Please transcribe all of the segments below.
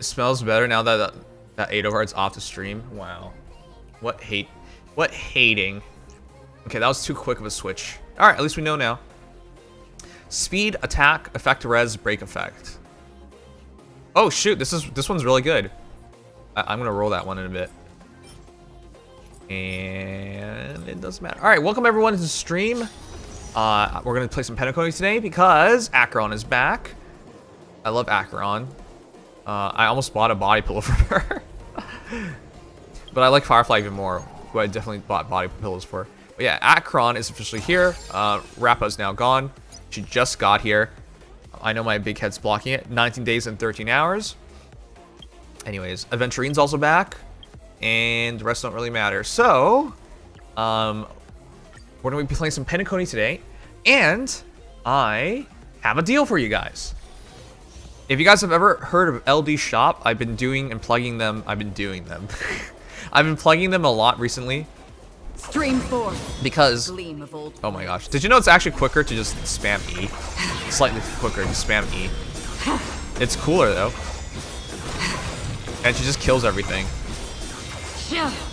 It smells better now that that 8 overhead's off the stream. Wow. What hate. What hating. Okay, that was too quick of a switch. Alright, at least we know now. Speed, attack, effect res, break effect. Oh shoot, this one's really good. I'm gonna roll that one in a bit. And it doesn't matter. Alright, welcome everyone to the stream. We're gonna play some Penacony today because Acheron is back. I love Acheron. I almost bought a body pillow for her. But I like Firefly even more, who I definitely bought body pillows for. But yeah, Acheron is officially here. Rappa's now gone. She just got here. I know my big head's blocking it. 19 days and 13 hours. Anyways, Aventurine's also back. And the rest don't really matter. So, we're going to be playing some Penacony today. And I have a deal for you guys. If you guys have ever heard of ldshop, I've been doing and plugging them. I've been plugging them a lot recently. Stream 4. Because, oh my gosh. Did you know it's actually quicker to just spam E? Slightly quicker to spam E. It's cooler though. And she just kills everything.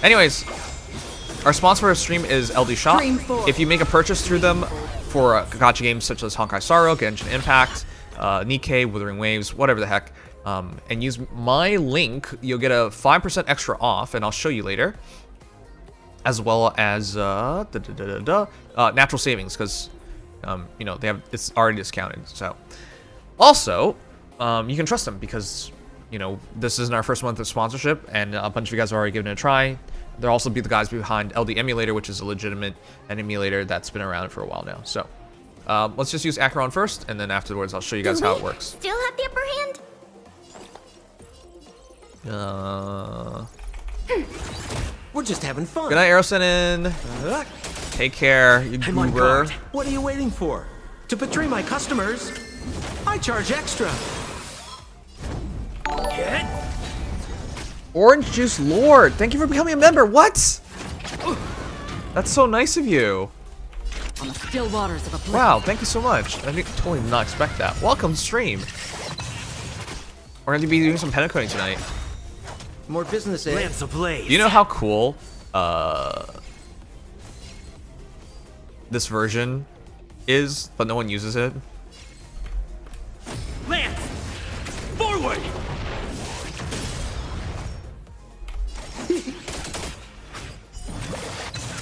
Anyways, our sponsor for our stream is ldshop. If you make a purchase through them for gacha games such as Honkai Sorrow, Genshin Impact, Nikkei, Wuthering Waves, whatever the heck, and use my link, you'll get a 5% extra off, and I'll show you later. As well as natural savings, because you know it's already discounted. So also you can trust them because you know this isn't our first month of sponsorship, and a bunch of you guys have already given it a try. They'll also be the guys behind LD Emulator, which is a legitimate emulator that's been around for a while now. So let's just use Acheron first, and then afterwards I'll show you guys how it works. Still have the upper hand? We're just having fun. Good night, Aerosenin. Take care, you I'm on goober. guard. What are you waiting for? To betray my customers, I charge extra. Get? Orange Juice Lord, thank you for becoming a member. What? That's so nice of you. On the still waters of a Wow, thank you so much. I totally did not expect that. Welcome to stream. We're going to be doing some Penacony tonight. More business, eh? Lamps ablaze. You know how cool this version is, but no one uses it? Lance, forward.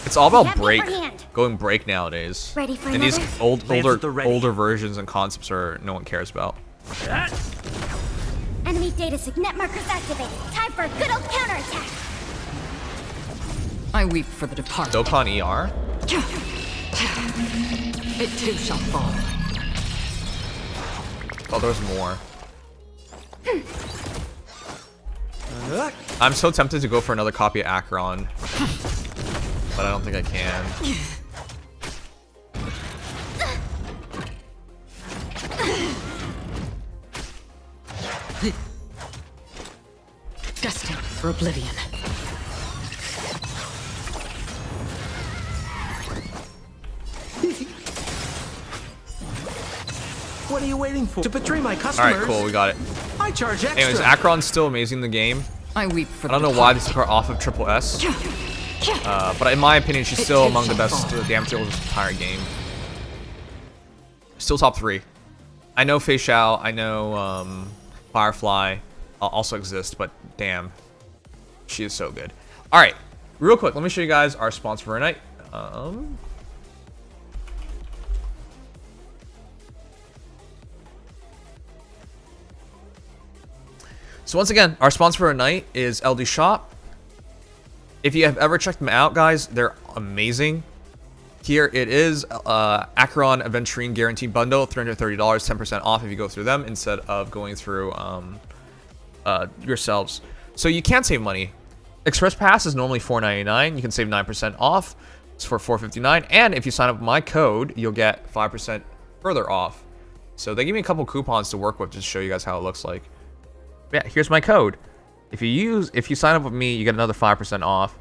It's all about Have the break, upper hand. going break nowadays. Ready for and these another? Lance at the ready. older versions and concepts are no one cares about. That. Enemy data signet markers activated. Time for a good old counterattack. I weep for the departed. Dokkan ER. It too shall fall. Oh, there's more. I'm so tempted to go for another copy of Acheron, but I don't think I can. Destined for oblivion. What are you waiting for? To betray my customers. Alright, cool, we got it. I charge extra. Anyways, Acheron's still amazing in the game. I weep for I don't know why this is her off of Triple S. But in my opinion, she's still among the best damage dealers of the entire game. Still top 3. I know Fei Xiao, I know Firefly also exist, but damn, she is so good. All right, real quick, let me show you guys our sponsor for tonight. So once again, our sponsor for tonight is ldshop. If you have ever checked them out, guys, they're amazing. Here it is, Acheron Aventurine Guaranteed Bundle, $330, 10% off if you go through them instead of going through yourselves. So you can save money. Express Pass is normally $4.99. You can save 9% off. It's for $4.59. And if you sign up with my code, you'll get 5% further off. So they give me a couple coupons to work with just to show you guys how it looks like. Yeah, here's my code. If you sign up with me, you get another 5% off,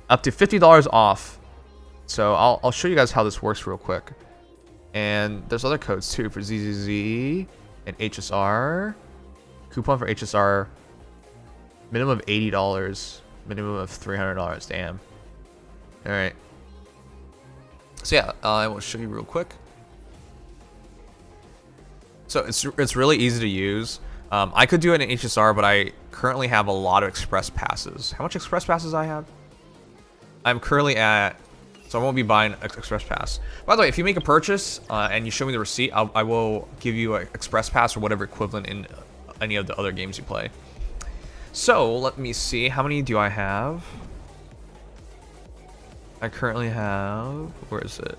up to $50 off. So I'll show you guys how this works real quick. And there's other codes too for ZZZ and HSR. Coupon for HSR Minimum of $80. Minimum of $300. Damn. All right. So yeah, I will show you real quick. So it's really easy to use. I could do it in HSR, but I currently have a lot of express passes. How much express passes I have? I'm currently at, so I won't be buying an express pass. By the way, if you make a purchase and you show me the receipt, I will give you an express pass or whatever equivalent in any of the other games you play. So let me see, how many do I have? I currently have, where is it?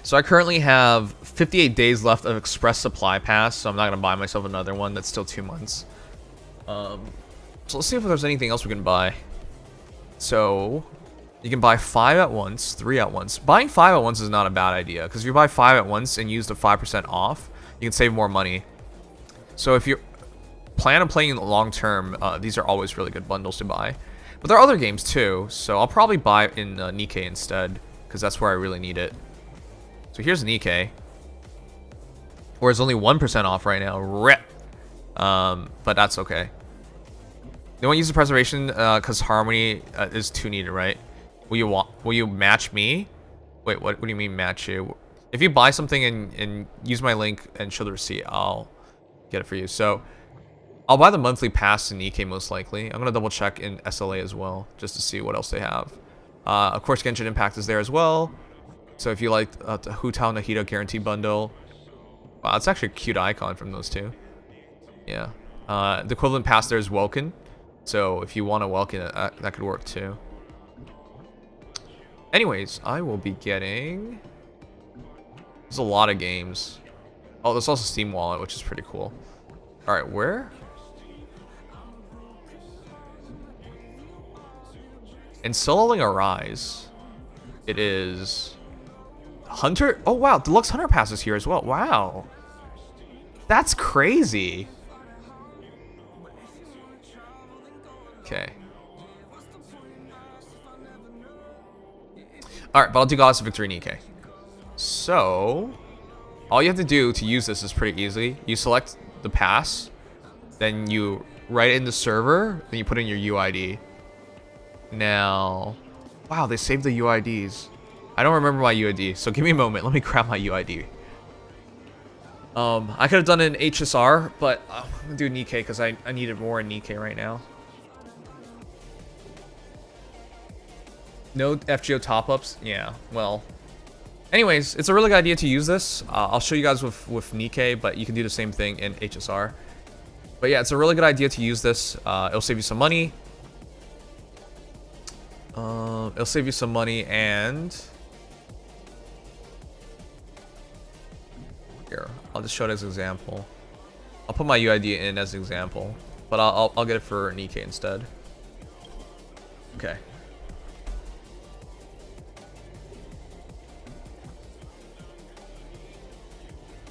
So I currently have 58 days left of Express Supply Pass, so I'm not going to buy myself another one. That's still 2 months. So let's see if there's anything else we can buy. So you can buy 5 at once, 3 at once. Buying 5 at once is not a bad idea, because if you buy 5 at once and use the 5% off, you can save more money. So if you plan on playing long term, these are always really good bundles to buy. But there are other games too, so I'll probably buy it in Nikkei instead, because that's where I really need it. So here's Nikkei, where it's only 1% off right now. Rip. But that's okay. They won't use the preservation because Harmony is too needed, right? Will you match me? Wait, what do you mean match you? If you buy something and use my link and show the receipt, I'll get it for you. So I'll buy the monthly pass in Nikkei most likely. I'm gonna double check in SLA as well, just to see what else they have. Of course, Genshin Impact is there as well. So if you like the Hutao Nahida Guarantee Bundle, wow, it's actually a cute icon from those two. Yeah. The equivalent pass there is Welkin. So if you want a Welkin, that could work too. Anyways, I will be getting... There's a lot of games. Oh, there's also Steam Wallet, which is pretty cool. Alright, where? In Soloing Arise, it is... Hunter? Oh wow, Deluxe Hunter Pass is here as well. Wow. That's crazy. Okay. Alright, but I'll do Goddess of Victory Nikkei. So, all you have to do to use this is pretty easy. You select the pass, then you write it in the server, then you put in your UID. Now, wow, they saved the UIDs. I don't remember my UID, so give me a moment. Let me grab my UID. I could have done it in HSR, but I'm gonna do Nikkei because I need it more in Nikkei right now. No FGO top-ups? Yeah, well. Anyways, it's a really good idea to use this. I'll show you guys with Nikkei, but you can do the same thing in HSR. But yeah, it's a really good idea to use this. It'll save you some money. It'll save you some money, and... Here, I'll just show it as an example. I'll put my UID in as an example, but I'll get it for Nikkei instead. Okay.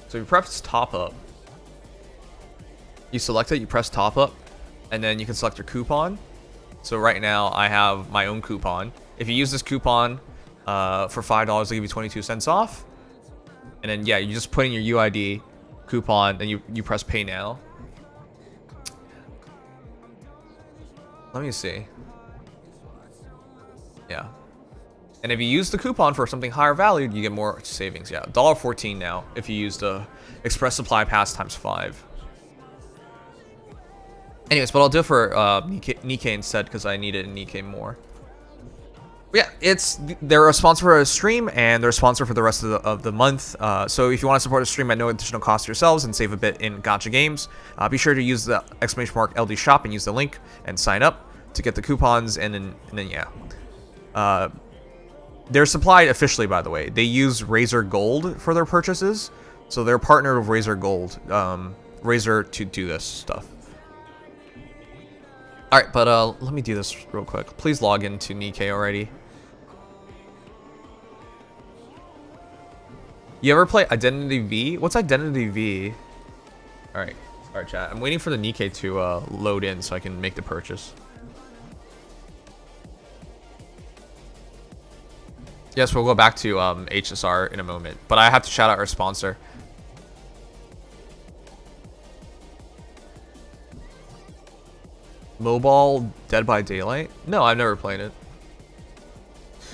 So you press top up. You select it, you press top up, and then you can select your coupon. So right now I have my own coupon. If you use this coupon for $5, they give you 22 cents off. And then yeah, you just put in your UID coupon, then you press pay now. Let me see. Yeah. And if you use the coupon for something higher valued, you get more savings. Yeah, $1.14 now if you use the Express Supply Pass times 5. Anyways, but I'll do it for Nikkei instead because I need it in Nikkei more. But yeah, they're a sponsor for a stream and they're a sponsor for the rest of the month. So if you want to support a stream at no additional cost to yourselves and save a bit in gacha games, be sure to use the !LD shop and use the link and sign up to get the coupons. And then yeah. They're supplied officially, by the way. They use Razer Gold for their purchases. So they're partnered with Razer Gold, Razer, to do this stuff. Alright, but let me do this real quick. Please log into Nikkei already. You ever play Identity V? What's Identity V? Alright, sorry chat. I'm waiting for the Nikkei to load in so I can make the purchase. Yes, we'll go back to HSR in a moment, but I have to shout out our sponsor. Mobile Dead by Daylight? No, I've never played it.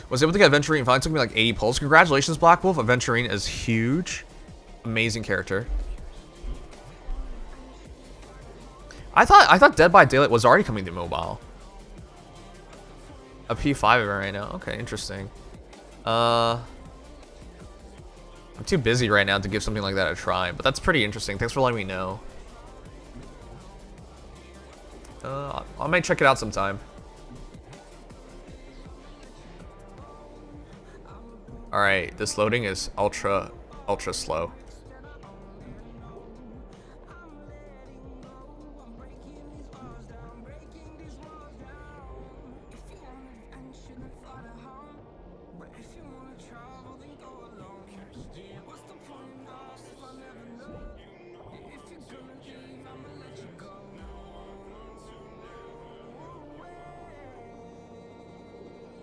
Was able to get Aventurine. Finally took me like 80 pulls. Congratulations, Black Wolf. Aventurine is huge. Amazing character. I thought Dead by Daylight was already coming to mobile. A P5 event right now. Okay, interesting. I'm too busy right now to give something like that a try, but that's pretty interesting. Thanks for letting me know. I might check it out sometime. Alright, this loading is ultra slow.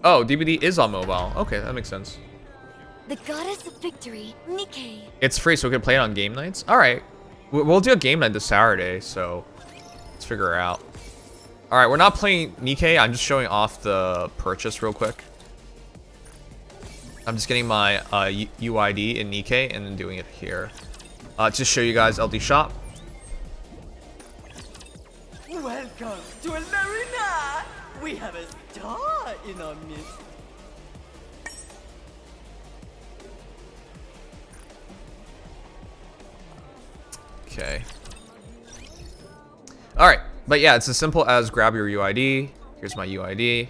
Oh, DVD is on mobile. Okay, that makes sense. The goddess of victory, Nike. It's free, so we can play it on game nights? Alright. We'll do a game night this Saturday, so let's figure it out. Alright, we're not playing Nike. I'm just showing off the purchase real quick. I'm just getting my UID in Nike and then doing it here. To show you guys ldshop. Welcome to Alarina! We have a star in our midst. Okay. Alright, but yeah, it's as simple as grab your UID. Here's my UID.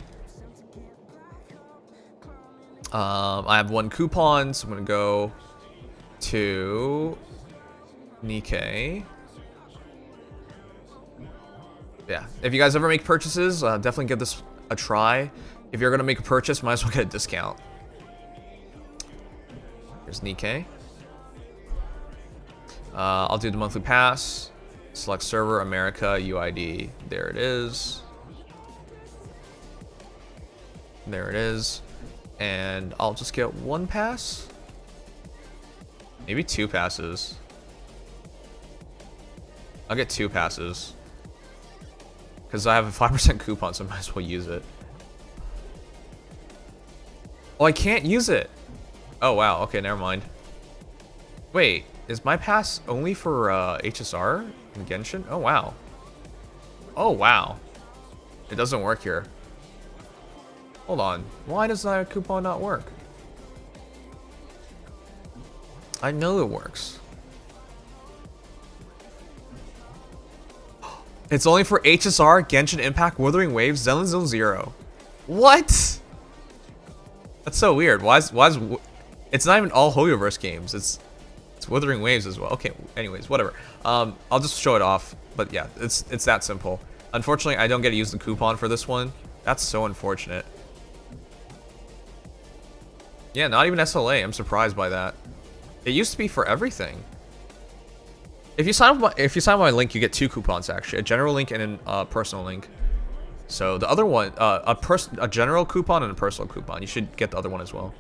I have 1 coupon, so I'm gonna go to Nike. Yeah, if you guys ever make purchases, definitely give this a try. If you're gonna make a purchase, might as well get a discount. Here's Nike. I'll do the monthly pass. Select server, America, UID. There it is. There it is. And I'll just get 1 pass. Maybe 2 passes. I'll get 2 passes. Because I have a 5% coupon, so I might as well use it. Oh, I can't use it. Oh, wow. Okay, never mind. Wait, is my pass only for HSR and Genshin? Oh, wow. Oh, wow. It doesn't work here. Hold on. Why does that coupon not work? I know it works. It's only for HSR, Genshin Impact, Wuthering Waves, Zenless Zone Zero. What? That's so weird. Why is it's not even all Hoyoverse games. It's Wuthering Waves as well. Okay, anyways, whatever. I'll just show it off. But yeah, it's that simple. Unfortunately, I don't get to use the coupon for this one. That's so unfortunate. Yeah, not even SLA. I'm surprised by that. It used to be for everything. If you sign up on my link, you get 2 coupons actually, a general link and a personal link. So the other one, a general coupon and a personal coupon. You should get the other one as well.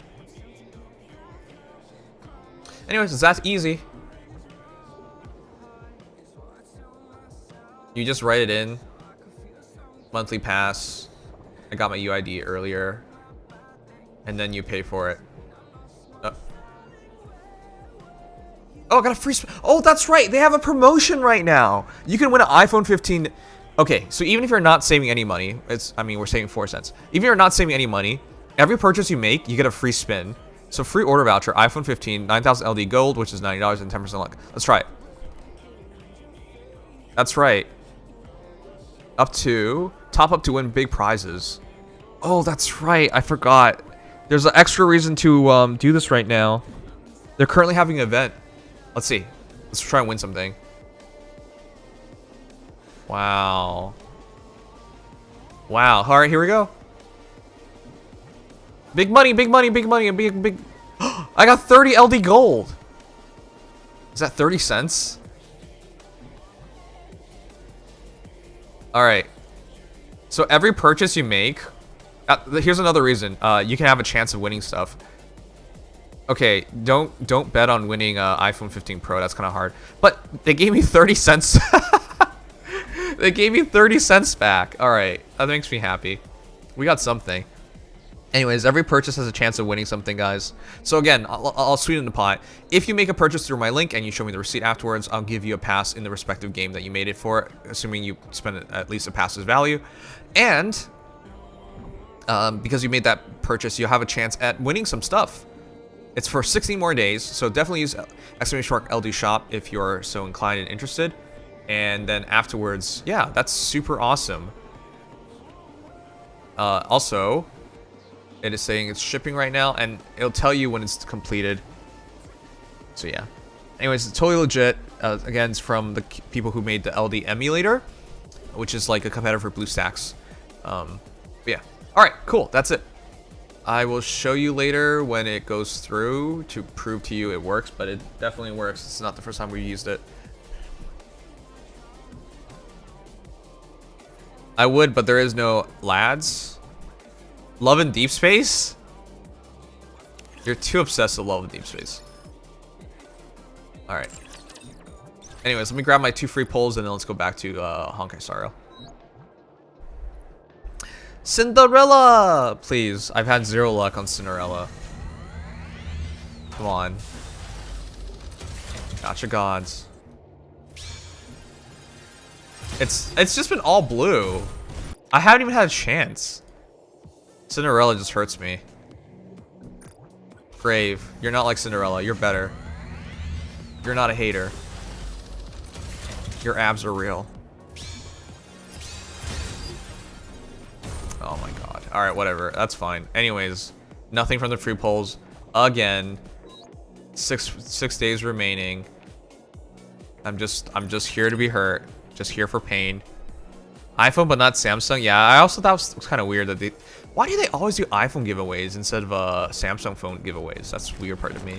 Anyways, it's that easy. You just write it in. Monthly pass. I got my UID earlier. And then you pay for it. Oh, I got a free oh, that's right. They have a promotion right now. You can win an iPhone 15. Okay, so even if you're not saving any money, I mean, we're saving 4 cents. Even if you're not saving any money, every purchase you make, you get a free spin. So free order voucher, iPhone 15, 9,000 LD gold, which is $90 and 10% luck. Let's try it. That's right. Top up to win big prizes. Oh, that's right. I forgot. There's an extra reason to do this right now. They're currently having an event. Let's see. Let's try and win something. Wow. Wow. All right, here we go. Big money, big money, big money, and big. I got 30 LD gold. Is that 30 cents? All right. So every purchase you make, here's another reason. You can have a chance of winning stuff. Okay, don't bet on winning iPhone 15 Pro. That's kind of hard. But they gave me 30 cents. They gave me 30 cents back. All right, that makes me happy. We got something. Anyways, every purchase has a chance of winning something, guys. So again, I'll sweeten the pot. If you make a purchase through my link and you show me the receipt afterwards, I'll give you a pass in the respective game that you made it for, assuming you spend at least a pass's value. And because you made that purchase, you'll have a chance at winning some stuff. It's for 60 more days, so definitely use !LD shop if you're so inclined and interested. And then afterwards, yeah, that's super awesome. Also, it is saying it's shipping right now, and it'll tell you when it's completed. So yeah. Anyways, it's totally legit. Again, it's from the people who made the LD emulator, which is like a competitor for BlueStacks. But yeah. All right, cool. That's it. I will show you later when it goes through to prove to you it works, but it definitely works. It's not the first time we used it. I would, but there is no lads. Love in Deep Space? You're too obsessed with Love in Deep Space. Alright. Anyways, let me grab my 2 free pulls and then let's go back to Honkai Star Rail. Cinderella! Please, I've had 0 luck on Cinderella. Come on. Gotcha gods. It's just been all blue. I haven't even had a chance. Cinderella just hurts me. Grave, you're not like Cinderella. You're better. You're not a hater. Your abs are real. Oh my god. Alright, whatever. That's fine. Anyways, nothing from the free polls. Again. Six days remaining. I'm just here to be hurt. Just here for pain. iPhone but not Samsung. Yeah, I also thought it was kind of weird that they... Why do they always do iPhone giveaways instead of Samsung phone giveaways? That's the weird part to me.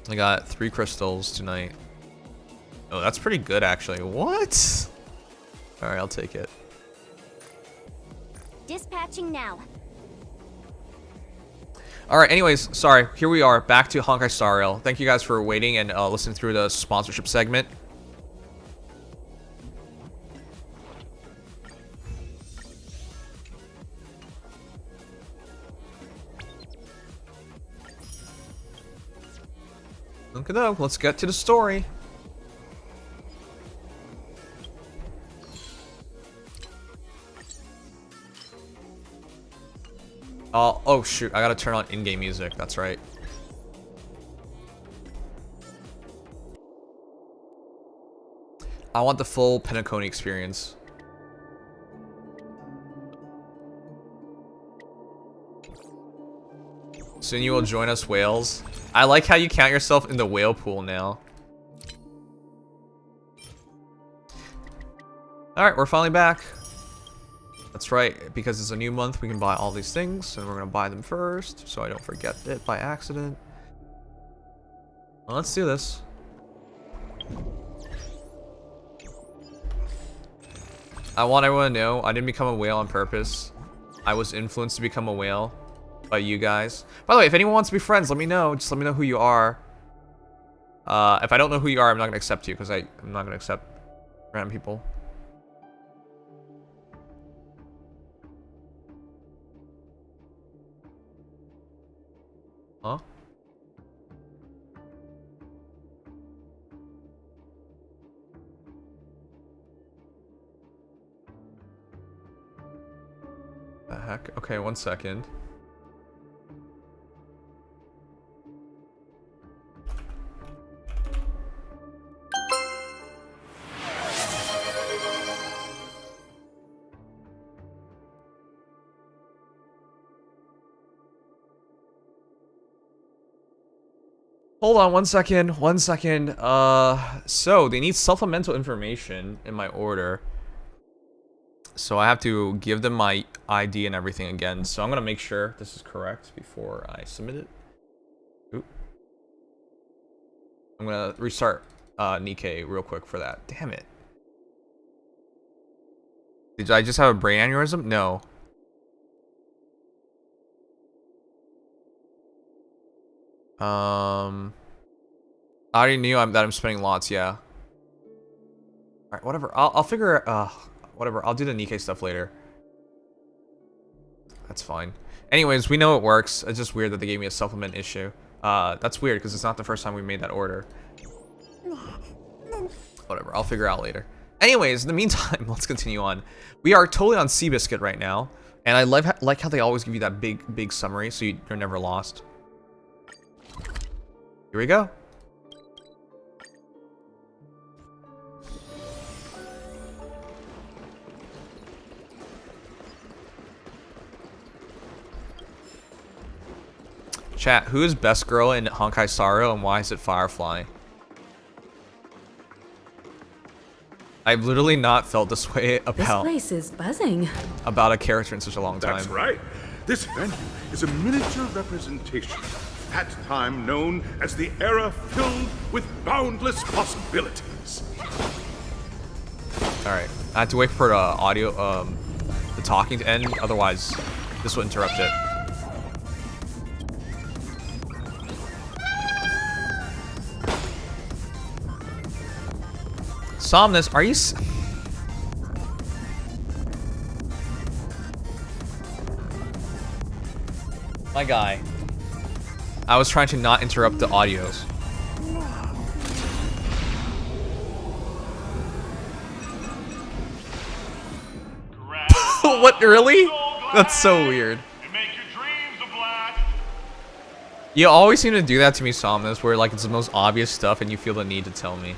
I got 3 crystals tonight. Oh, that's pretty good actually. What? Alright, I'll take it. Dispatching now. Alright, anyways, sorry. Here we are, back to Honkai Star Rail. Thank you guys for waiting and listening through the sponsorship segment. Okay, though, let's get to the story. Oh shoot, I gotta turn on in-game music, that's right. I want the full Penacony experience. Soon you will join us, whales. I like how you count yourself in the whale pool now. Alright, we're finally back. That's right, because it's a new month, we can buy all these things, and we're gonna buy them first, so I don't forget it by accident. Well, let's do this. I want everyone to know, I didn't become a whale on purpose. I was influenced to become a whale by you guys. By the way, if anyone wants to be friends, let me know. Just let me know who you are. If I don't know who you are, I'm not gonna accept you, because I'm not gonna accept random people. Huh? The heck? Okay, 1 second. Hold on 1 second, 1 second. So they need supplemental information in my order. So I have to give them my ID and everything again. So I'm gonna make sure this is correct before I submit it. Oop. I'm gonna restart Nikkei real quick for that. Damn it. Did I just have a brain aneurysm? No. I already knew that I'm spending lots, yeah. Alright, whatever. I'll figure, whatever. I'll do the Nikkei stuff later. That's fine. Anyways, we know it works. It's just weird that they gave me a supplement issue. That's weird, because it's not the first time we made that order. Whatever, I'll figure out later. Anyways, in the meantime, let's continue on. We are totally on Seabiscuit right now. And I like how they always give you that big summary, so you're never lost. Here we go. Chat, who is best girl in Honkai Sorrow and why is it Firefly? I've literally not felt this way This about place is buzzing. a character in such a long time. That's right. This venue is a miniature representation of that time known as the era filled with boundless possibilities. Alright, I have to wait for the audio, the talking to end, otherwise this will interrupt it. Somnus, are you my guy. I was trying to not interrupt the audios. What, really? That's so weird. You always seem to do that to me, Somnus, where like it's the most obvious stuff and you feel the need to tell me.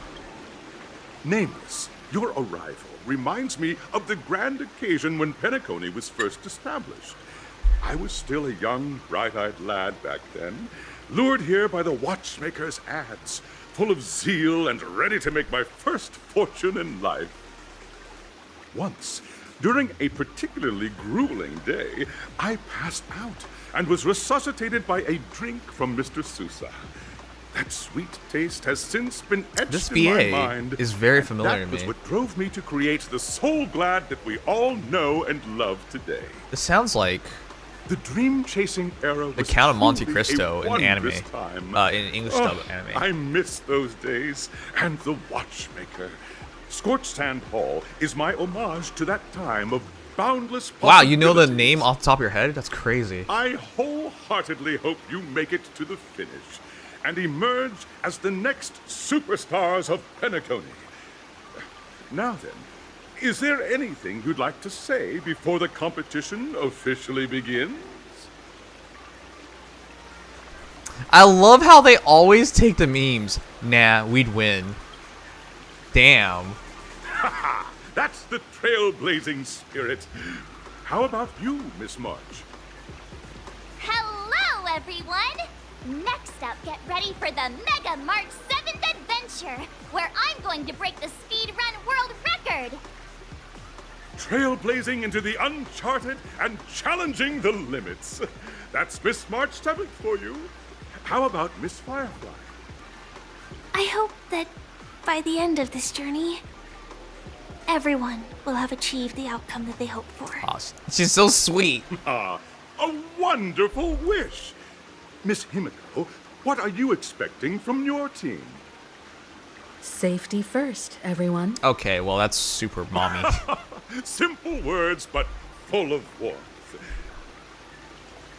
Nameless, your arrival reminds me of the grand occasion when Penacony was first established. I was still a young, bright-eyed lad back then, lured here by the watchmaker's ads, full of zeal and ready to make my first fortune in life. Once, during a particularly grueling day, I passed out and was resuscitated by a drink from Mr. Sousa. That sweet taste has since been etched in my mind. This VA is very familiar to me. That was what drove me to create the Soul Glad that we all know and love today. This sounds like the dream-chasing era was the Count of Monte truly Cristo a in anime, wondrous time. in English dub anime. I miss those days and the watchmaker. Scorched Sand Hall is my homage to that time of boundless possibilities. Wow, you know the name off the top of your head? That's crazy. I wholeheartedly hope you make it to the finish and emerge as the next superstars of Penacony. Now then, is there anything you'd like to say before the competition officially begins? I love how they always take the memes. Nah, we'd win. Damn. That's the trailblazing spirit. How about you, Miss March? Hello, everyone! Next up, get ready for the Mega March 7th Adventure, where I'm going to break the speedrun world record! Trailblazing into the uncharted and challenging the limits. That's Miss March 7th for you. How about Miss Firefly? I hope that by the end of this journey, everyone will have achieved the outcome that they hope for. Oh, she's so sweet. Ah, a wonderful wish. Miss Himiko, what are you expecting from your team? Safety first, everyone. Okay, well that's super mommy. Simple words, but full of warmth.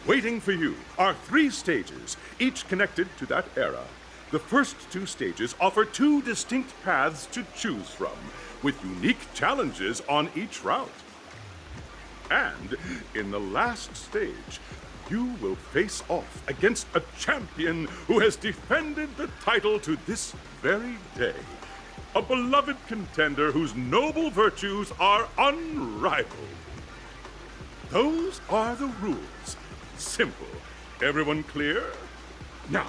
Waiting for you are 3 stages, each connected to that era. The first 2 stages offer 2 distinct paths to choose from, with unique challenges on each route. And in the last stage, you will face off against a champion who has defended the title to this very day. A beloved contender whose noble virtues are unrivaled. Those are the rules. Simple. Everyone clear? Now,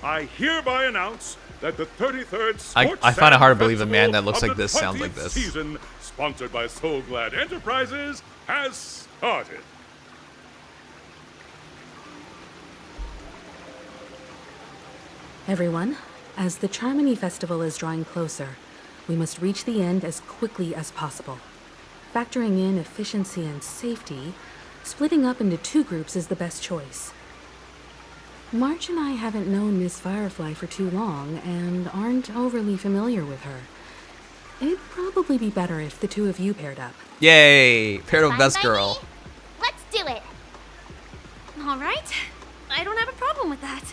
I hereby announce that the 33rd Sports I find it hard to believe a Festival man that looks of like the this sounds like 20th this. Season, sponsored by Soul Glad Enterprises, has started. Everyone, as the Charmony Festival is drawing closer, we must reach the end as quickly as possible. Factoring in efficiency and safety, splitting up into 2 groups is the best choice. March and I haven't known Miss Firefly for too long and aren't overly familiar with her. It'd probably be better if the two of you paired up. Yay! Paired with Fine best by girl. me. Let's do it. All right. I don't have a problem with that.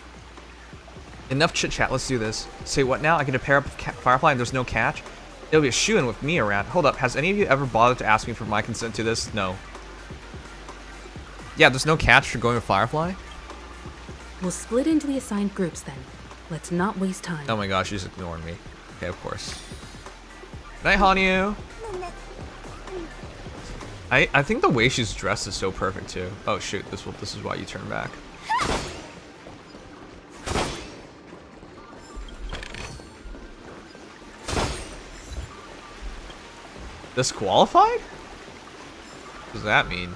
Enough chit chat. Let's do this. Say what now? I get to pair up with Firefly and there's no catch? It'll be a shoo-in with me around. Hold up. Has any of you ever bothered to ask me for my consent to this? No. Yeah, there's no catch for going with Firefly? We'll split into the assigned groups then. Let's not waste time. Oh my gosh, she's ignoring me. Okay, of course. Night, Hanyu. I think the way she's dressed is so perfect too. Oh shoot, this is why you turn back. Disqualified? What does that mean?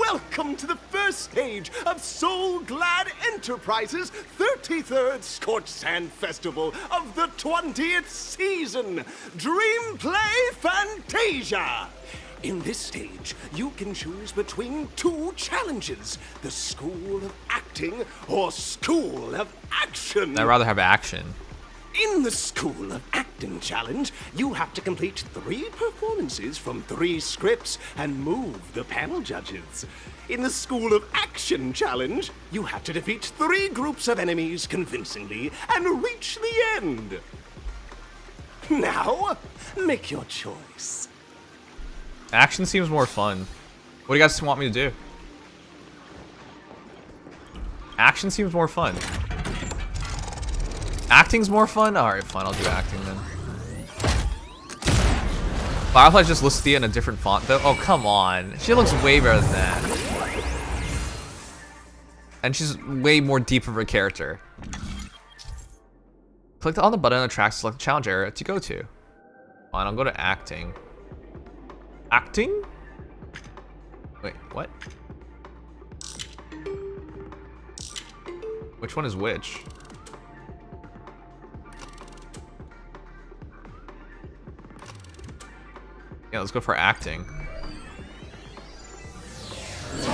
Welcome to the first stage of Soul Glad Enterprises' 33rd Scorched Sand Festival of the 20th season, Dream Play Fantasia. In this stage, you can choose between two challenges, the School of Acting or School of Action. I'd rather have action. In the School of Acting Challenge, you have to complete 3 performances from 3 scripts and move the panel judges. In the School of Action Challenge, you have to defeat 3 groups of enemies convincingly and reach the end. Now, make your choice. Action seems more fun. What do you guys want me to do? Action seems more fun. Acting's more fun? Alright, fine, I'll do acting then. Firefly's just listed in a different font though. Oh, come on. She looks way better than that. And she's way more deep of a character. Click on the button on the track to select the challenge area to go to. Fine, I'll go to acting. Acting? Wait, what? Which one is which? Yeah, let's go for acting. The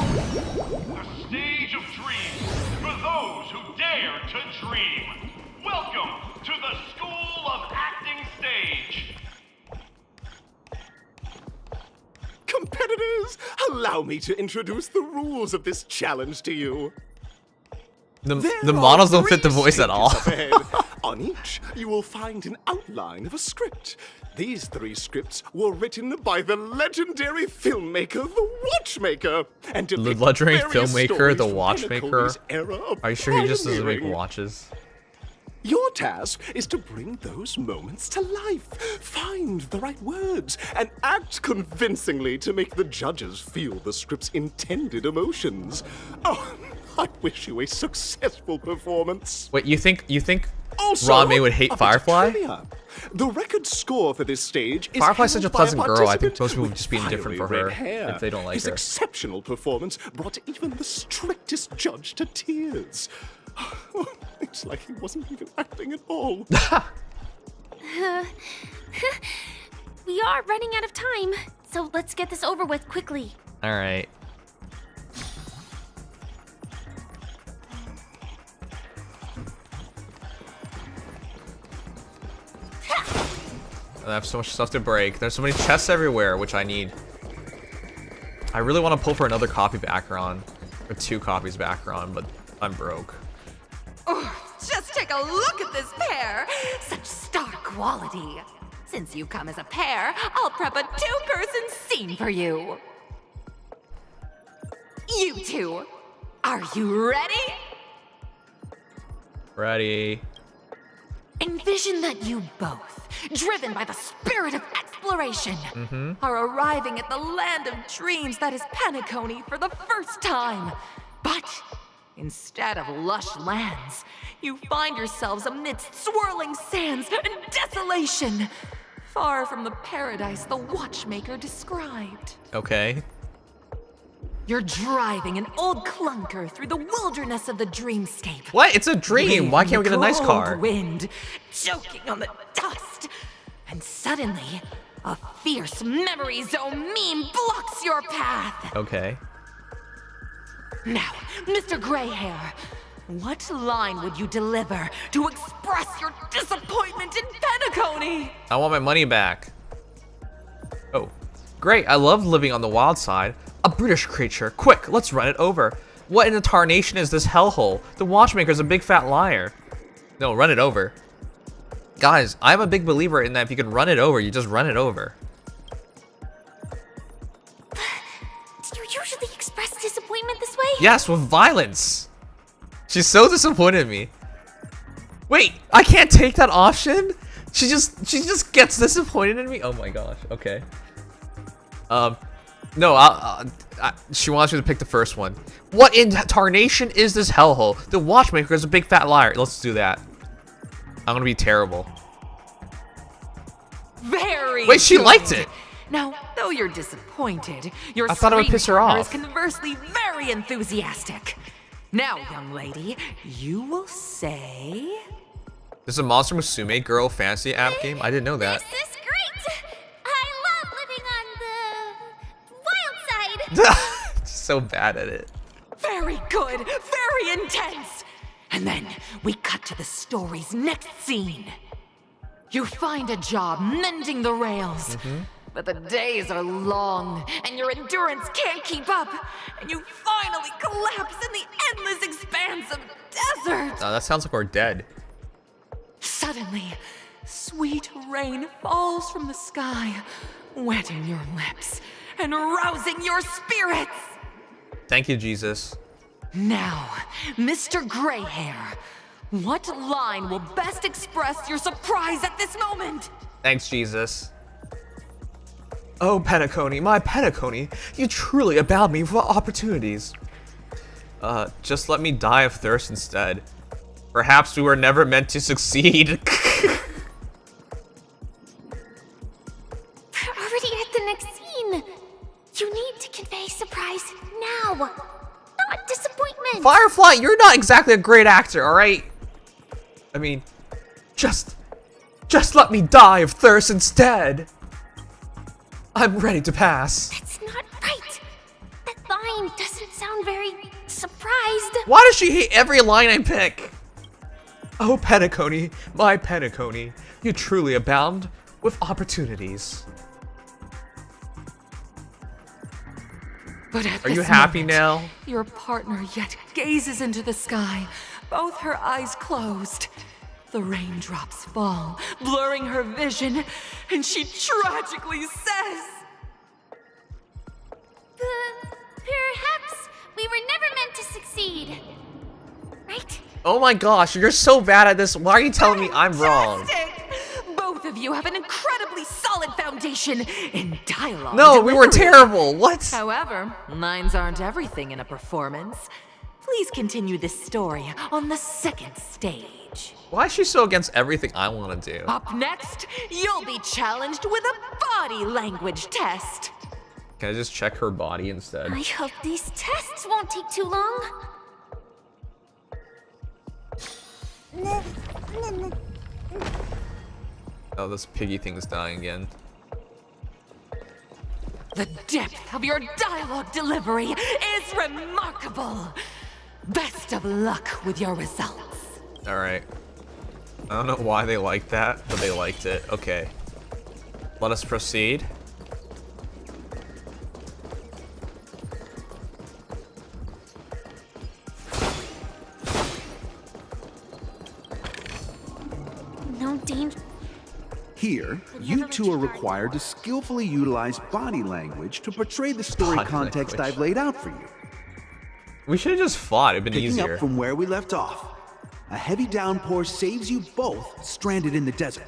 stage of dreams for those who dare to dream. Welcome to the School of Acting stage. Competitors, allow me to introduce the rules of this challenge to you. The models don't fit the voice at all. On each, you will find an outline of a script. These 3 scripts were written by the legendary filmmaker, The Watchmaker, and The depict legendary various filmmaker, stories The from Watchmaker? Penacone's era of Are you sure he just doesn't make pioneering. watches? Your task is to bring those moments to life, find the right words, and act convincingly to make the judges feel the script's intended emotions. Oh, I wish you a successful performance. Wait, you think Also, Ron May would hate a bit of Firefly? trivia. The record score for this stage is Firefly's such a held by pleasant girl, I think participant most people would with just be indifferent for fiery her red hair. if they don't like His her. exceptional performance brought even the strictest judge to tears. It's like he wasn't even acting at all. We are running out of time, so let's get this over with quickly. Alright. I have so much stuff to break. There's so many chests everywhere, which I need. I really want to pull for another copy of Acheron. Or 2 copies of Acheron, but I'm broke. Just take a look at this pair! Such star quality. Since you come as a pair, I'll prep a 2-person scene for you. You two, are you ready? Ready. Envision that you both, driven by the spirit of exploration, are arriving at the land of dreams that is Penacony for the first time. But instead of lush lands, you find yourselves amidst swirling sands and desolation, far from the paradise the Watchmaker described. Okay. You're driving an old clunker through the wilderness of the dreamscape. What? It's a dream. Why can't we get a nice Cold car? Wind, choking on the dust, and suddenly, a fierce memory zone meme blocks your path. Okay. Now, Mr. Greyhair, what line would you deliver to express your disappointment in Penacony? I want my money back. Oh, great. I love living on the wild side. A British creature. Quick, let's run it over. What in the tarnation is this hellhole? The watchmaker's a big fat liar. No, run it over. Guys, I'm a big believer in that if you can run it over, you just run it over. Do you usually express disappointment this way? Yes, with violence. She's so disappointed in me. Wait, I can't take that option? She just gets disappointed in me? Oh my gosh, okay. No, she wants me to pick the first one. What in tarnation is this hellhole? The watchmaker is a big fat liar. Let's do that. I'm gonna be terrible. Very Wait, she good. liked it. Now, though you're disappointed, your I thought it would street piss her partner off. is conversely very enthusiastic. Now, young lady, you will say... This is a Monster Musume girl fantasy app game? I didn't know that. This is great! I love living on the wild side! So bad at it. Very good, very intense. And then we cut to the story's next scene. You find a job mending the rails. But the days are long, and your endurance can't keep up, and you finally collapse in the endless expanse of desert. Oh, that sounds like we're dead. Suddenly, sweet rain falls from the sky, wetting your lips and rousing your spirits. Thank you, Jesus. Now, Mr. Greyhair, what line will best express your surprise at this moment? Thanks, Jesus. Oh, Penacony, my Penacony, you truly abound me for opportunities. Just let me die of thirst instead. Perhaps we were never meant to succeed. We're already at the next scene. You need to convey surprise now, not disappointment. Firefly, you're not exactly a great actor, alright? I mean, just let me die of thirst instead. I'm ready to pass. That's not right. That line doesn't sound very surprised. Why does she hate every line I pick? Oh, Penacony, my Penacony, you truly abound with opportunities. But at Are you this happy moment, now? Your partner yet gazes into the sky, both her eyes closed. The raindrops fall, blurring her vision, and she tragically says, Perhaps we were never meant to succeed. Right? Oh my gosh, you're so bad at this. Why are you telling me I'm wrong? Fantastic! Both of you have an incredibly solid foundation in dialogue. No, we were delivery. terrible. What? However, lines aren't everything in a performance. Please continue this story on the second stage. Why is she so against everything I want to do? Up next, you'll be challenged with a body language test. Can I just check her body instead? I hope these tests won't take too long. Oh, this piggy thing is dying again. The depth of your dialogue delivery is remarkable. Best of luck with your results. Alright. I don't know why they liked that, but they liked it. Okay. Let us proceed. No danger. Here, you two are required to skillfully utilize body language to portray the story Body context language. I've laid out for you. We should have just fought. It'd been Picking easier. up from where we left off, a heavy downpour saves you both stranded in the desert.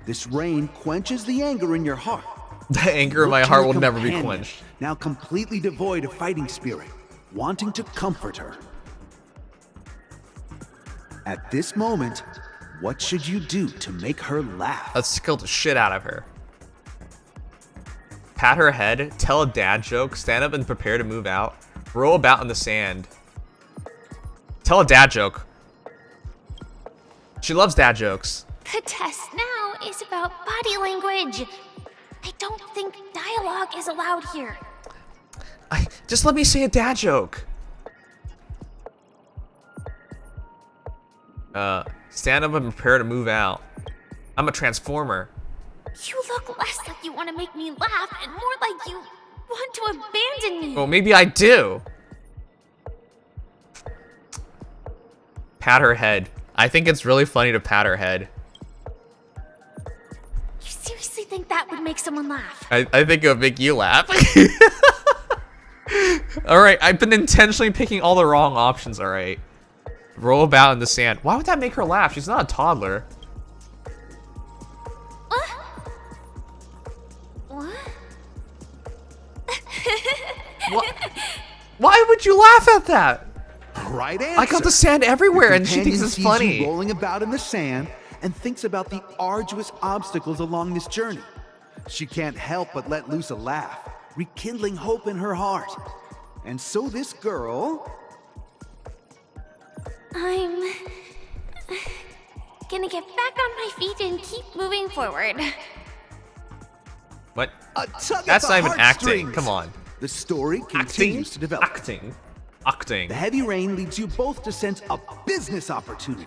This rain quenches the anger in your heart. The anger in my Look to heart your will never be companion, quenched. Now completely devoid of fighting spirit, wanting to comfort her. At this moment, what should you do to make her laugh? Let's kill the shit out of her. Pat her head, tell a dad joke, stand up and prepare to move out, roll about in the sand. Tell a dad joke. She loves dad jokes. The test now is about body language. I don't think dialogue is allowed here. Just let me say a dad joke. Stand up and prepare to move out. I'm a transformer. You look less like you want to make me laugh and more like you want to abandon me. Well, maybe I do. Pat her head. I think it's really funny to pat her head. You seriously think that would make someone laugh? I think it would make you laugh. Alright, I've been intentionally picking all the wrong options, alright. Roll about in the sand. Why would that make her laugh? She's not a toddler. What? What? Why would you laugh at that? Right answer. I got the sand everywhere Your and she thinks companion it's sees funny. you rolling about in the sand and thinks about the arduous obstacles along this journey. She can't help but let loose a laugh, rekindling hope in her heart. And so this girl... I'm gonna get back on my feet and keep moving forward. What? A tug That's at not the even acting. heartstrings. Come on. The story continues to develop. Acting. The heavy rain leads you both to sense a business opportunity.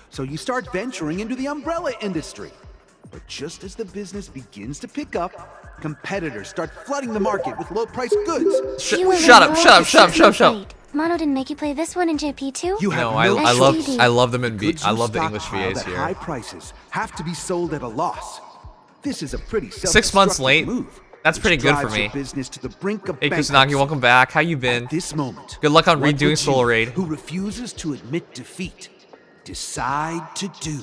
So you start venturing into the umbrella industry. But just as the business begins to pick up, competitors start flooding the market with low-priced goods. Shut up. Mono didn't make you play this one in JP too? You have No, no I love them in Goods I you love the English stockpiled VAs at here. high prices have to be sold at a loss. This is a pretty 6 months self-destructive late. move, That's which pretty good for drives your me. business to the brink of Hey bankruptcy. Kusanagi, welcome back. How you been? At this moment, Good luck on what redoing would Soul you, Raid. who refuses to admit defeat, decide to do?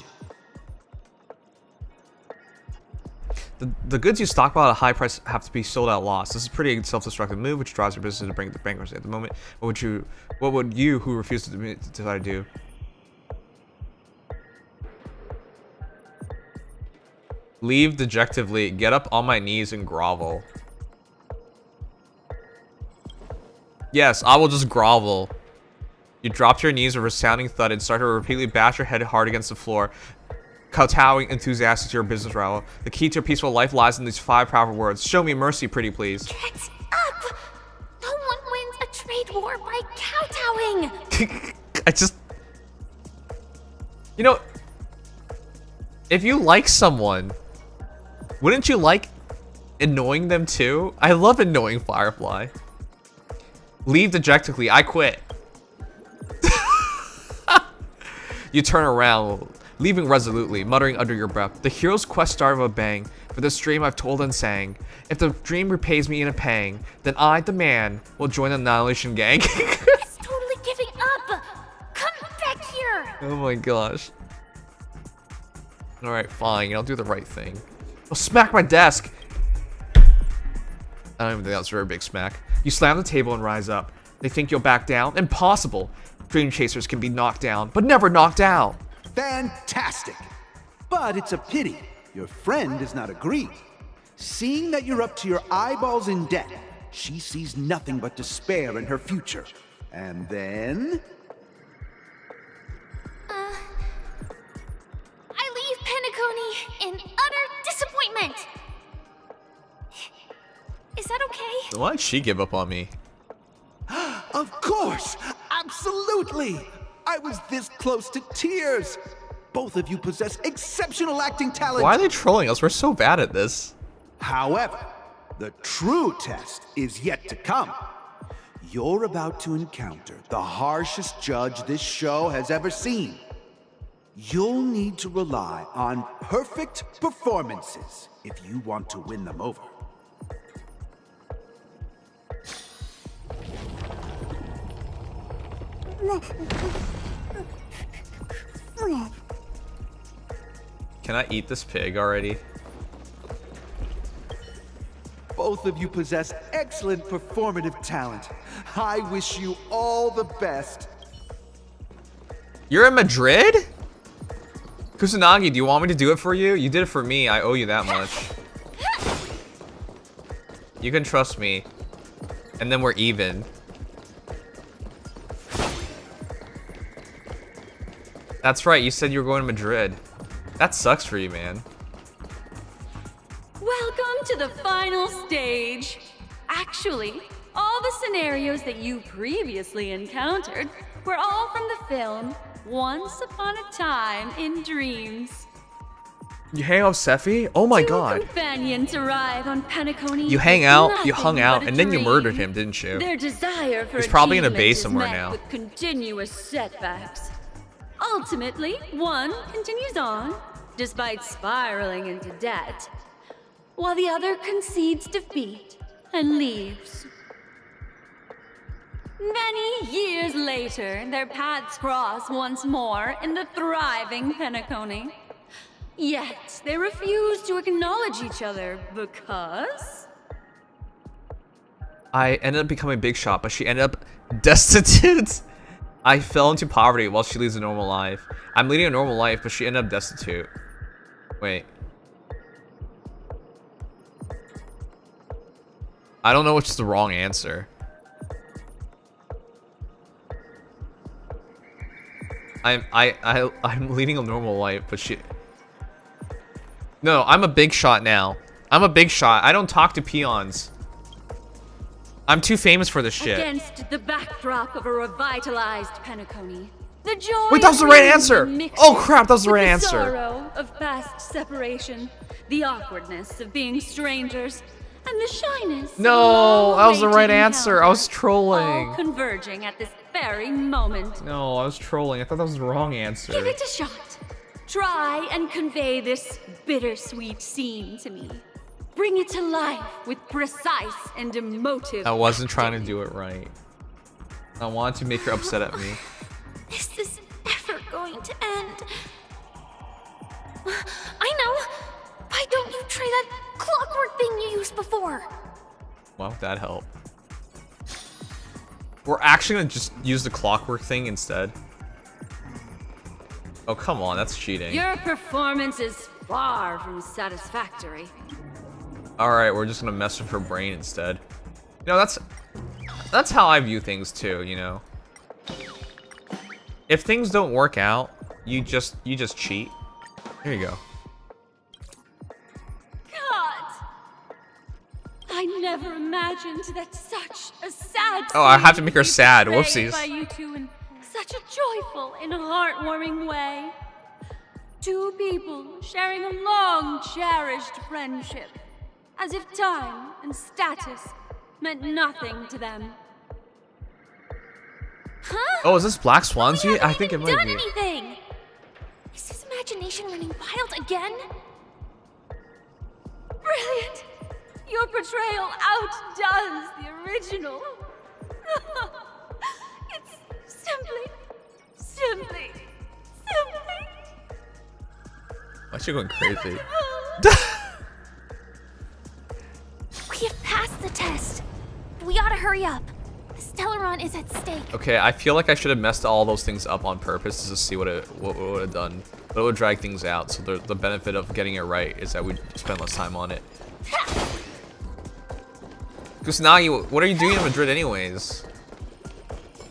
The goods you stockpile at a high price have to be sold at loss. This is a pretty self-destructive move, which drives your business to bring the bankruptcy. At the moment, what would you, who refuse to admit, decide to do? Leave dejectively. Get up on my knees and grovel. Yes, I will just grovel. You drop to your knees with a resounding thud and start to repeatedly bash your head hard against the floor, kowtowing enthusiastic to your business rival. The key to your peaceful life lies in these 5 powerful words. Show me mercy, pretty please. Get up! No one wins a trade war by kowtowing! I just... You know, if you like someone, wouldn't you like annoying them too? I love annoying Firefly. Leave dejectedly. I quit. You turn around, leaving resolutely, muttering under your breath. The hero's quest started with a bang. For this dream I've told and sang. If the dream repays me in a pang, then I, the man, will join the Annihilation Gang. It's totally giving up! Come back here! Oh my gosh. Alright, fine. I'll do the right thing. I'll smack my desk! I don't even think that was a very big smack. You slam the table and rise up. They think you'll back down? Impossible! Dream chasers can be knocked down, but never knocked out! Fantastic! But it's a pity your friend does not agree. Seeing that you're up to your eyeballs in debt, she sees nothing but despair in her future. And then... I leave Penacony in utter disappointment! Is that okay? Why'd she give up on me? Of course! Absolutely! I was this close to tears! Both of you possess exceptional acting talent! Why are they trolling us? We're so bad at this. However, the true test is yet to come. You're about to encounter the harshest judge this show has ever seen. You'll need to rely on perfect performances if you want to win them over. Can I eat this pig already? Both of you possess excellent performative talent. I wish you all the best. You're in Madrid? Kusanagi, do you want me to do it for you? You did it for me. I owe you that much. You can trust me. And then we're even. That's right, you said you were going to Madrid. That sucks for you, man. Welcome to the final stage. Actually, all the scenarios that you previously encountered were all from the film once upon a time in dreams. You hang out with Sephi? Oh my god. Companions arrive on Penacony. You hang out, you hung out, and then you murdered him, didn't you? Their desire for He's probably in a achievement base is somewhere met now. with continuous setbacks. Ultimately, one continues on, despite spiraling into debt, while the other concedes defeat and leaves. Many years later, their paths cross once more in the thriving Penacony. Yet, they refuse to acknowledge each other because... I ended up becoming big shot, but she ended up destitute. I fell into poverty while she leads a normal life. I'm leading a normal life, but she ended up destitute. Wait. I don't know which is the wrong answer. I'm leading a normal life, but she... No, I'm a big shot now. I'm a big shot. I don't talk to peons. I'm too famous for this shit. Against the backdrop of a revitalized Penacony, the joy Wait, that was the right answer! Oh crap, that was the right answer. The sorrow of past separation, the awkwardness of being strangers, and the shyness. No, that was the right awaited answer. I was encounters, trolling. all converging at this very moment. No, I was trolling. I thought that was the wrong answer. Give it a shot. Try and convey this bittersweet scene to me. Bring it to life with precise and emotive. I wasn't trying to do it right. I wanted to make her upset at me. Is this ever going to end? I know! Why don't you try that clockwork thing you used before? Why would that help? We're actually gonna just use the clockwork thing instead. Oh, come on, that's cheating. Your performance is far from satisfactory. Alright, we're just gonna mess with her brain instead. You know, that's how I view things too, you know. If things don't work out, you just cheat. Here you go. God! I never imagined that such a sad Oh, I have to scene make her would be sad. portrayed Whoopsies. by you two in such a joyful and heartwarming way. Two people sharing a long cherished friendship, as if time and status meant nothing to them. Huh? Oh, is this Black Swansea? I think it might Done be. anything? Is his imagination running wild again? Brilliant! Your portrayal outdoes the original. It's simply. Why is she going crazy? We have passed the test. We ought to hurry up. The Stellaron is at stake. Okay, I feel like I should have messed all those things up on purpose to see what it would have done. But it would drag things out, so the benefit of getting it right is that we spend less time on it. Kusanagi, what are you doing in Madrid anyways?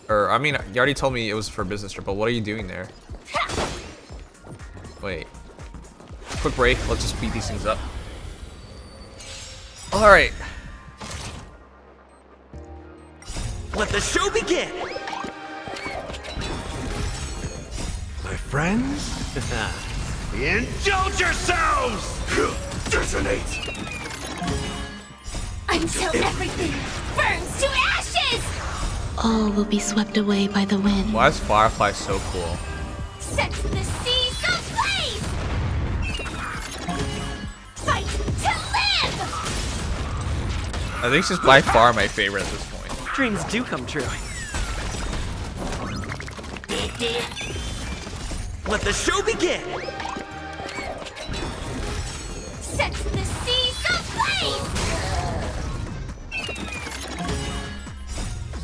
Or, I mean, you already told me it was for a business trip, but what are you doing there? Wait. Quick break, let's just beat these things up. Alright. Let the show begin! My friends, indulge yourselves! Detonate! Until everything burns to ashes! All will be swept away by the wind. Why is Firefly so cool? Set the seas ablaze! Fight to live! I think she's by far my favorite at this point. Dreams do come true. Let the show begin! Set the seas ablaze!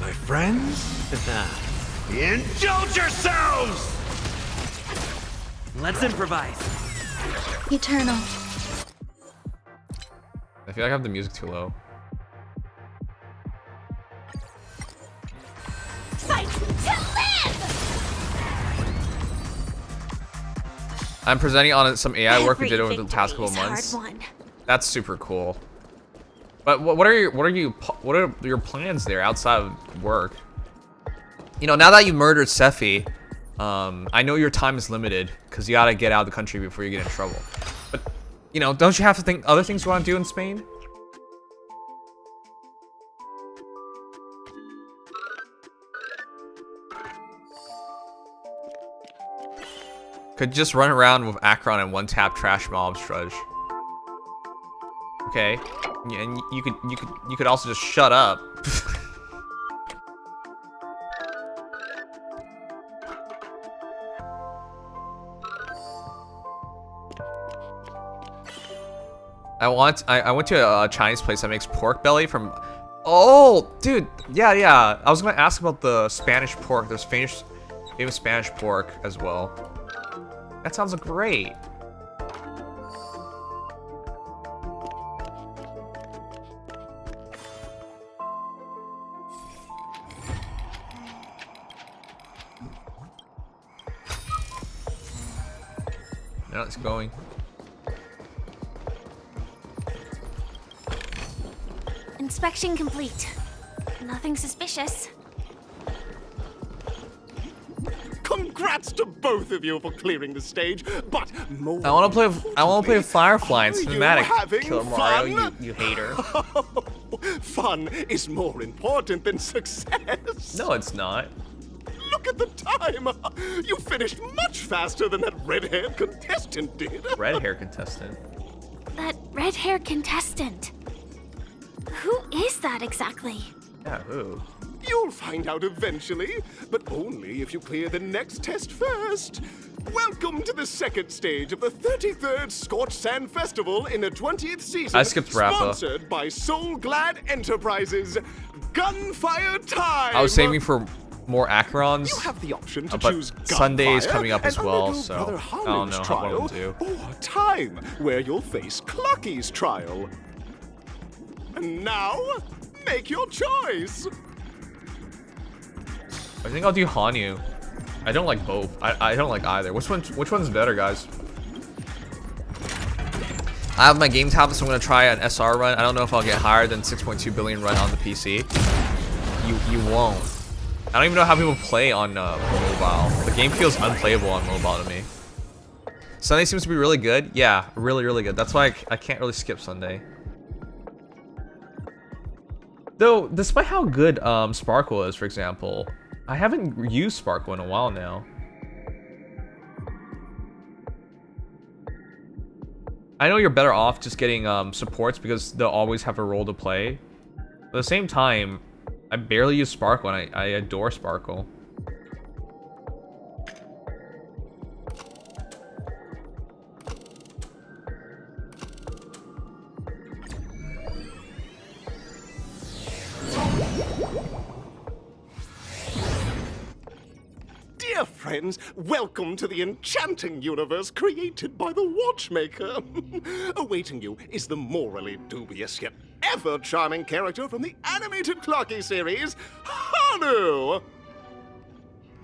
My friends, indulge yourselves! Let's improvise. Eternal. I feel like I have the music too low. Fight to live! I'm presenting on some AI work we did over the past couple of Every months. victory is hard won. That's super cool. But what are your plans there outside of work? You know, now that you murdered Sephi, I know your time is limited because you gotta get out of the country before you get in trouble. But, you know, don't you have to think other things you want to do in Spain? Could just run around with Acheron and one-tap trash mobs, Trudge. Okay, yeah, and you could also just shut up. I went to a Chinese place that makes pork belly from. Oh, dude, yeah. I was gonna ask about the Spanish pork. There's famous Spanish pork as well. That sounds great. Now it's going. Inspection complete. Nothing suspicious. Congrats to both of you for clearing the stage, but more I want to play with Firefly and cinematic. having Killer Mario, fun? you hater. Fun is more important than success. No, it's not. Look at the time. You finished much faster than that red-haired contestant did. Red-haired contestant? That red-haired contestant. Who is that exactly? Yeah, who? You'll find out eventually, but only if you clear the next test first. Welcome to the second stage of the 33rd Scorched Sand Festival in the 20th season. I skipped Rappa. Sponsored by Soul Glad Enterprises. Gunfire time! I was saving for more Acherons. You have the option to but choose Sunday is Gunfire coming up as and well, undergo so Brother I don't know Harlow's how I'm trial, gonna do. or Time, where you'll face Clucky's trial. And now, make your choice. I think I'll do Hanyu. I don't like both. I don't like either. Which one's better, guys? I have my game tablet, so I'm gonna try an SR run. I don't know if I'll get higher than 6.2 billion run on the PC. You won't. I don't even know how people play on mobile. The game feels unplayable on mobile to me. Sunday seems to be really good. Yeah, really good. That's why I can't really skip Sunday. Though, despite how good Sparkle is, for example, I haven't used Sparkle in a while now. I know you're better off just getting supports because they'll always have a role to play. But at the same time, I barely use Sparkle and I adore Sparkle. Dear friends, welcome to the enchanting universe created by the Watchmaker. Awaiting you is the morally dubious yet ever-charming character from the animated Clocky series, Hanu!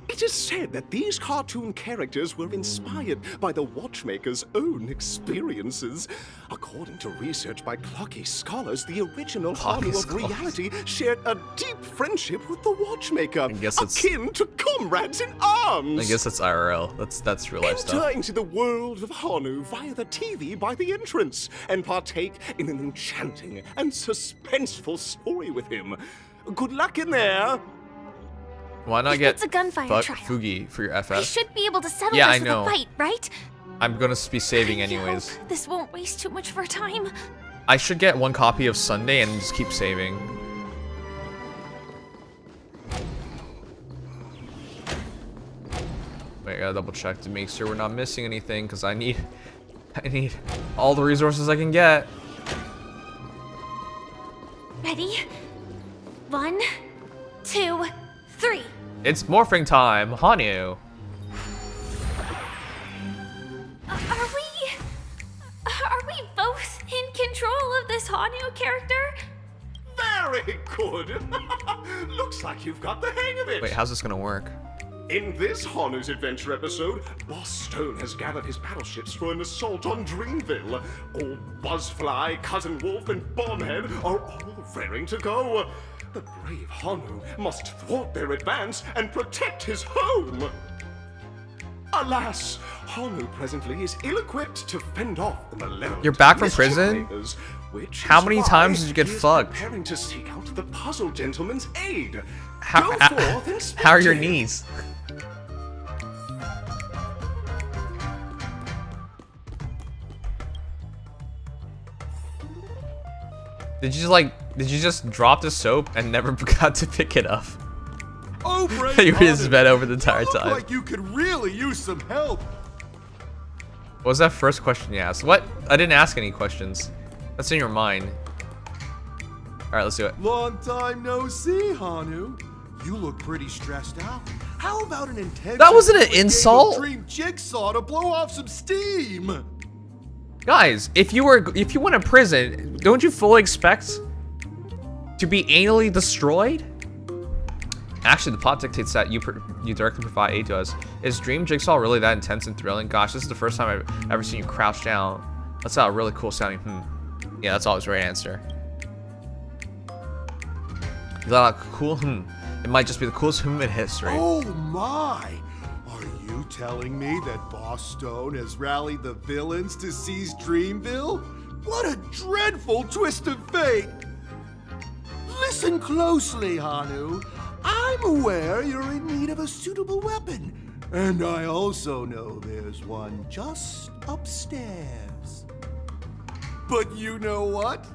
It is said that these cartoon characters were inspired by the Watchmaker's own experiences. According to research by Clocky scholars, the original Hanu of reality shared a deep friendship with the Watchmaker, akin to comrades in arms. I guess that's IRL. That's real life stuff. Enter into the world of Hanu via the TV by the entrance and partake in an enchanting and suspenseful story with him. Good luck in there. Why not get It's a gunfire trial. Fugi for your We FF? should be able to settle Yeah, this I with know. a fight, right? I'm gonna be saving I anyways. hope this won't waste too much of our time. I should get one copy of Sunday and just keep saving. Wait, I gotta double check to make sure we're not missing anything because I need all the resources I can get. Ready? 1, 2, 3. It's morphing time, Hanu. Are we both in control of this Hanu character? Very good. Looks like you've got the hang of it. Wait, how's this gonna work? In this Hanu's Adventure episode, Boss Stone has gathered his battleships for an assault on Dreamville. Old Buzzfly, Cousin Wolf, and Bombhead are all raring to go. The brave Hanu must thwart their advance and protect his home. Alas, Honu presently is ill-equipped to fend off the malevolent You're back from mischief prison? makers, which How is many why times did you get he is fucked? preparing to seek out the puzzle gentleman's aid. How, Go forth and how are your speak to him. knees? Did you just drop the soap and never got to pick it up? Oh, You were just bent over the entire you look time. like you could really use some help. What was that first question you asked? What? I didn't ask any questions. That's in your mind. Alright, let's do it. Long time no see, Hanu. You look pretty stressed out. How about an intense? That wasn't an insult. Dream jigsaw to blow off some steam. Guys, if you went to prison, don't you fully expect to be anally destroyed? Actually, the plot dictates that you directly provide aid to us. Is Dream Jigsaw really that intense and thrilling? Gosh, this is the first time I've ever seen you crouch down. That's a really cool sounding. Yeah, that's always the right answer. You got a cool. It might just be the coolest in history. Oh my! Are you telling me that Boss Stone has rallied the villains to seize Dreamville? What a dreadful twist of fate! Listen closely, Hanu. I'm aware you're in need of a suitable weapon, and I also know there's one just upstairs. But you know what?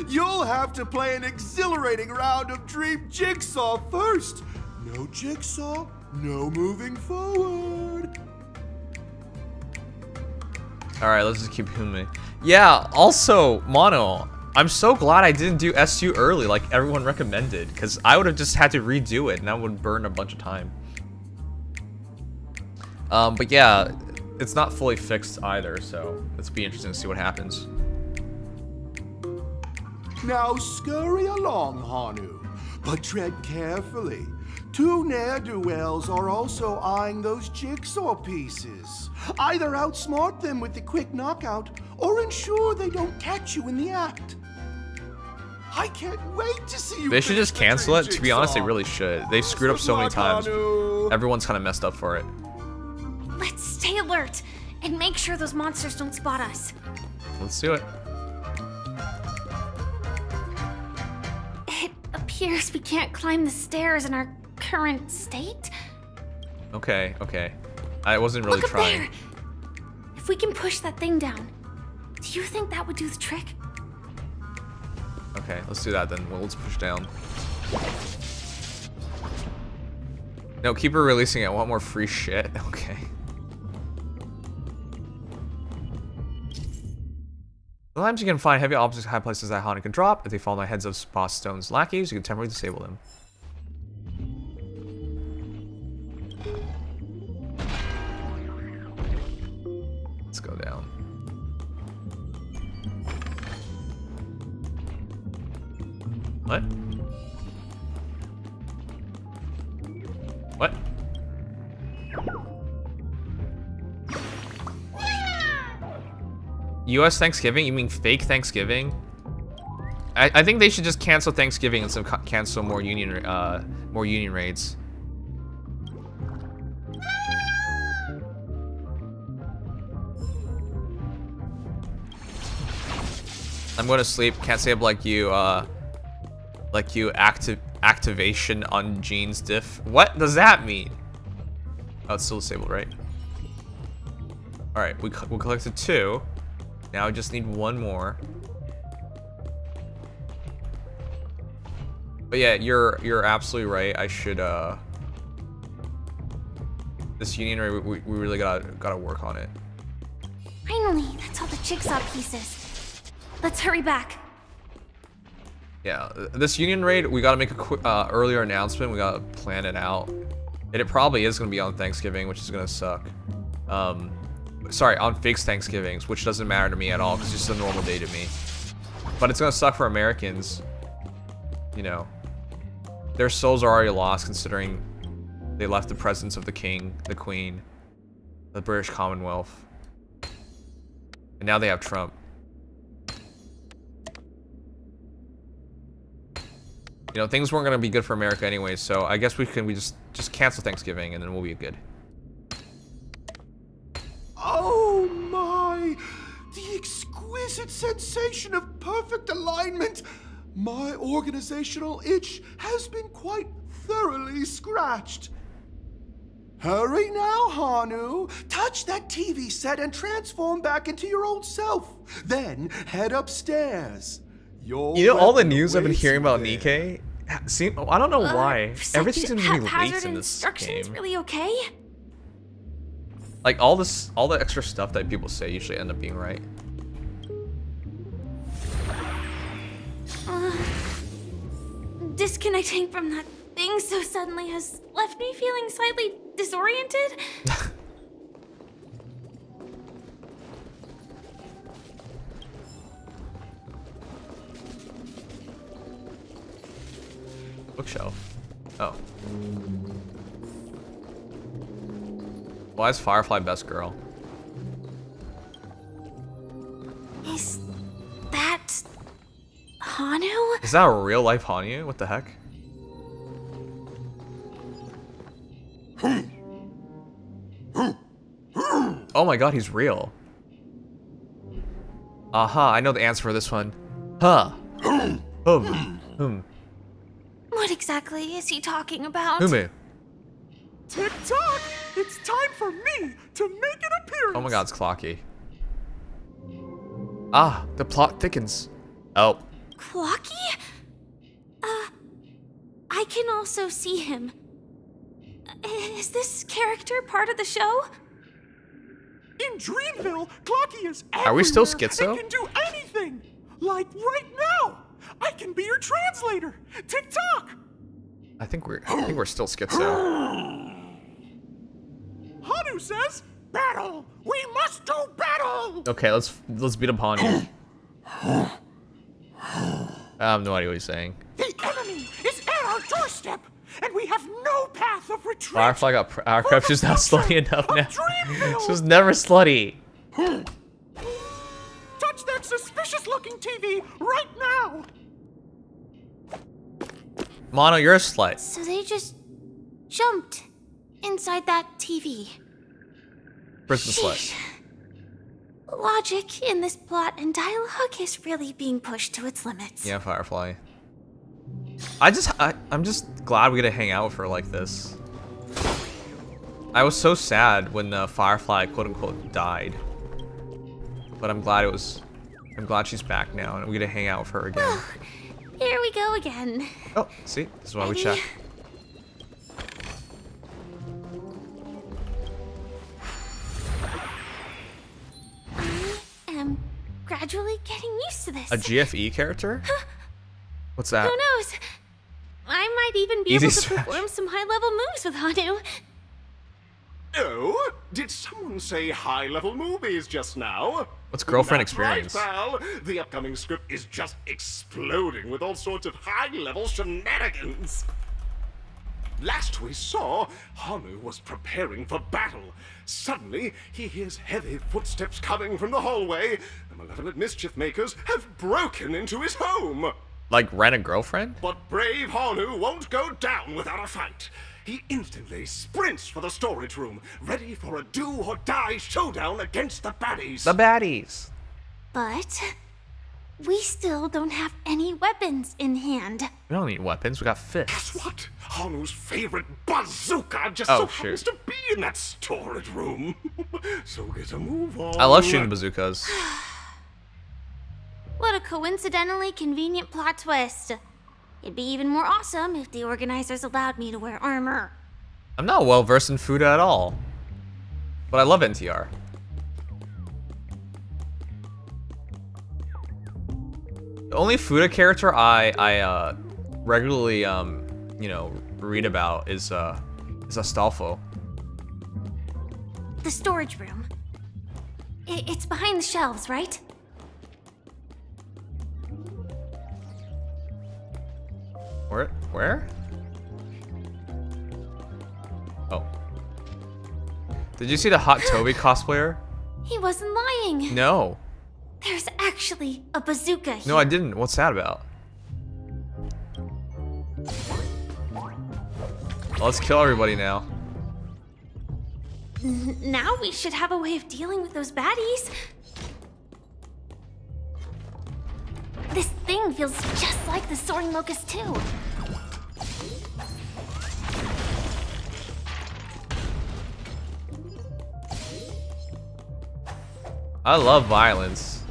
You'll have to play an exhilarating round of Dream Jigsaw first. No Jigsaw, no moving forward. Alright, let's just keep moving. Yeah, also, Mono, I'm so glad I didn't do SU early like everyone recommended, because I would have just had to redo it and that would burn a bunch of time. But yeah, it's not fully fixed either, so it's be interesting to see what happens. Now scurry along, Hanu, but tread carefully. Two ne'er-do-wells are also eyeing those jigsaw pieces. Either outsmart them with the quick knockout, or ensure they don't catch you in the act. I can't wait to see you. They should just cancel it. To be honest, they Jigsaw. really should. They've screwed up so many times. Everyone's kind of messed up for it. Let's stay alert and make sure those monsters don't spot us. Let's do it. It appears we can't climb the stairs in our current state. Okay, okay. I wasn't really Look up trying. there. If we can push that thing down, do you think that would do the trick? Okay, let's do that then. Well, let's push down. No, keep her releasing it. I want more free shit. Okay. Sometimes you can find heavy objects in high places that Hana can drop. If they fall in the heads of Boss Stone's lackeys, you can temporarily disable them. Let's go down. What? What? US Thanksgiving? You mean fake Thanksgiving? I think they should just cancel Thanksgiving instead of cancel more union raids. I'm going to sleep. Can't stay up like you activation on Jean's diff. What does that mean? Oh, it's still disabled, right? All right, we collected 2. Now I just need 1 more. But yeah, you're absolutely right. I should this union raid, we really gotta work on it. Finally, that's all the jigsaw pieces. Let's hurry back. Yeah, this union raid, we gotta make a quick earlier announcement. We gotta plan it out, and it probably is gonna be on Thanksgiving, which is gonna suck. Sorry, on fixed Thanksgivings, which doesn't matter to me at all because it's just a normal day to me. But it's gonna suck for Americans. You know, their souls are already lost considering they left the presence of the king, the queen, the British Commonwealth, and now they have Trump. You know, things weren't gonna be good for America anyway, so I guess we just cancel Thanksgiving and then we'll be good. Oh my! The exquisite sensation of perfect alignment! My organizational itch has been quite thoroughly scratched. Hurry now, Hanu. Touch that TV set and transform back into your old self. Then head upstairs. You know, all the news I've been hearing about Nikkei, I don't know why. Everything seems to be leaked in this game. Really okay? Like all the extra stuff that people say usually end up being right. Disconnecting from that thing so suddenly has left me feeling slightly disoriented. Bookshelf. Oh. Why is Firefly best girl? Is that Hanu? Is that a real life Hanu? What the heck? Oh my god, he's real. Aha, I know the answer for this one. Huh. What exactly is he talking about? Tick-tock! It's time for me to make an appearance! Oh my god, it's Clocky. Ah, the plot thickens. Oh. Clocky? I can also see him. Is this character part of the show? In Dreamville, Clocky is everywhere. Are we still schizo? And can do anything. Like right now. I can be your translator. Tick-tock! I think we're still schizo. Hanu says, battle! We must do battle! Okay, let's beat up Hanu. I have no idea what he's saying. The enemy is at our doorstep, and we have no path of retreat. Firefly got our crap. She's not slutty enough now. She was never slutty. Touch that suspicious-looking TV right now. Mono, you're a slut. So they just jumped inside that TV. Prison slut. Logic in this plot and dialogue is really being pushed to its limits. Yeah, Firefly. I'm just glad we get to hang out with her like this. I was so sad when Firefly quote unquote died. But I'm glad she's back now and we get to hang out with her again. Oh, here we go again. Oh, see? This is why we check. I am gradually getting used to this. A GFE character? What's that? Who knows? I might even be able to perform some high-level moves with Hanu. Oh, did someone say high-level movies just now? What's girlfriend That's experience? Right, pal. The upcoming script is just exploding with all sorts of high-level shenanigans. Last we saw, Hanu was preparing for battle. Suddenly, he hears heavy footsteps coming from the hallway. The malevolent mischief makers have broken into his home. Like rent a girlfriend? But brave Hanu won't go down without a fight. He instantly sprints for the storage room, ready for a do-or-die showdown against the baddies. The baddies. But we still don't have any weapons in hand. We don't need weapons, we got fists. Guess what? Hanu's favorite bazooka just happens to be in that storage room. So get a move on. I love shooting bazookas. What a coincidentally convenient plot twist. It'd be even more awesome if the organizers allowed me to wear armor. I'm not well versed in food at all. But I love NTR. The only Fuda character I regularly you know, read about is Astolfo. The storage room. It's behind the shelves, right? Where? Oh. Did you see the Hot Toby cosplayer? He wasn't lying. No. There's actually a bazooka here. No, I didn't. What's that about? Let's kill everybody now. Now we should have a way of dealing with those baddies. This thing feels just like the soaring locust too. I love violence.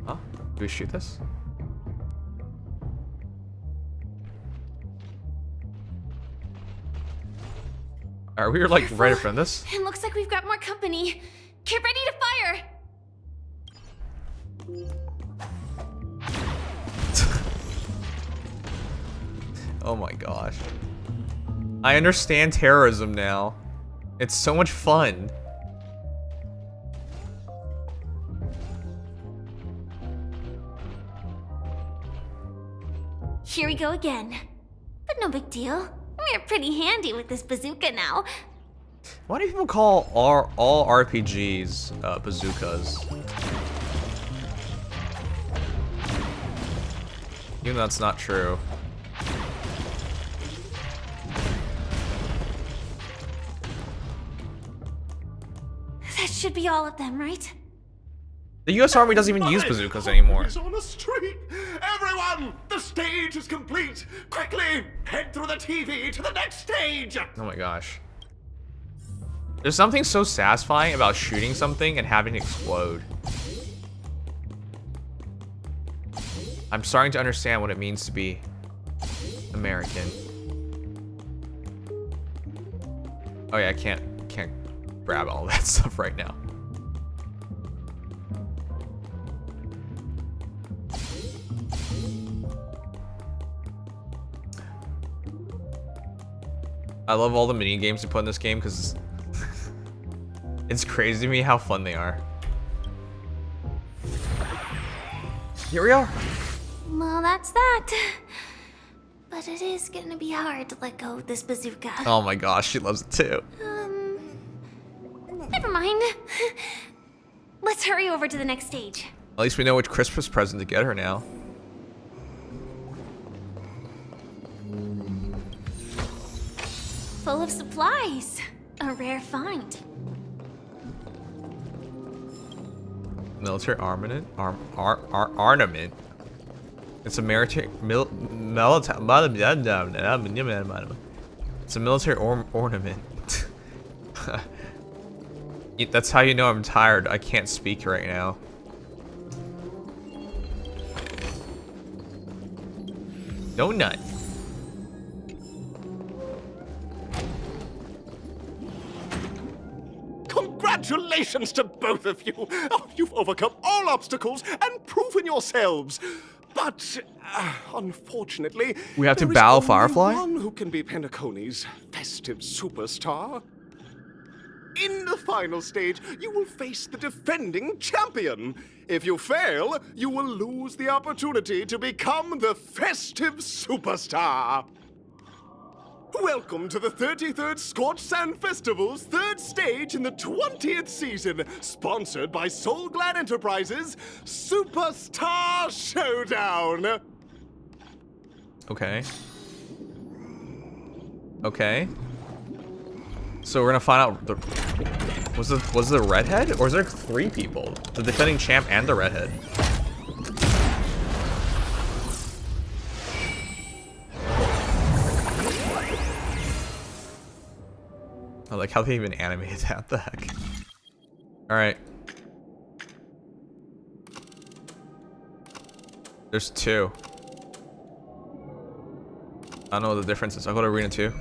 Huh? Do we shoot this? Are we like right in front of this? It looks like we've got more company. Get ready to fire! Oh my gosh. I understand terrorism now. It's so much fun. Here we go again. But no big deal. We're pretty handy with this bazooka now. Why do people call all RPGs bazookas? Even though that's not true. That should be all of them, right? The US Army doesn't even use bazookas anymore. Is on the street. Everyone, the stage is complete. Quickly, head through the TV to the next stage. Oh my gosh. There's something so satisfying about shooting something and having it explode. I'm starting to understand what it means to be American. Oh yeah, I can't grab all that stuff right now. I love all the mini games they put in this game because it's crazy to me how fun they are. Here we are. Well, that's that. But it is gonna be hard to let go of this bazooka. Oh my gosh, she loves it too. Never mind. Let's hurry over to the next stage. At least we know which Christmas present to get her now. Full of supplies. A rare find. Military armament? Armament? It's a military... It's a military ornament. That's how you know I'm tired. I can't speak right now. Donut. Congratulations to both of you. Oh, you've overcome all obstacles and proven yourselves. But, unfortunately, we have to there is battle only Firefly? one who can be Penacony's festive superstar. In the final stage, you will face the defending champion. If you fail, you will lose the opportunity to become the festive superstar. Welcome to the 33rd Scorched Sand Festival's third stage in the 20th season, sponsored by Soul Glad Enterprises, Superstar Showdown. Okay. Okay. So we're gonna find out the was the redhead, or is there 3 people? The defending champ and the redhead. I like how they even animated that. What the heck? Alright. There's 2. I don't know what the difference is. I'll go to Arena 2.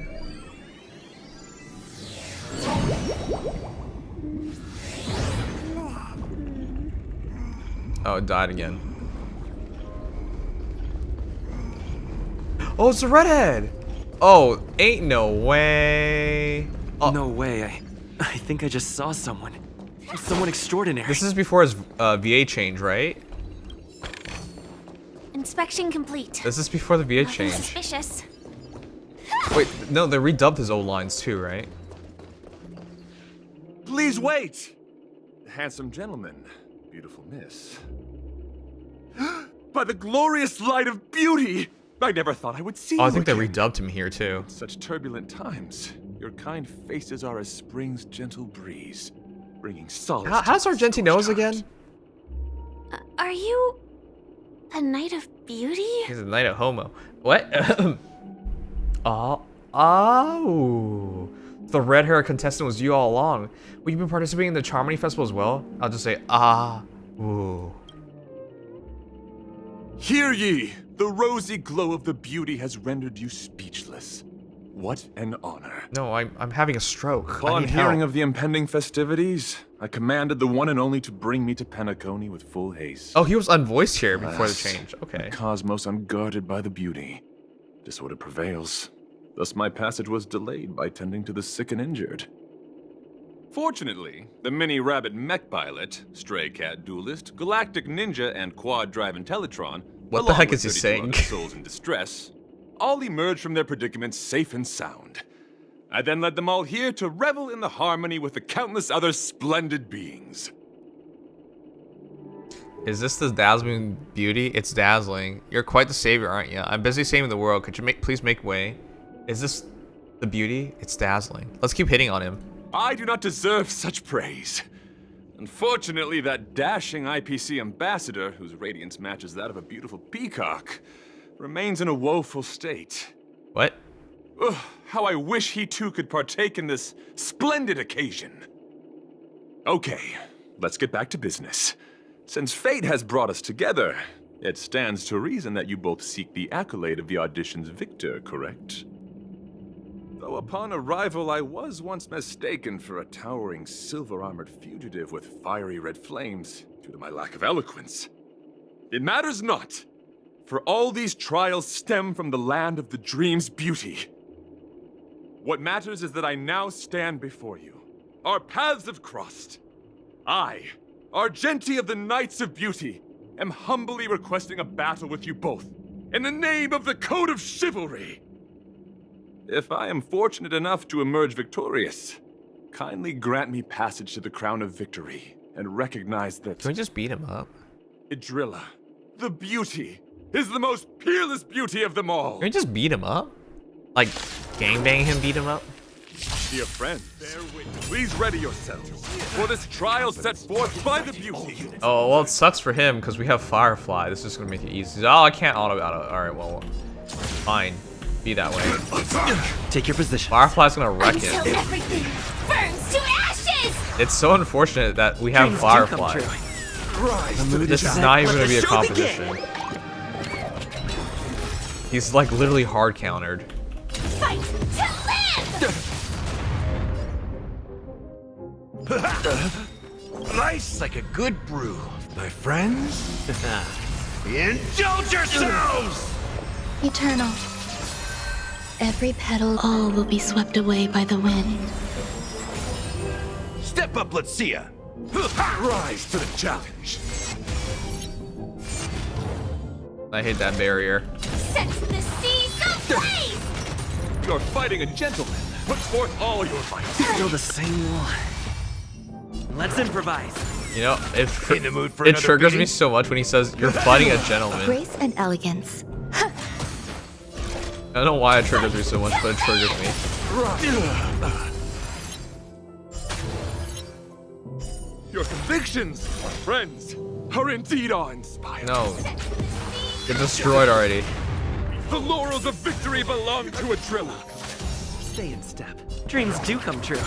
Oh, it died again. Oh, it's the redhead! Oh, ain't no way. Oh. No way. I think I just saw someone. Someone extraordinary. This is before his VA change, right? Inspection complete. This is before the VA Nothing change. suspicious. Wait, no, they redubbed his old lines too, right? Please wait! Handsome gentleman, beautiful miss. By the glorious light of beauty! I never thought I would see Oh, I you think they again. redubbed him here too. Such turbulent times. Your kind faces are as spring's gentle breeze, bringing solace. How does Argenti know us again? Are you a knight of beauty? He's a knight of homo. What? Oh. The red hair contestant was you all along. Will you be participating in the Charmony Festival as well? I'll just say, ooh. Hear ye! The rosy glow of the beauty has rendered you speechless. What an honor. No, I'm having a stroke. Upon hearing of the impending festivities, I commanded the one and only to bring me to Penacony with full haste. Oh, he was unvoiced here before the change. Okay. The cosmos unguarded by the beauty. Disorder prevails. Thus my passage was delayed by tending to the sick and injured. Fortunately, the mini-rabbit mech pilot, stray cat duelist, galactic ninja, and quad-drive Intellitron, what the heck is he saying? Souls in distress, all emerged from their predicament safe and sound. I then led them all here to revel in the harmony with the countless other splendid beings. Is this the dazzling beauty? It's dazzling. You're quite the savior, aren't you? I'm busy saving the world. Could you please make way? Is this the beauty? It's dazzling. Let's keep hitting on him. I do not deserve such praise. Unfortunately, that dashing IPC ambassador, whose radiance matches that of a beautiful peacock, remains in a woeful state. What? Ugh, how I wish he too could partake in this splendid occasion. Okay, let's get back to business. Since fate has brought us together, it stands to reason that you both seek the accolade of the audition's victor, correct? Though upon arrival I was once mistaken for a towering silver-armored fugitive with fiery red flames due to my lack of eloquence. It matters not, for all these trials stem from the land of the dream's beauty. What matters is that I now stand before you. Our paths have crossed. I, Argenti of the Knights of Beauty, am humbly requesting a battle with you both, in the name of the Code of Chivalry. If I am fortunate enough to emerge victorious, kindly grant me passage to the Crown of Victory, and recognize that— Can we just beat him up? Idrilla, the beauty, is the most peerless beauty of them all. Can we just beat him up? Like, gangbang him, beat him up? Dear friends, please ready yourselves for this trial set forth by the beauty. Oh, well, it sucks for him because we have Firefly. This is gonna make it easy. Oh, I can't auto. Alright, well, fine. Be that way. Take your position. Firefly's gonna wreck it. Until everything burns to ashes! It's so unfortunate that we have Firefly. This is not even gonna be a competition. He's like literally hard countered. Fight to live! Nice like a good brew, my friends. Indulge yourselves! Eternal. Every petal, all will be swept away by the wind. Step up, let's see ya. Rise to the challenge. I hate that barrier. Set the seas ablaze! You're fighting a gentleman. Put forth all your might. Still the same one. Let's improvise. You know, In the mood for it another triggers me beating? so much when he says, "You're fighting a gentleman." Grace and elegance. I don't know why it triggers me so much, but it triggers me. Your convictions, friends, are indeed awe-inspiring. No. Get destroyed already. The laurels of victory belong to Idrilla. Stay in step. Dreams do come true.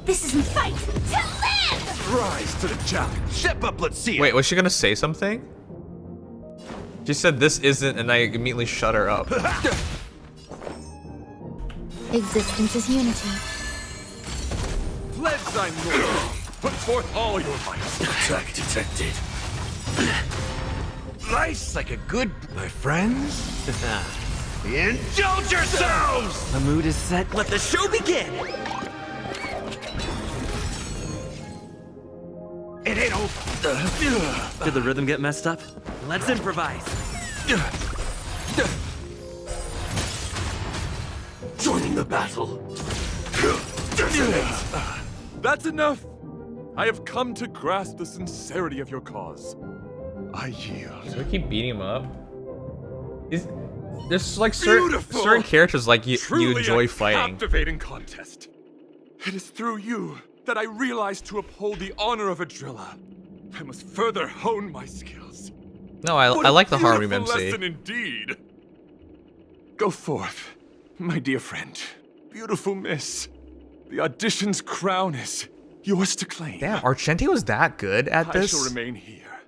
This isn't fight to live! Rise to the challenge. Step up, let's see ya. Wait, was she gonna say something? She said this isn't, and I immediately shut her up. Existence is unity. Pledge thy loyalty. Put forth all your might. Attack detected. Nice like a good, my friends. Indulge yourselves! The mood is set. Let the show begin. It ain't over. Did the rhythm get messed up? Let's improvise. Joining the battle. That's enough. I have come to grasp the sincerity of your cause. I yield. Do I keep beating him up? There's like certain characters like you enjoy a fighting. Captivating contest. It is through you that I realized to uphold the honor of a driller, I must further hone my skills. No, I like the Harmony Beautiful MC. lesson indeed. Go forth, my dear friend. Beautiful miss. The audition's crown is yours to claim. Damn, Argenti was that good at this? I shall remain here,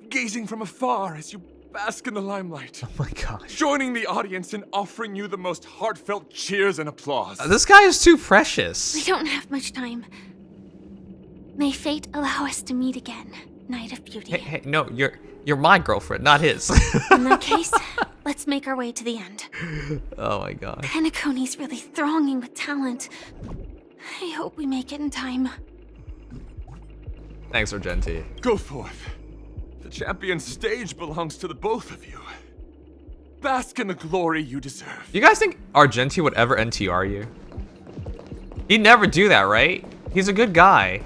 gazing from afar as you bask in the limelight. Oh my gosh. Joining the audience and offering you the most heartfelt cheers and applause. This guy is too precious. We don't have much time. May fate allow us to meet again, Knight of Beauty. Hey, no, you're my girlfriend, not his. In that case, let's make our way to the end. Oh my god. Penacony's really thronging with talent. I hope we make it in time. Thanks, Argenti. Go forth. The champion stage belongs to the both of you. Bask in the glory you deserve. You guys think Argenti would ever NTR you? He'd never do that, right? He's a good guy.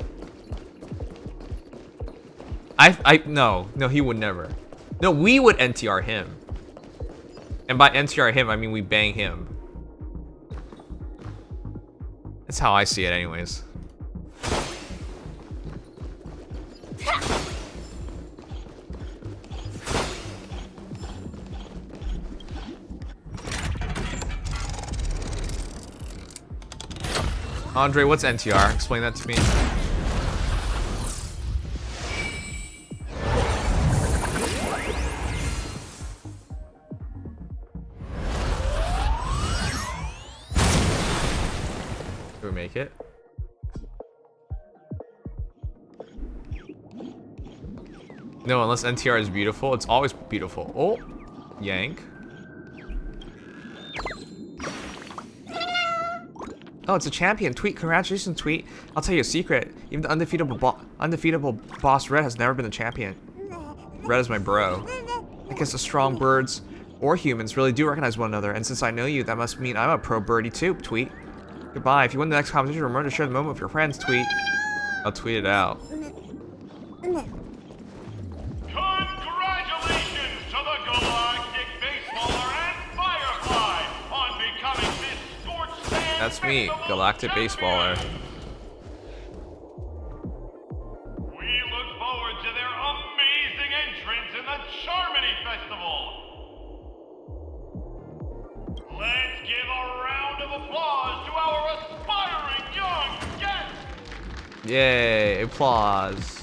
No, he would never. No, we would NTR him. And by NTR him, I mean we bang him. That's how I see it anyways. Andre, what's NTR? Explain that to me. Do we make it? No, unless NTR is beautiful, it's always beautiful. Oh, yank. Oh, it's a champion. Tweet, congratulations, Tweet. I'll tell you a secret. Even the undefeatable boss Red has never been a champion. Red is my bro. I guess the strong birds or humans really do recognize one another, and since I know you, that must mean I'm a pro birdie too, Tweet. Goodbye. If you win the next competition, remember to share the moment with your friends, Tweet. I'll tweet it out. Congratulations to the Galactic Baseballer and Firefly on becoming this Scorched Sand That's me, Galactic Baseballer. We look forward to their amazing entrance in the Charmony Festival. Let's give a round of applause to our aspiring young guest. Yay, applause.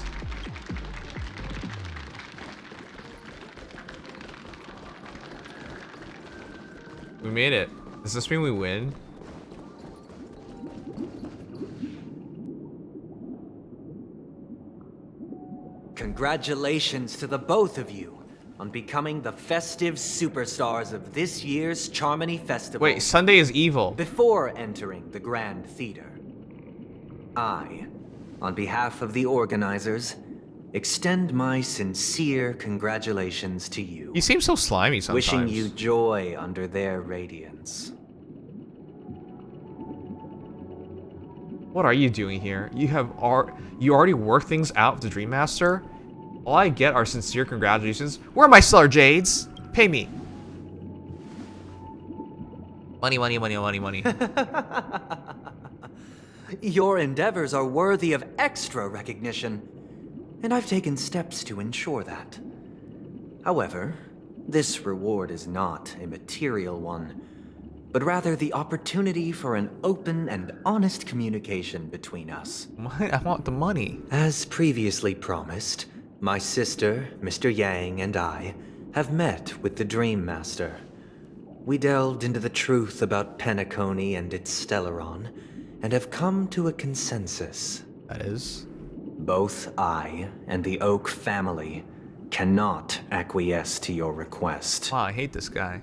We made it. Does this mean we win? Congratulations to the both of you on becoming the festive superstars of this year's Charmony Festival. Wait, Sunday is evil. Before entering the Grand Theater, I, on behalf of the organizers, extend my sincere congratulations to you. You seem so slimy sometimes. Wishing you joy under their radiance. What are you doing here? You already worked things out with the Dream Master? All I get are sincere congratulations. Where are my stellar jades? Pay me. Money, money, money, money, money. Your endeavors are worthy of extra recognition, and I've taken steps to ensure that. However, this reward is not a material one, but rather the opportunity for an open and honest communication between us. I want the money. As previously promised, my sister, Mr. Yang, and I have met with the Dream Master. We delved into the truth about Penacony and its Stellaron, and have come to a consensus. That is? Both I and the Oak family cannot acquiesce to your request. Wow, I hate this guy.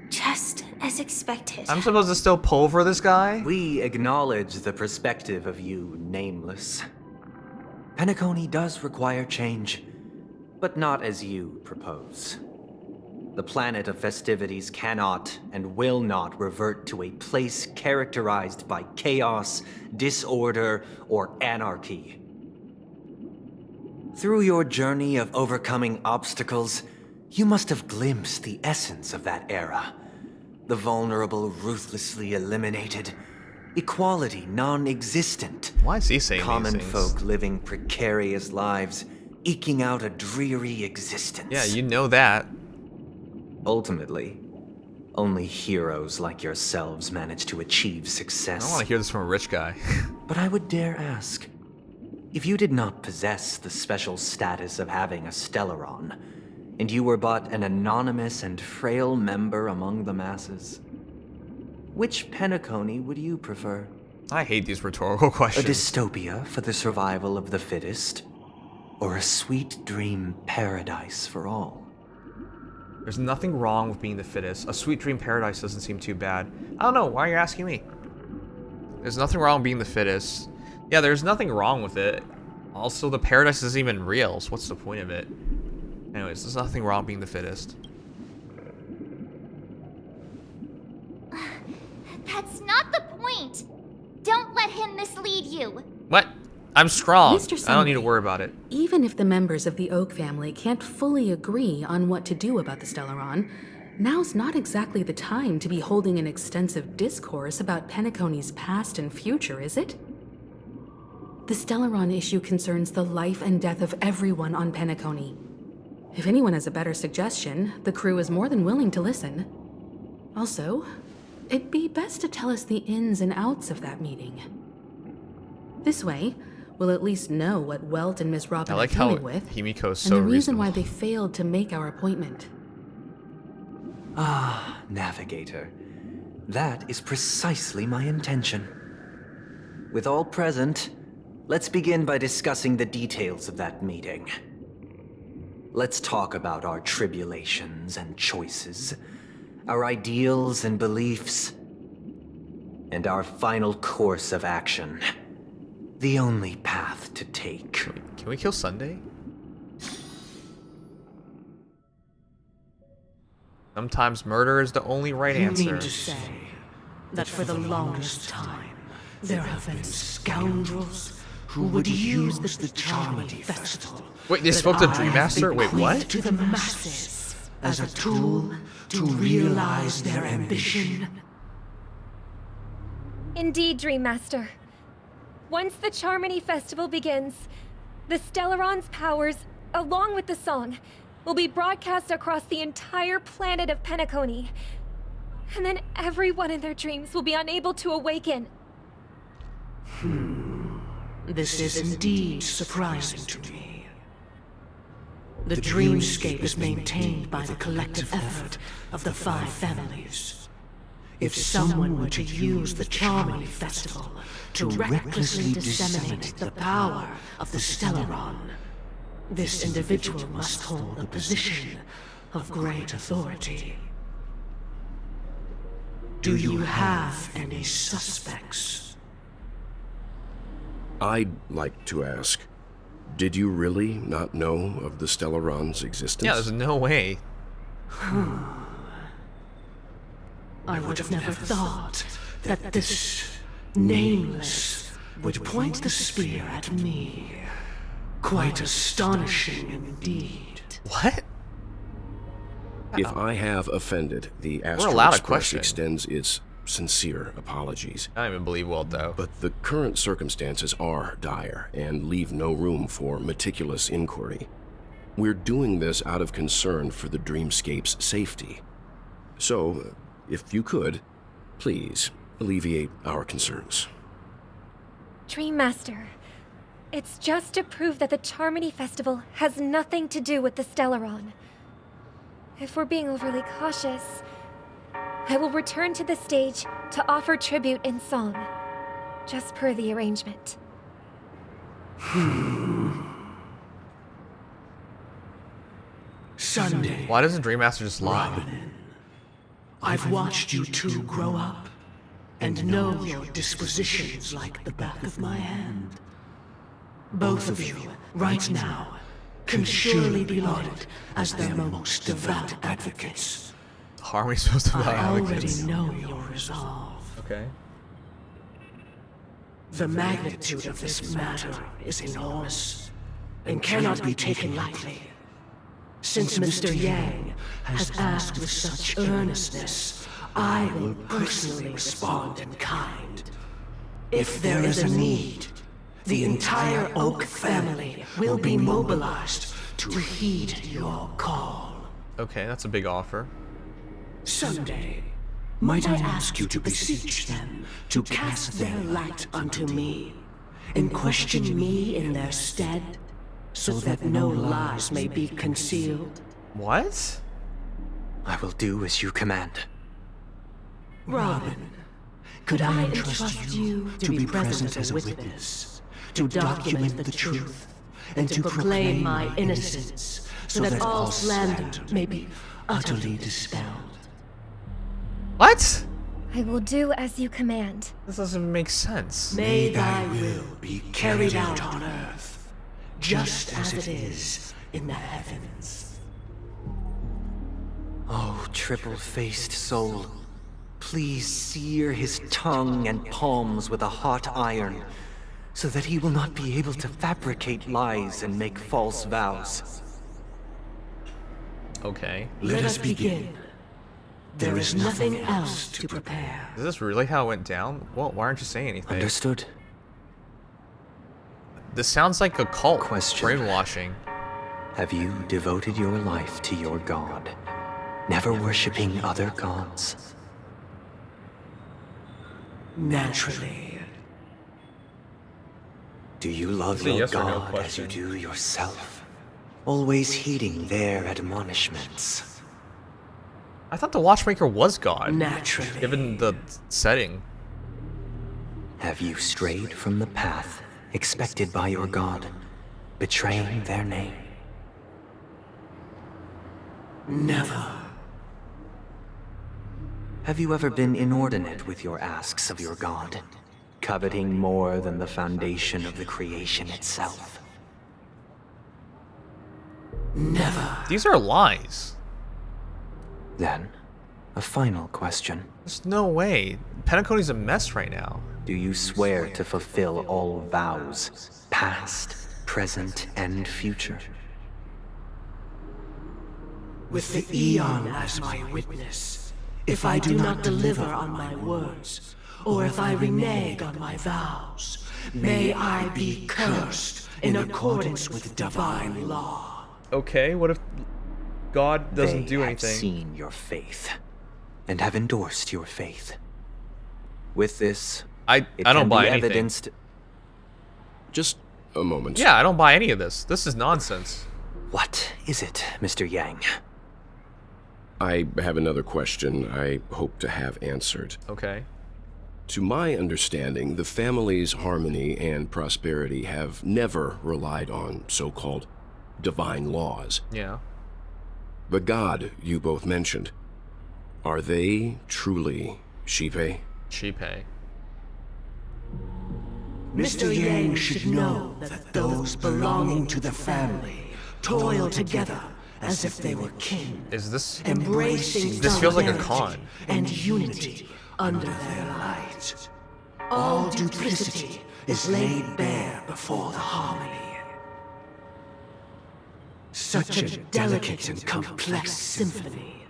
Just as expected. I'm supposed to still pulver this guy? We acknowledge the perspective of you, Nameless. Penacony does require change, but not as you propose. The planet of festivities cannot and will not revert to a place characterized by chaos, disorder, or anarchy. Through your journey of overcoming obstacles, You must have glimpsed the essence of that era. The vulnerable ruthlessly eliminated. Equality non-existent. Why is he saying Common these things? folk living precarious lives, eking out a dreary existence. Yeah, you know that. Ultimately, only heroes like yourselves manage to achieve success. I don't want to hear this from a rich guy. But I would dare ask, if you did not possess the special status of having a Stellaron, and you were but an anonymous and frail member among the masses, which Penacony would you prefer? I hate these rhetorical questions. A dystopia for the survival of the fittest? Or a sweet dream paradise for all? There's nothing wrong with being the fittest. A sweet dream paradise doesn't seem too bad. I don't know, why are you asking me? There's nothing wrong with being the fittest. Yeah, there's nothing wrong with it. Also, the paradise isn't even real, so what's the point of it? Anyways, there's nothing wrong being the fittest. That's not the point. Don't let him mislead you. What? I'm strong. Mr. I don't need to Sunday, worry about it. Even if the members of the Oak family can't fully agree on what to do about the Stellaron, now's not exactly the time to be holding an extensive discourse about Penacony's past and future, is it? The Stellaron issue concerns the life and death of everyone on Penacony. If anyone has a better suggestion, the crew is more than willing to listen. Also, it'd be best to tell us the ins and outs of that meeting. This way, we'll at least know what Welt and Miss Robin I like are how dealing with, Himiko's and so the reason reasonable. why they failed to make our appointment. Ah, Navigator. That is precisely my intention. With all present, let's begin by discussing the details of that meeting. Let's talk about our tribulations and choices, our ideals and beliefs, and our final course of action. The only path to take. Can we kill Sunday? Sometimes murder is the only right You answer. mean to say that for the longest time, there have been scoundrels who would use the Charmony Festival. Wait, they spoke to Dream Master? Wait, what? To the masses as a tool to realize their ambition. Indeed, Dream Master. Once the Charmony Festival begins, the Stellaron's powers, along with the song, will be broadcast across the entire planet of Penacony. And then everyone in their dreams will be unable to awaken. This is indeed surprising to me. The dreamscape is maintained by the collective effort of the 5 families. If someone were to use the Charmony Festival to recklessly disseminate the power of the Stellaron, this individual must hold a position of great authority. Do you have any suspects? I'd like to ask, did you really not know of the Stellaron's existence? Yeah, there's no way. I would have never thought that this nameless would point the spear at me. Quite astonishing indeed. What? If I have offended, the We're Astral allowed a Express question. extends its sincere apologies. I don't even believe Welt, though. But the current circumstances are dire and leave no room for meticulous inquiry. We're doing this out of concern for the dreamscape's safety. So, if you could, please alleviate our concerns. Dream Master, it's just to prove that the Charmony Festival has nothing to do with the Stellaron. If we're being overly cautious, I will return to the stage to offer tribute in song, just per the arrangement. Sunday. Why doesn't Dream Master just lie? Robin, I've watched you two grow up and know your dispositions like the back of my hand. Both of you, right now, can surely be lauded as their most devout advocates. How are we supposed to I already advocates? know your resolve. Okay. The magnitude of this matter is enormous and cannot be taken lightly. Since Mr. Yang has asked with such earnestness, I will personally respond in kind. If there is a need, the entire Oak family will be mobilized to heed your call. Okay, that's a big offer. Someday, might I ask you to beseech them to cast their light unto me, and question me in their stead, so that no lies may be concealed? What? I will do as you command. Robin, could I entrust you to be present as a witness, to document the truth, and to proclaim my innocence, so that all slander may be utterly dispelled? What? I will do as you command. This doesn't make sense. May thy will be carried out on earth, just as it is in the heavens. Oh, triple-faced soul, please sear his tongue and palms with a hot iron, so that he will not be able to fabricate lies and make false vows. Okay. Let us begin. There is nothing else to prepare. Is this really how it went down? Well, why aren't you saying anything? Understood. This sounds like a cult. Question. Brainwashing. Have you devoted your life to your god, never worshipping other gods? Naturally. Do you love It's a your yes or no god as you question. do yourself, always heeding their admonishments? I thought the Watchmaker was God. Naturally. Given the setting. Have you strayed from the path expected by your god, betraying their name? Never. Have you ever been inordinate with your asks of your god, coveting more than the foundation of the creation itself? Never. These are lies. Then, a final question. There's no way. Penacony's a mess right now. Do you swear to fulfill all vows, past, present, and future? With the Eon as my witness, if I do not deliver on my words, or if I renege on my vows, may I be cursed in accordance with divine law. Okay, what if God doesn't do They anything? have seen your faith, and have endorsed your faith. With this, I it don't can buy be anything. evidenced. Just a moment. Yeah, I don't buy any of this. This is nonsense. What is it, Mr. Yang? I have another question I hope to have answered. Okay. To my understanding, the family's harmony and prosperity have never relied on so-called divine laws. Yeah. The god you both mentioned, are they truly Shipe? Shipe. Mr. Yang should know that those belonging to the family toil together as if they were kin, Is this... embracing This feels like a solidarity con. and unity under their light. All duplicity is laid bare before the harmony. Such a delicate and complex symphony.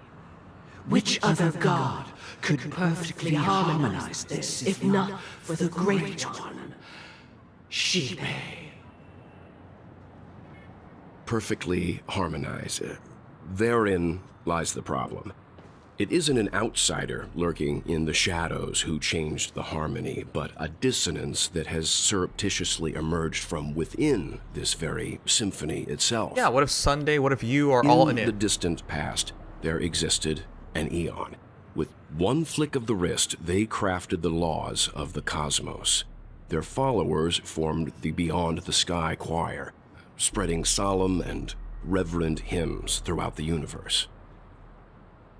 Which other god could perfectly harmonize this, if not for the great one, Shipe? Perfectly harmonize. Therein lies the problem. It isn't an outsider lurking in the shadows who changed the harmony, but a dissonance that has surreptitiously emerged from within this very symphony itself. Yeah, what if Sunday, what if you are all in the it? distant past, there existed an eon. With one flick of the wrist, they crafted the laws of the cosmos. Their followers formed the Beyond the Sky Choir, spreading solemn and reverent hymns throughout the universe.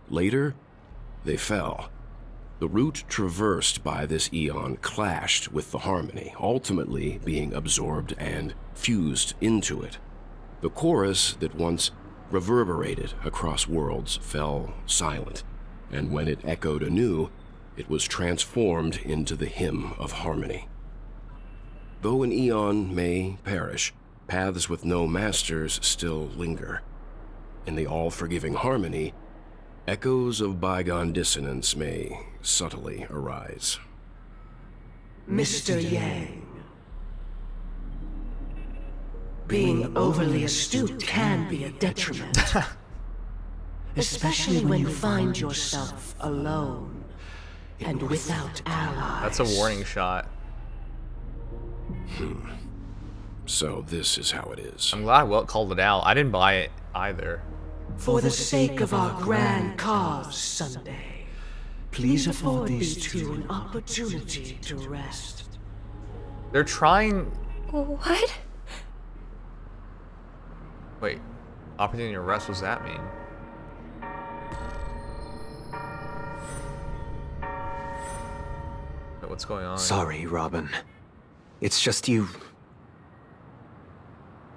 Later, they fell. The route traversed by this eon clashed with the harmony, ultimately being absorbed and fused into it. The chorus that once reverberated across worlds fell silent, and when it echoed anew, it was transformed into the hymn of harmony. Though an eon may perish, paths with no masters still linger. in the all-forgiving harmony, echoes of bygone dissonance may subtly arise. Mr. Yang. Being overly astute can be a detriment. Especially when you find yourself alone and without allies. That's a warning shot. So this is how it is. I'm glad Welt called it out. I didn't buy it either. For the sake of our grand cause, Sunday, please afford these two an opportunity to rest. They're trying... What? Wait. Opportunity to rest, what does that mean? Wait, what's going on? Sorry, Robin. It's just you.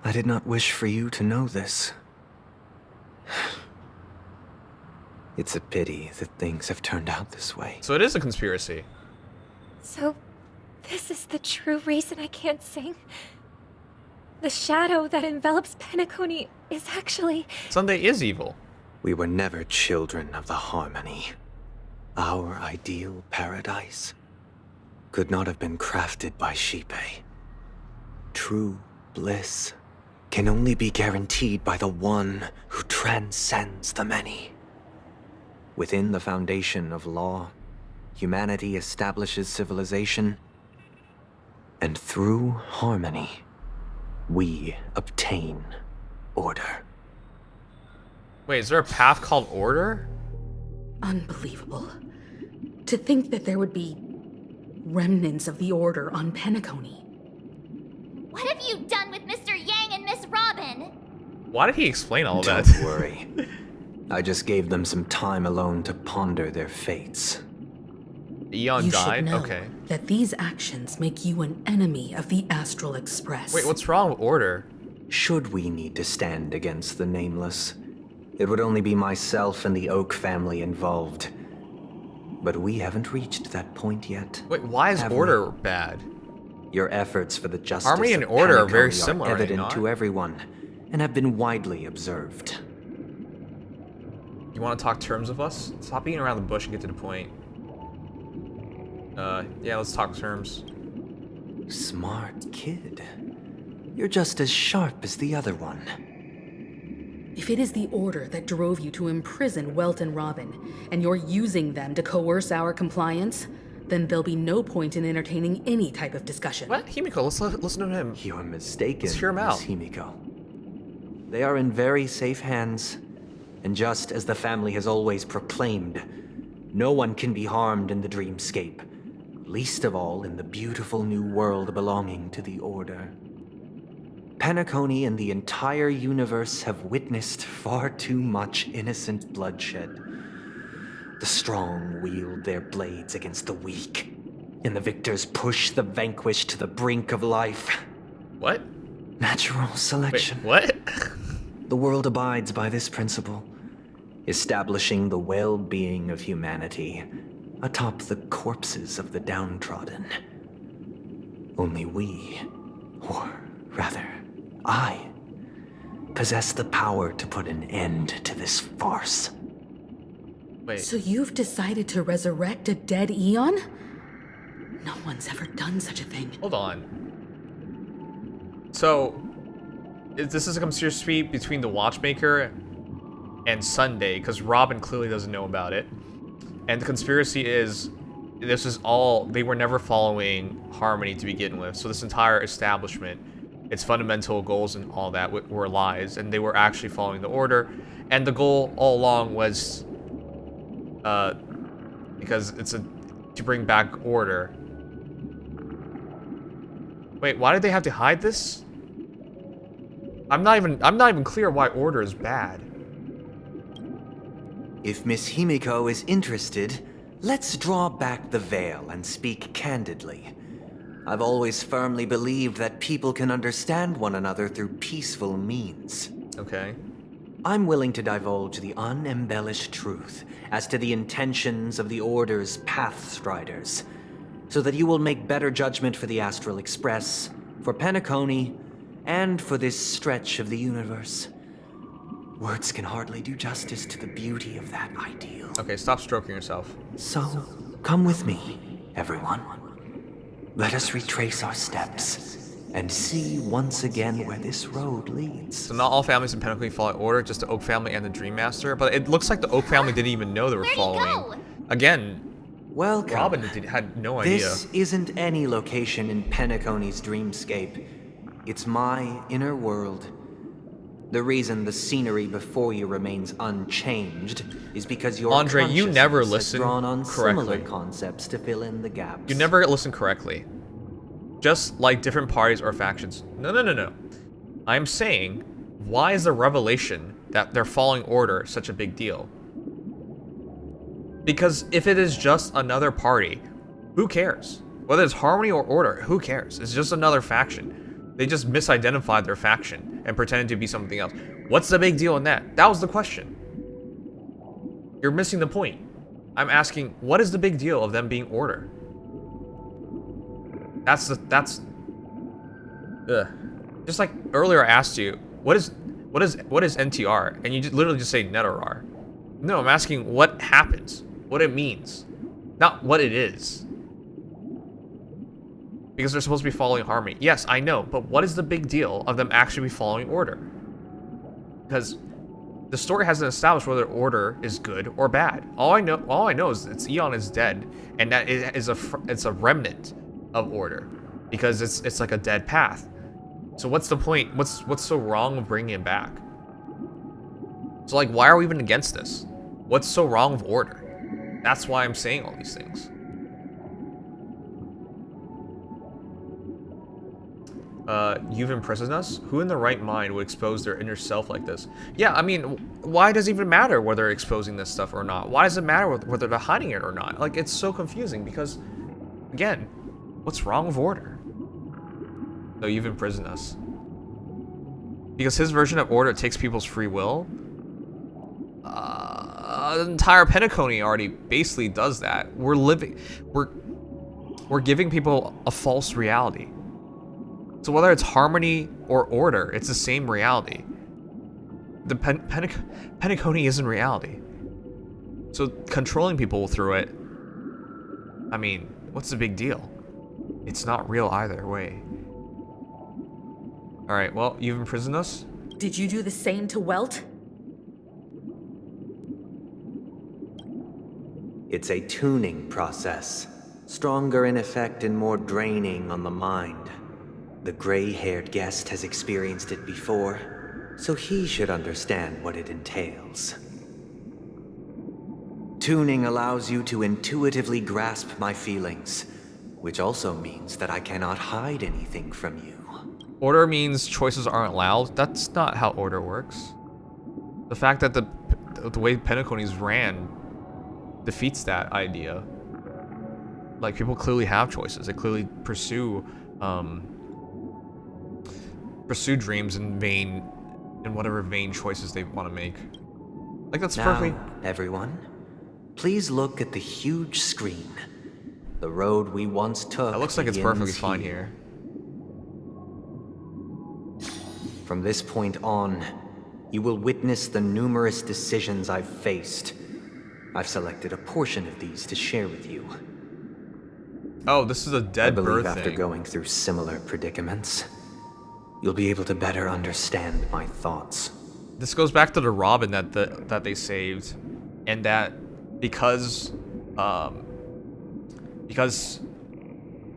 I did not wish for you to know this. It's a pity that things have turned out this way. So it is a conspiracy. So, this is the true reason I can't sing? The shadow that envelops Penacony is actually... Sunday is evil. We were never children of the harmony. Our ideal paradise could not have been crafted by Xipe. True bliss can only be guaranteed by the one who transcends the many. Within the foundation of law, humanity establishes civilization, and through harmony, we obtain order. Wait, is there a path called order? Unbelievable. To think that there would be remnants of the order on Penacony. What have you done with Mr. Yang and Miss Robin? Why did he explain all that? Don't worry. I just gave them some time alone to ponder their fates. Eon You died? should know Okay. that these actions make you an enemy of the Astral Express. Wait, what's wrong with order? Should we need to stand against the Nameless, it would only be myself and the Oak family involved. But we haven't reached that point yet. Wait, why is order bad? Your efforts for the justice Harmony and of order are very Penacony similar, are they evident not? to everyone, and have been widely observed. You want to talk terms with us? Stop beating around the bush and get to the point. Yeah, let's talk terms. Smart kid. You're just as sharp as the other one. If it is the order that drove you to imprison Welt and Robin, and you're using them to coerce our compliance, then there'll be no point in entertaining any type of discussion. What? Himiko, let's listen to him. You're mistaken, Let's hear him out. Miss Himiko. They are in very safe hands, and just as the family has always proclaimed, no one can be harmed in the dreamscape, least of all in the beautiful new world belonging to the Order. Penacony and the entire universe have witnessed far too much innocent bloodshed. The strong wield their blades against the weak, and the victors push the vanquished to the brink of life. What? Natural selection. Wait, what? The world abides by this principle, establishing the well-being of humanity atop the corpses of the downtrodden. Only we, or rather, I, possess the power to put an end to this farce. Wait. So you've decided to resurrect a dead Eon? No one's ever done such a thing. Hold on. So, this is a conspiracy between the Watchmaker and Sunday, because Robin clearly doesn't know about it. And the conspiracy is, this is all, they were never following Harmony to begin with. So this entire establishment, its fundamental goals and all that were lies, and they were actually following the Order. And the goal all along was, because it's to bring back order. Wait, why did they have to hide this? I'm not even clear why order is bad. If Miss Himiko is interested, let's draw back the veil and speak candidly. I've always firmly believed that people can understand one another through peaceful means. Okay. I'm willing to divulge the unembellished truth as to the intentions of the Order's Pathstriders, so that you will make better judgment for the Astral Express, for Penacony, and for this stretch of the universe. Words can hardly do justice to the beauty of that ideal. Okay, stop stroking yourself. So, come with me, everyone. Let us retrace our steps and see once again where this road leads. So not all families in Penacony follow order, just the Oak family and the Dream Master. But it looks like the Oak family didn't even know they were following. Again, welcome. Robin had no idea. This isn't any location in Penacony's dreamscape. It's my inner world. The reason the scenery before you remains unchanged is because your Andre, you never consciousness listen has drawn on correctly. similar concepts to fill in the gaps. You never listen correctly. Just like different parties or factions. No. I'm saying, why is the revelation that they're following order such a big deal? Because if it is just another party, who cares? Whether it's Harmony or Order, who cares? It's just another faction. They just misidentified their faction and pretended to be something else. What's the big deal in that? That was the question. You're missing the point. I'm asking, what is the big deal of them being Order? Just like earlier I asked you, what is NTR? And you just literally just say Netarar. No, I'm asking what happens, what it means, not what it is. Because they're supposed to be following Harmony. Yes, I know, but what is the big deal of them actually be following Order? Because the story hasn't established whether Order is good or bad. All I know is it's Eon is dead, and that it's a remnant of Order, because it's like a dead path. So what's the point? What's so wrong with bringing it back? So like, why are we even against this? What's so wrong with Order? That's why I'm saying all these things. You've imprisoned us? Who in the right mind would expose their inner self like this? Yeah, I mean, why does it even matter whether they're exposing this stuff or not? Why does it matter whether they're hiding it or not? Like, it's so confusing because, again, what's wrong with Order? So you've imprisoned us. Because his version of Order takes people's free will? The entire Penacony already basically does that. We're giving people a false reality. So whether it's Harmony or Order, it's the same reality. The Penacony isn't reality. So controlling people through it, I mean, what's the big deal? It's not real either way. Alright, well, you've imprisoned us? Did you do the same to Welt? It's a tuning process. Stronger in effect and more draining on the mind. The gray-haired guest has experienced it before, so he should understand what it entails. Tuning allows you to intuitively grasp my feelings, which also means that I cannot hide anything from you. Order means choices aren't allowed. That's not how Order works. The fact that the way Penacony's ran defeats that idea. Like, people clearly have choices. They clearly pursue dreams in whatever vain choices they want to make. Like, that's perfectly... Now, everyone, please look at the huge screen. The road we once took. That looks like it's perfectly fine here. From this point on, you will witness the numerous decisions I've faced. I've selected a portion of these to share with you. Oh, this is a dead bird thing. I believe after going through similar predicaments, you'll be able to better understand my thoughts. This goes back to the Robin that they saved, and that because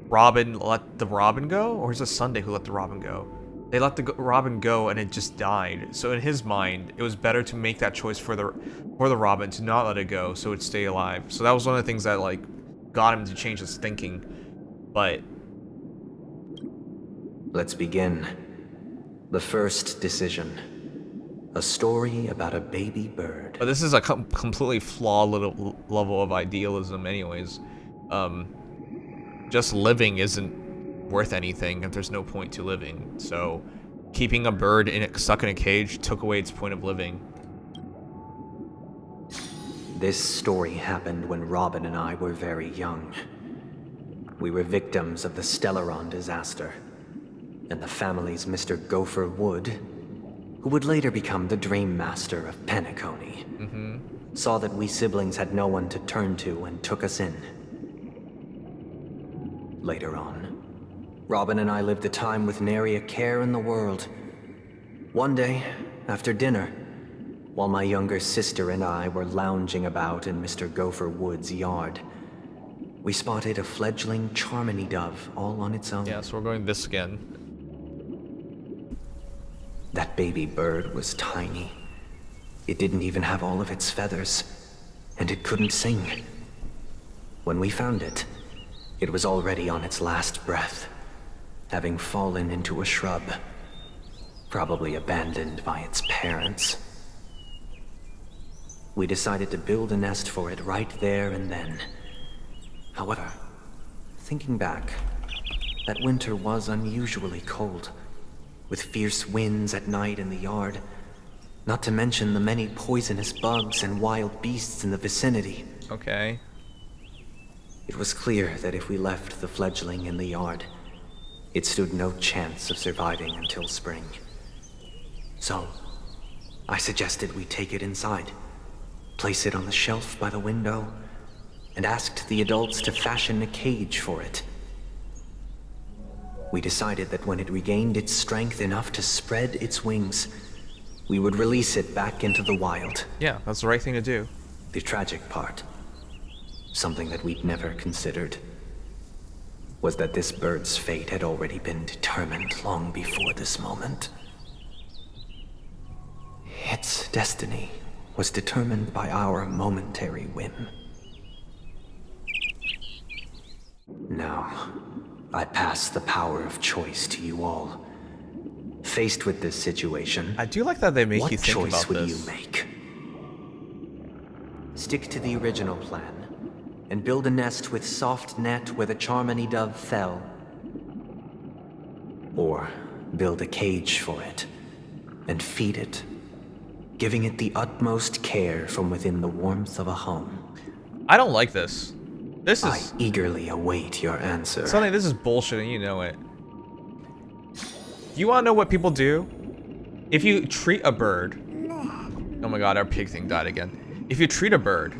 Robin let the Robin go, or is it Sunday who let the Robin go? They let the Robin go and it just died. So in his mind, it was better to make that choice for the Robin to not let it go, so it'd stay alive. So that was one of the things that like got him to change his thinking. But let's begin. The first decision. A story about a baby bird. But this is a completely flawed level of idealism anyways. Just living isn't worth anything if there's no point to living. So keeping a bird stuck in a cage took away its point of living. This story happened when Robin and I were very young. We were victims of the Stellaron disaster, and the family's Mr. Gopher Wood who would later become the Dream Master of Penacony, saw that we siblings had no one to turn to and took us in. Later on, Robin and I lived a time with nary a care in the world. One day, after dinner, while my younger sister and I were lounging about in Mr. Gopher Wood's yard, we spotted a fledgling Charmony dove all on its own. Yeah, so we're going this again. That baby bird was tiny. It didn't even have all of its feathers, and it couldn't sing. When we found it, it was already on its last breath, having fallen into a shrub, probably abandoned by its parents. We decided to build a nest for it right there and then. However, thinking back, that winter was unusually cold, with fierce winds at night in the yard, not to mention the many poisonous bugs and wild beasts in the vicinity. Okay. It was clear that if we left the fledgling in the yard, it stood no chance of surviving until spring. So, I suggested we take it inside, place it on the shelf by the window, and asked the adults to fashion a cage for it. We decided that when it regained its strength enough to spread its wings, we would release it back into the wild. Yeah, that's the right thing to do. The tragic part, something that we'd never considered, was that this bird's fate had already been determined long before this moment. Its destiny was determined by our momentary whim. Now, I pass the power of choice to you all. Faced with this situation, I do like that they make you think about what choice would this. you make? Stick to the original plan and build a nest with soft net where the Charmony dove fell. Or build a cage for it and feed it, giving it the utmost care from within the warmth of a home. I don't like this. This is... I eagerly await your answer. Sonny, this is bullshit and you know it. You wanna know what people do? If you treat a bird... Oh my god, our pig thing died again. If you treat a bird,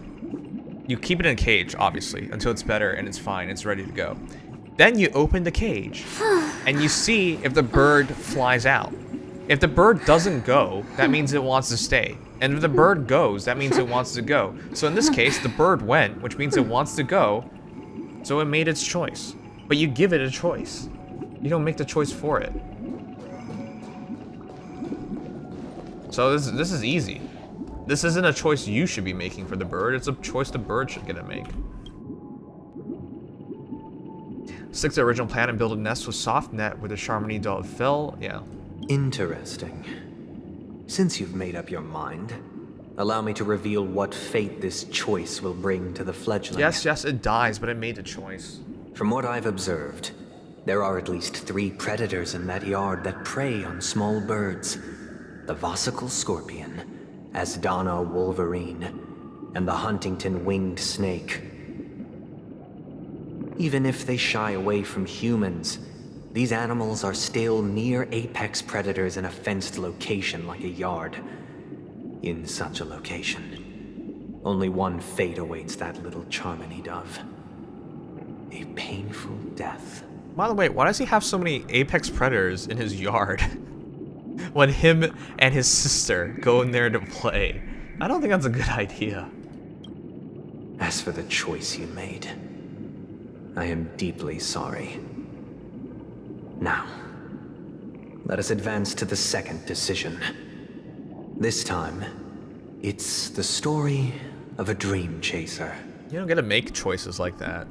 you keep it in a cage, obviously, until it's better and it's fine, it's ready to go. Then you open the cage, and you see if the bird flies out. If the bird doesn't go, that means it wants to stay. And if the bird goes, that means it wants to go. So in this case, the bird went, which means it wants to go, so it made its choice. But you give it a choice. You don't make the choice for it. So this is easy. This isn't a choice you should be making for the bird, it's a choice the bird should get to make. Stick to the original plan and build a nest with soft net where the Charmony dove fell. Yeah. Interesting. Since you've made up your mind, allow me to reveal what fate this choice will bring to the fledgling. Yes, it dies, but it made a choice. From what I've observed, there are at least 3 predators in that yard that prey on small birds. The Vosicle scorpion, Asdana wolverine, and the Huntington winged snake. Even if they shy away from humans, these animals are still near apex predators in a fenced location like a yard. In such a location, only one fate awaits that little Charmony dove. A painful death. By the way, why does he have so many apex predators in his yard? When him and his sister go in there to play. I don't think that's a good idea. As for the choice you made, I am deeply sorry. Now, let us advance to the second decision. This time, it's the story of a dream chaser. You don't get to make choices like that.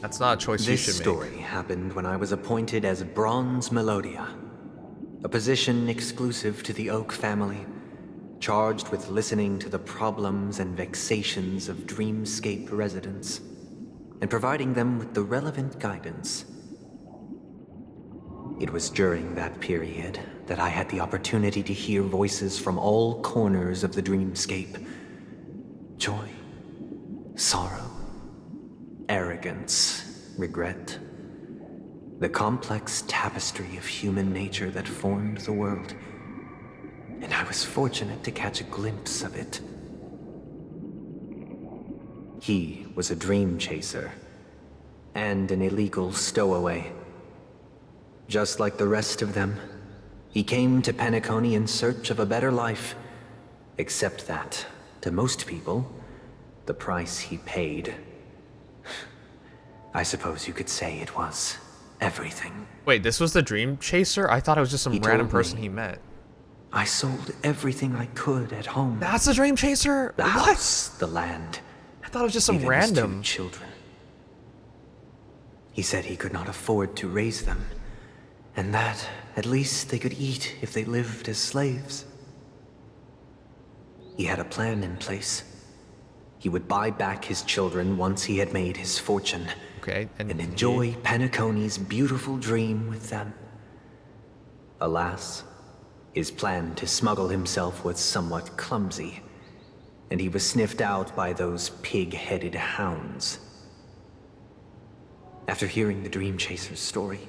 That's not a choice you should This make. story happened when I was appointed as Bronze Melodia, a position exclusive to the Oak family, charged with listening to the problems and vexations of Dreamscape residents, and providing them with the relevant guidance. It was during that period that I had the opportunity to hear voices from all corners of the Dreamscape. Joy, sorrow, arrogance, regret. The complex tapestry of human nature that formed the world. and I was fortunate to catch a glimpse of it. He was a dream chaser, and an illegal stowaway. Just like the rest of them, he came to Penacony in search of a better life, except that, to most people, the price he paid, I suppose you could say it was everything. Wait, this was the dream chaser? I thought it was just some He random told person me he met. I sold everything I could at home. That's the dream chaser? The house, the land. I thought it was just some even random. His 2 children. He said he could not afford to raise them, and that at least they could eat if they lived as slaves. He had a plan in place. He would buy back his children once he had made his fortune. Okay, and enjoy Penacony's beautiful dream with them. Alas, his plan to smuggle himself was somewhat clumsy, and he was sniffed out by those pig-headed hounds. After hearing the Dream Chaser's story,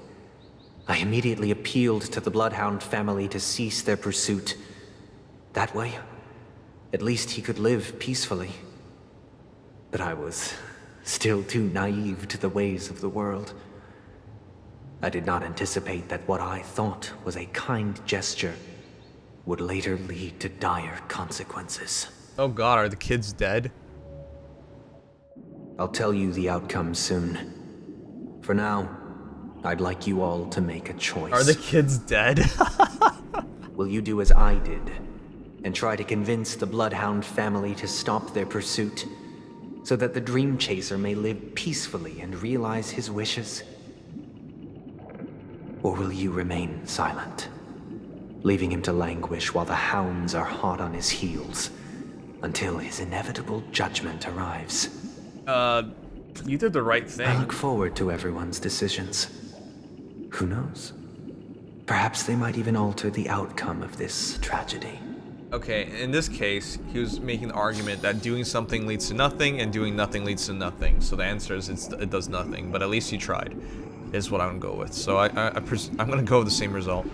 I immediately appealed to the Bloodhound family to cease their pursuit. That way, at least he could live peacefully. But I was still too naive to the ways of the world. I did not anticipate that what I thought was a kind gesture would later lead to dire consequences. Oh god, are the kids dead? I'll tell you the outcome soon. For now, I'd like you all to make a choice. Are the kids dead? Will you do as I did and try to convince the Bloodhound family to stop their pursuit, so that the Dream Chaser may live peacefully and realize his wishes? Or will you remain silent, leaving him to languish while the hounds are hot on his heels, until his inevitable judgment arrives? You did the right thing. I look forward to everyone's decisions. Who knows? Perhaps they might even alter the outcome of this tragedy. Okay, in this case, he was making the argument that doing something leads to nothing and doing nothing leads to nothing. So the answer is it does nothing, but at least he tried, is what I'm gonna go with. So I'm gonna go with the same result.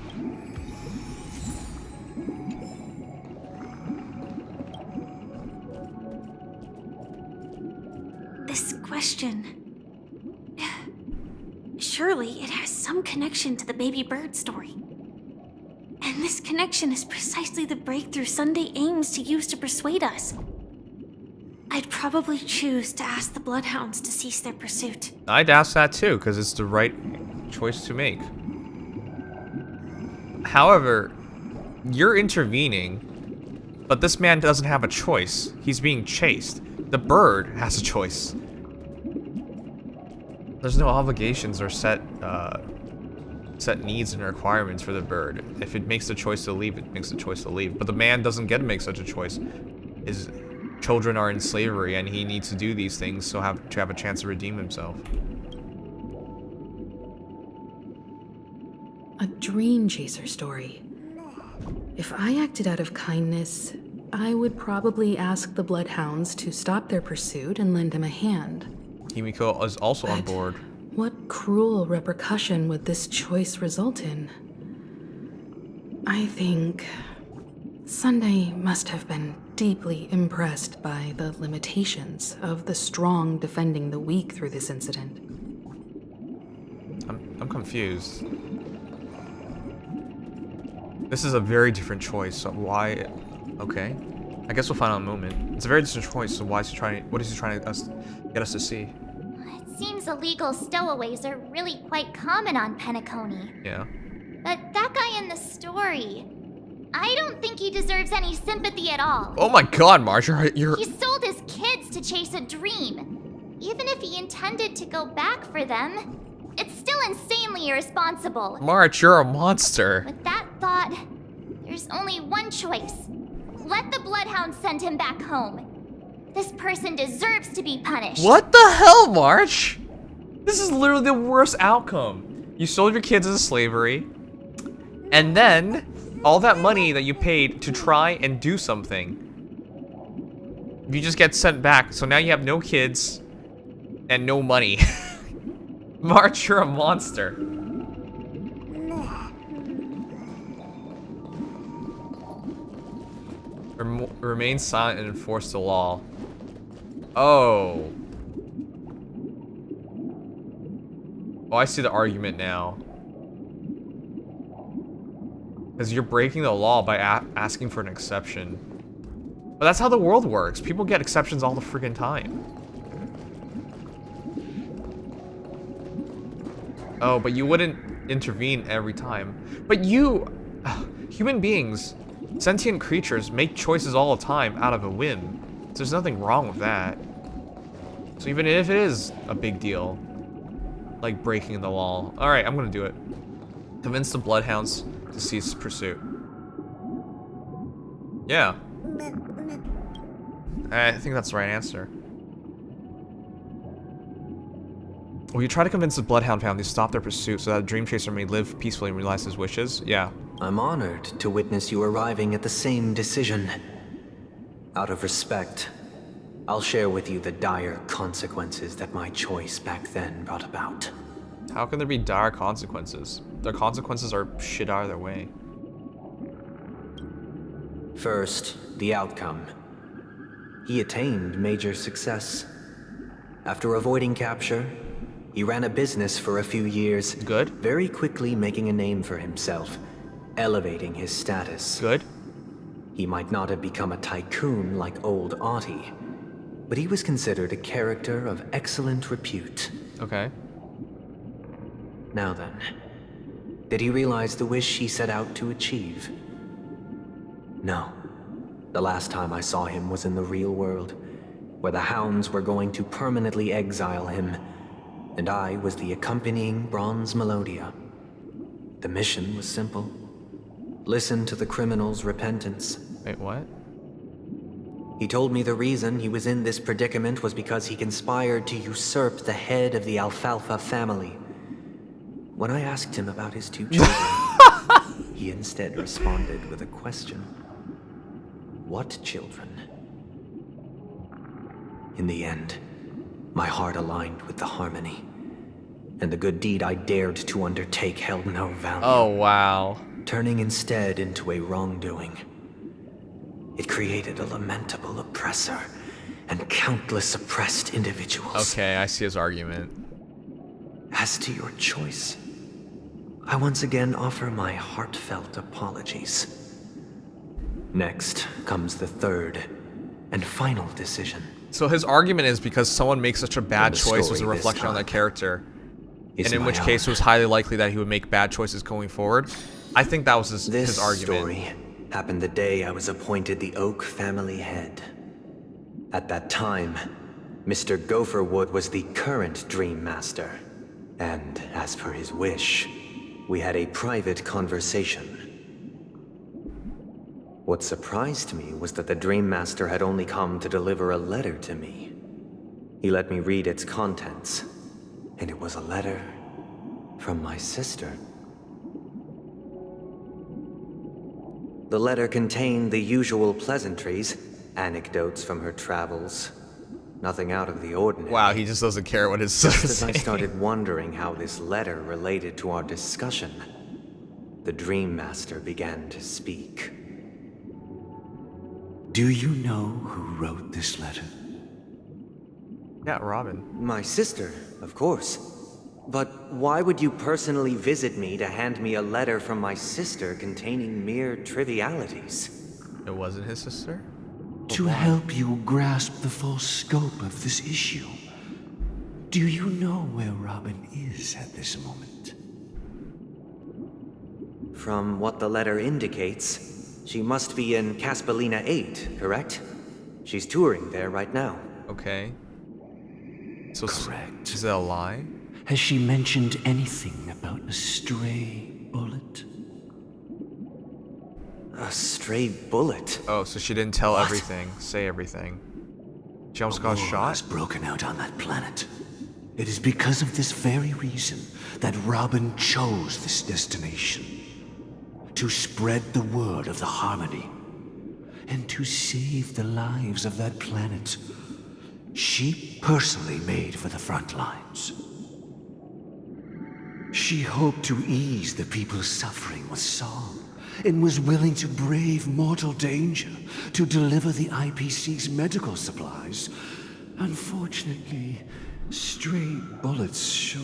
This question... Surely it has some connection to the baby bird story. And this connection is precisely the breakthrough Sunday aims to use to persuade us. I'd probably choose to ask the Bloodhounds to cease their pursuit. I'd ask that too, because it's the right choice to make. However, you're intervening, but this man doesn't have a choice. He's being chased. The bird has a choice. There's no obligations or set needs and requirements for the bird. If it makes the choice to leave, it makes the choice to leave. But the man doesn't get to make such a choice. His children are in slavery, and he needs to do these things to have a chance to redeem himself. A dream chaser story. If I acted out of kindness, I would probably ask the Bloodhounds to stop their pursuit and lend him a hand. Himiko is also on board. What cruel repercussion would this choice result in? I think Sunday must have been deeply impressed by the limitations of the strong defending the weak through this incident. I'm confused. This is a very different choice, so why... Okay. I guess we'll find out in a moment. It's a very different choice, so why is he trying... What is he trying to get us to see? It seems illegal stowaways are really quite common on Penacony. Yeah. But that guy in the story, I don't think he deserves any sympathy at all. Oh my god, Marge, you're... He sold his kids to chase a dream. Even if he intended to go back for them, it's still insanely irresponsible. Marge, you're a monster. With that thought, there's only one choice. Let the Bloodhound send him back home. This person deserves to be punished. What the hell, March? This is literally the worst outcome. You sold your kids into slavery, and then all that money that you paid to try and do something, you just get sent back. So now you have no kids and no money. March, you're a monster. Remain silent and enforce the law. Oh. Oh, I see the argument now. Because you're breaking the law by asking for an exception. But that's how the world works. People get exceptions all the freaking time. Oh, but you wouldn't intervene every time. But you... human beings, sentient creatures, make choices all the time out of a whim. So there's nothing wrong with that. So even if it is a big deal, like breaking the law. Alright, I'm gonna do it. Convince the bloodhounds to cease pursuit. Yeah. I think that's the right answer. Will you try to convince the bloodhound family to stop their pursuit so that the dream chaser may live peacefully and realize his wishes? Yeah. I'm honored to witness you arriving at the same decision. Out of respect, I'll share with you the dire consequences that my choice back then brought about. How can there be dire consequences? The consequences are shit out of their way. First, the outcome. He attained major success. After avoiding capture, he ran a business for a few years. Good. Very quickly making a name for himself, elevating his status. Good. He might not have become a tycoon like old Audie, but he was considered a character of excellent repute. Okay. Now then, did he realize the wish he set out to achieve? No. The last time I saw him was in the real world, where the hounds were going to permanently exile him, and I was the accompanying bronze melodia. The mission was simple. Listen to the criminal's repentance. Wait, what? He told me the reason he was in this predicament was because he conspired to usurp the head of the Alfalfa family. When I asked him about his two children, he instead responded with a question. What children? In the end, my heart aligned with the harmony, and the good deed I dared to undertake held no value. Oh, wow. Turning instead into a wrongdoing. It created a lamentable oppressor and countless oppressed individuals. Okay, I see his argument. As to your choice, I once again offer my heartfelt apologies. Next comes the third and final decision. So his argument is because someone makes such a bad choice was a reflection on that character. And in which case it was highly likely that he would make bad choices going forward. I think that was his argument. This story happened the day I was appointed the Oak family head. At that time, Mr. Gopherwood was the current Dream Master. And as per his wish, we had a private conversation. What surprised me was that the Dream Master had only come to deliver a letter to me. He let me read its contents, and it was a letter from my sister. The letter contained the usual pleasantries, anecdotes from her travels. Nothing out of the ordinary. Wow, he just doesn't care what his sister says. Just as I started wondering how this letter related to our discussion, the Dream Master began to speak. Do you know who wrote this letter? Yeah, Robin. My sister, of course. But why would you personally visit me to hand me a letter from my sister containing mere trivialities? It wasn't his sister? To help you grasp the full scope of this issue. Do you know where Robin is at this moment? From what the letter indicates, she must be in Caspelina 8, correct? She's touring there right now. Okay. So correct. Is that a lie? Has she mentioned anything about a stray bullet? A stray bullet? Oh, so she didn't tell everything, say everything. She almost got shot? Has broken out on that planet. It is because of this very reason that Robin chose this destination. To spread the word of the harmony. And to save the lives of that planet. She personally made for the front lines. She hoped to ease the people's suffering with song and was willing to brave mortal danger to deliver the IPC's medical supplies. Unfortunately, stray bullets show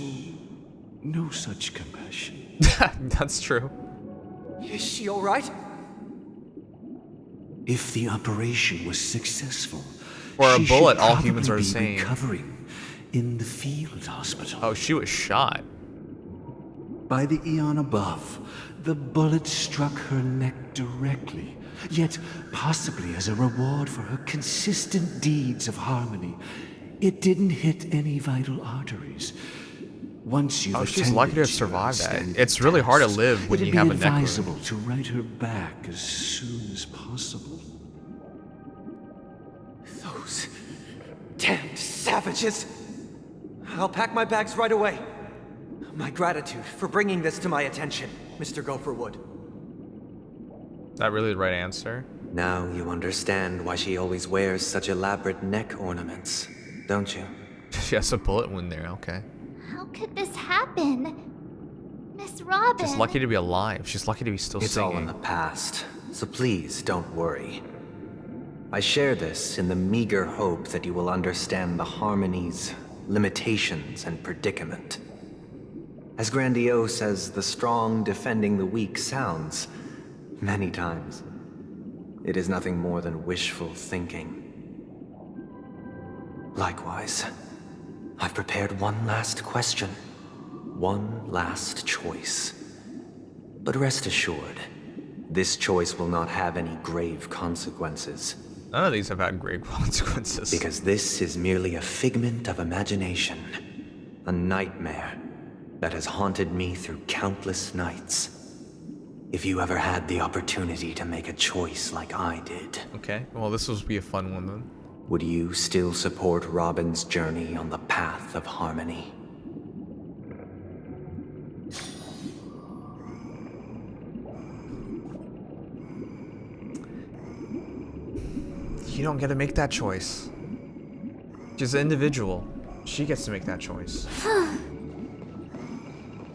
no such compassion. That's true. Is she all right? If the operation was successful, For a she bullet, should all humans are the probably be same. recovering in the field hospital. Oh, she was shot. By the eon above, the bullet struck her neck directly, yet possibly as a reward for her consistent deeds of harmony. It didn't hit any vital arteries. Once you've she's lucky to have survived that. It's really hard to live when you have a neck wound. It'd be advisable to write her back as soon as possible. Those damned savages! I'll pack my bags right away. My gratitude for bringing this to my attention, Mr. Gopherwood. Is that really the right answer? Now you understand why she always wears such elaborate neck ornaments, don't you? She has a bullet wound there, okay. How could this happen? Miss Robin. She's lucky to be alive. She's lucky to be still It's singing. all in the past, so please don't worry. I share this in the meager hope that you will understand the harmony's limitations and predicament. As grandiose as the strong defending the weak sounds, many times, it is nothing more than wishful thinking. Likewise, I've prepared one last question, one last choice. But rest assured, this choice will not have any grave consequences. None of these have had grave consequences. Because this is merely a figment of imagination, a nightmare that has haunted me through countless nights. If you ever had the opportunity to make a choice like I did. Okay, well this will be a fun one then. Would you still support Robin's journey on the path of harmony? You don't get to make that choice. She's an individual. She gets to make that choice.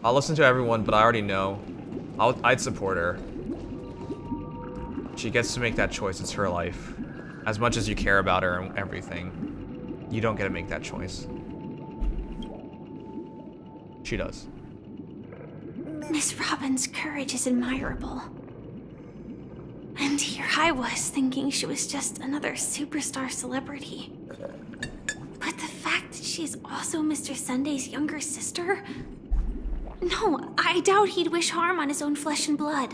I'll listen to everyone, but I already know. I'd support her. She gets to make that choice. It's her life. As much as you care about her and everything, you don't get to make that choice. She does. Miss Robin's courage is admirable. And here I was thinking she was just another superstar celebrity. But the fact that she's also Mr. Sunday's younger sister? No, I doubt he'd wish harm on his own flesh and blood,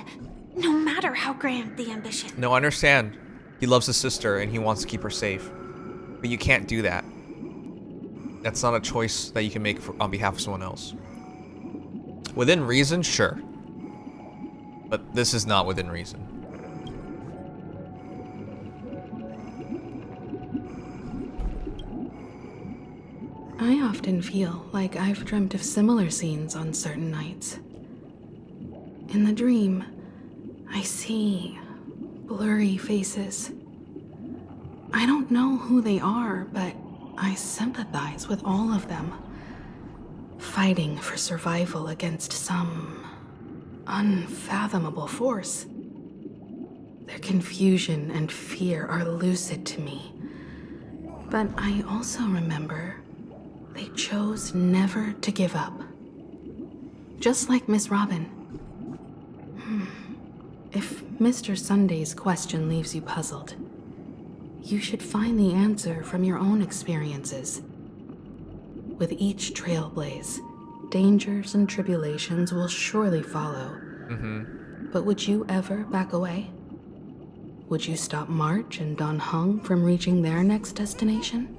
no matter how grand the ambition. No, I understand. He loves his sister and he wants to keep her safe. But you can't do that. That's not a choice that you can make on behalf of someone else. Within reason, sure. But this is not within reason. I often feel like I've dreamt of similar scenes on certain nights. In the dream, I see blurry faces. I don't know who they are, but I sympathize with all of them, fighting for survival against some unfathomable force. Their confusion and fear are lucid to me, but I also remember they chose never to give up. Just like Miss Robin. If Mr. Sunday's question leaves you puzzled, you should find the answer from your own experiences. With each trailblaze, dangers and tribulations will surely follow. But would you ever back away? Would you stop March and Don Hung from reaching their next destination?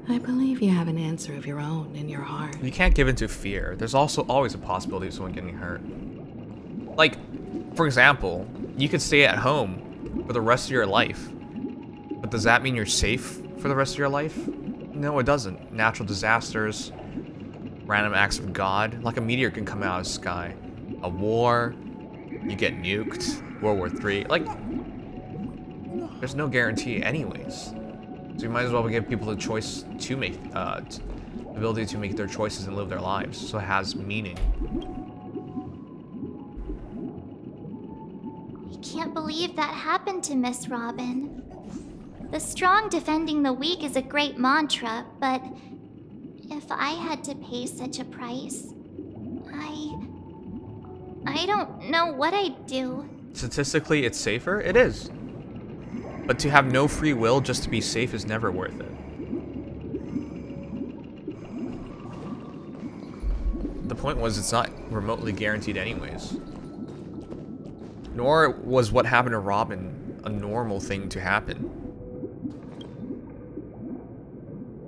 I believe you have an answer of your own in your heart. You can't give into fear. There's also always a possibility of someone getting hurt. Like, for example, you could stay at home for the rest of your life. But does that mean you're safe for the rest of your life? No, it doesn't. Natural disasters, random acts of God, like a meteor can come out of the sky. A war, you get nuked, World War III. Like, there's no guarantee anyways. So you might as well give people the choice to make, the ability to make their choices and live their lives, so it has meaning. can't believe that happened to Miss Robin. The strong defending the weak is a great mantra, but if I had to pay such a price, I don't know what I'd do. Statistically, it's safer? It is. But to have no free will just to be safe is never worth it. The point was, it's not remotely guaranteed anyways. Nor was what happened to Robin a normal thing to happen.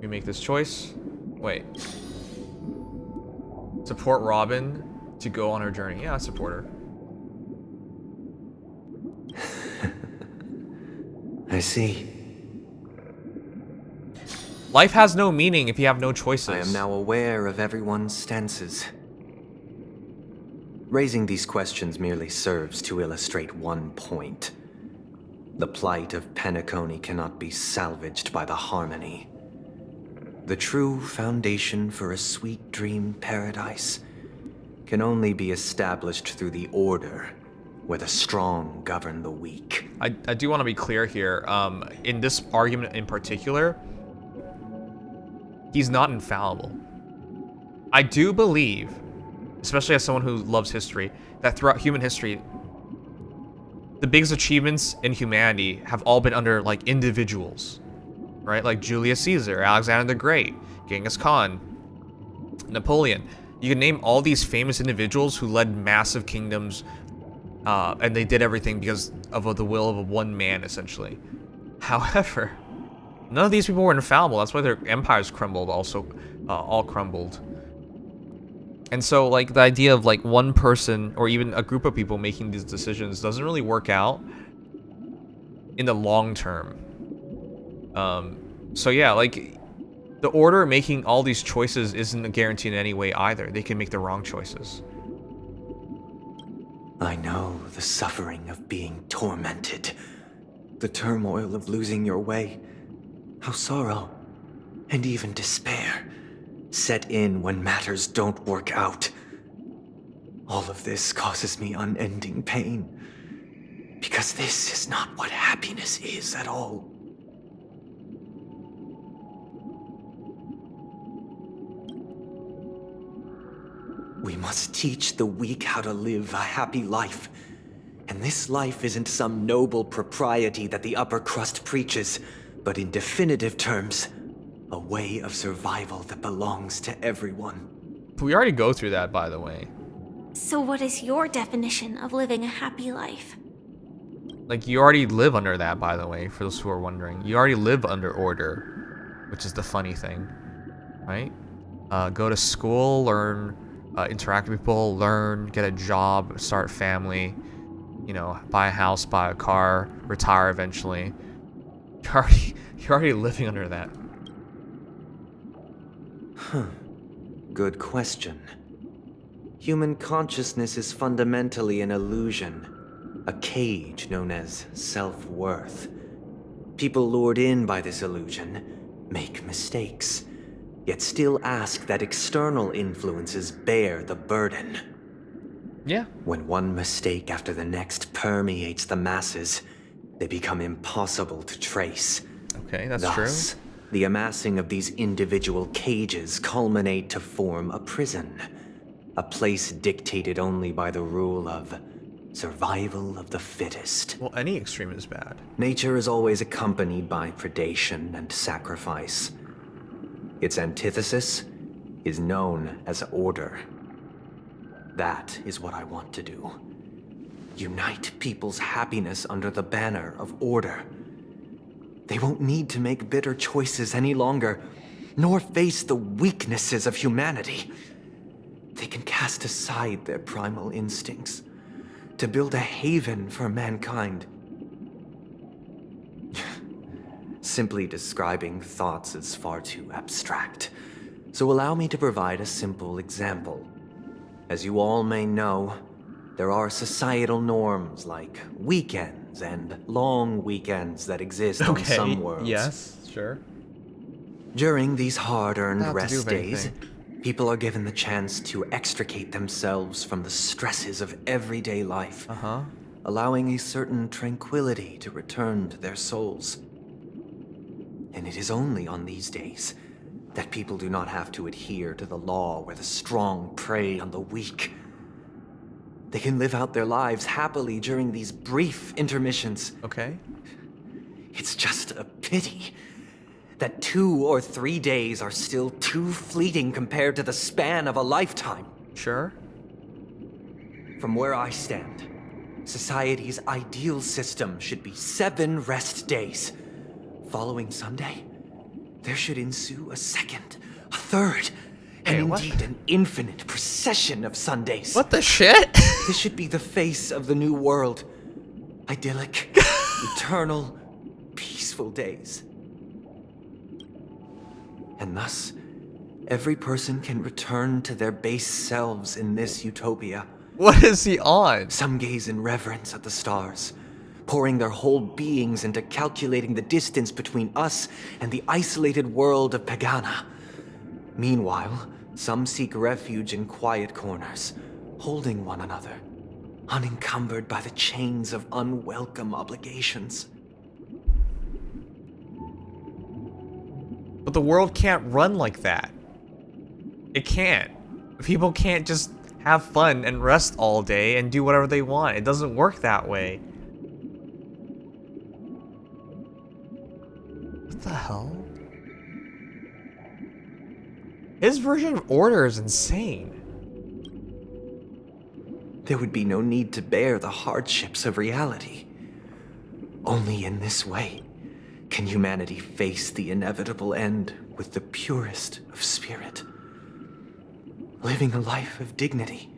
We make this choice. Wait. Support Robin to go on her journey. Yeah, I support her. I see. Life has no meaning if you have no choices. I am now aware of everyone's stances. Raising these questions merely serves to illustrate one point. The plight of Penacony cannot be salvaged by the harmony. The true foundation for a sweet dream paradise can only be established through the order where the strong govern the weak. I do want to be clear here. In this argument in particular, he's not infallible. I do believe, especially as someone who loves history, that throughout human history, the biggest achievements in humanity have all been under, like, individuals, right? Like Julius Caesar, Alexander the Great, Genghis Khan, Napoleon. You can name all these famous individuals who led massive kingdoms, and they did everything because of the will of one man, essentially. However, none of these people were infallible. That's why their empires crumbled, also, all crumbled. And so, like, the idea of, like, one person or even a group of people making these decisions doesn't really work out in the long term. So yeah, like, the order making all these choices isn't a guarantee in any way either. They can make the wrong choices. I know the suffering of being tormented, the turmoil of losing your way, how sorrow and even despair set in when matters don't work out. All of this causes me unending pain, because this is not what happiness is at all. We must teach the weak how to live a happy life. And this life isn't some noble propriety that the upper crust preaches, but in definitive terms, a way of survival that belongs to everyone. We already go through that, by the way. So what is your definition of living a happy life? Like, you already live under that, by the way, for those who are wondering. You already live under order, which is the funny thing, right? Go to school, learn, interact with people, learn, get a job, start a family, you know, buy a house, buy a car, retire eventually. You're already living under that. Huh. Good question. Human consciousness is fundamentally an illusion, a cage known as self-worth. People lured in by this illusion make mistakes, yet still ask that external influences bear the burden. Yeah. When one mistake after the next permeates the masses, they become impossible to trace. Okay, that's Thus, true. The amassing of these individual cages culminate to form a prison, a place dictated only by the rule of survival of the fittest. Well, any extreme is bad. Nature is always accompanied by predation and sacrifice. Its antithesis is known as order. That is what I want to do. Unite people's happiness under the banner of order. They won't need to make bitter choices any longer, nor face the weaknesses of humanity. They can cast aside their primal instincts to build a haven for mankind. Simply describing thoughts is far too abstract, so allow me to provide a simple example. As you all may know, there are societal norms like weekends and long weekends that exist on some worlds. Yes, sure. During these hard-earned rest days, people are given the chance to extricate themselves from the stresses of everyday life. allowing a certain tranquility to return to their souls. And it is only on these days that people do not have to adhere to the law where the strong prey on the weak. They can live out their lives happily during these brief intermissions. Okay. It's just a pity that 2 or 3 days are still too fleeting compared to the span of a lifetime. Sure. From where I stand, society's ideal system should be 7 rest days. Following Sunday, there should ensue a second, a third, and indeed an infinite procession of Sundays. What the shit? This should be the face of the new world. Idyllic, eternal, peaceful days. And thus, every person can return to their base selves in this utopia. What is he on? Some gaze in reverence at the stars, pouring their whole beings into calculating the distance between us and the isolated world of Pagana. Meanwhile, some seek refuge in quiet corners, holding one another, unencumbered by the chains of unwelcome obligations. But the world can't run like that. It can't. People can't just have fun and rest all day and do whatever they want. It doesn't work that way. What the hell? His version of order is insane. There would be no need to bear the hardships of reality. Only in this way can humanity face the inevitable end with the purest of spirit, living a life of dignity.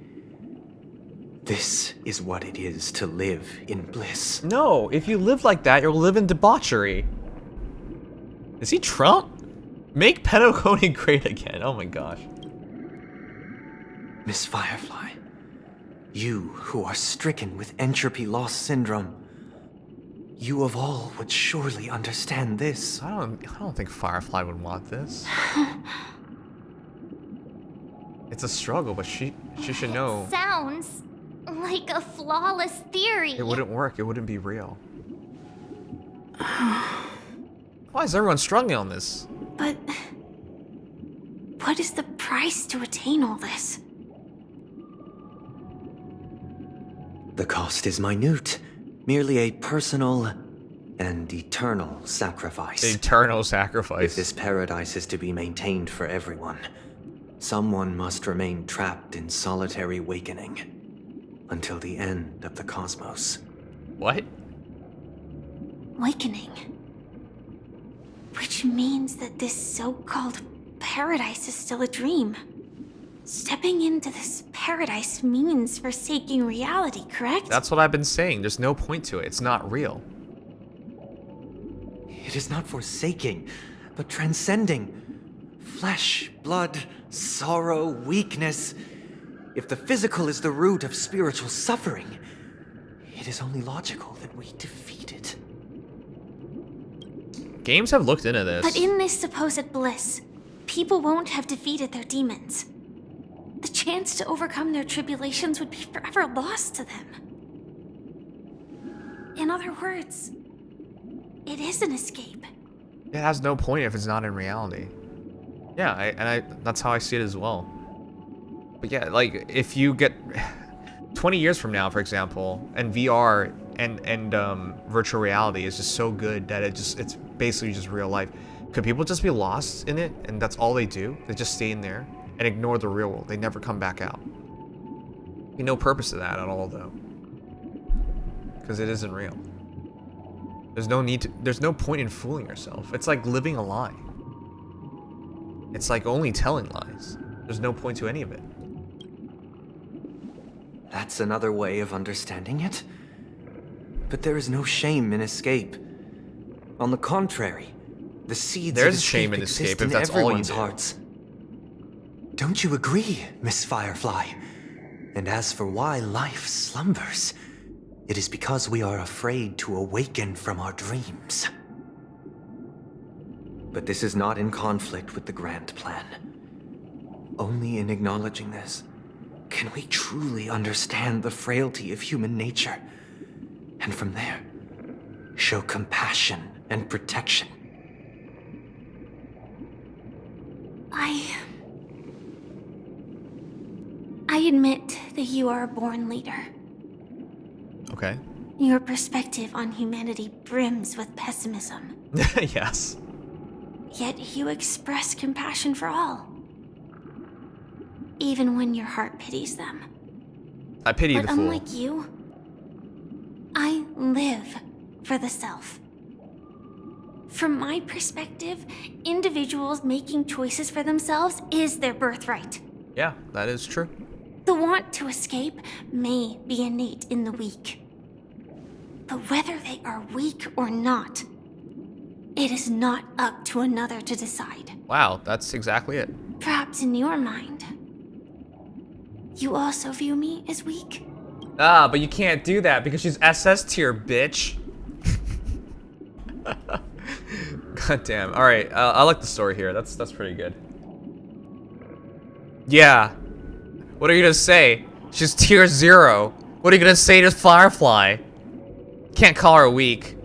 This is what it is to live in bliss. No, if you live like that, you'll live in debauchery. Is he Trump? Make Penacony great again. Oh my gosh. Miss Firefly, you who are stricken with entropy loss syndrome, you of all would surely understand this. I don't think Firefly would want this. It's a struggle, but she should know. Sounds like a flawless theory. It wouldn't work. It wouldn't be real. Why is everyone struggling on this? But what is the price to attain all this? The cost is minute, merely a personal and eternal sacrifice. Eternal sacrifice. If this paradise is to be maintained for everyone, someone must remain trapped in solitary wakening until the end of the cosmos. What? Wakening. Which means that this so-called paradise is still a dream. Stepping into this paradise means forsaking reality, correct? That's what I've been saying. There's no point to it. It's not real. It is not forsaking, but transcending. Flesh, blood, sorrow, weakness. If the physical is the root of spiritual suffering, it is only logical that we defeat it. Games have looked into this. But in this supposed bliss, people won't have defeated their demons. The chance to overcome their tribulations would be forever lost to them. In other words, it is an escape. It has no point if it's not in reality. Yeah, that's how I see it as well. But yeah, like if you get 20 years from now, for example, and VR and virtual reality is just so good that it's basically just real life. Could people just be lost in it and that's all they do? They just stay in there and ignore the real world. They never come back out. No purpose to that at all, though, because it isn't real. There's no point in fooling yourself. It's like living a lie. It's like only telling lies. There's no point to any of it. That's another way of understanding it. But there is no shame in escape. On the contrary, the seeds There's of shame in exist escape in if that's all you everyone's do. hearts. Don't you agree, Miss Firefly? And as for why life slumbers, it is because we are afraid to awaken from our dreams. But this is not in conflict with the grand plan. Only in acknowledging this can we truly understand the frailty of human nature And from there, show compassion and protection. I admit that you are a born leader. Okay. Your perspective on humanity brims with pessimism. Yes. Yet you express compassion for all. Even when your heart pities them. I pity the But fool. unlike you, I live for the self. From my perspective, individuals making choices for themselves is their birthright. Yeah, that is true. The want to escape may be innate in the weak. But whether they are weak or not, it is not up to another to decide. Wow, that's exactly it. Perhaps in your mind, you also view me as weak? Ah, but you can't do that because she's SS tier, bitch. God damn. All right, I like the story here. That's pretty good. Yeah. What are you gonna say? She's tier 0. What are you gonna say to Firefly? Can't call her weak.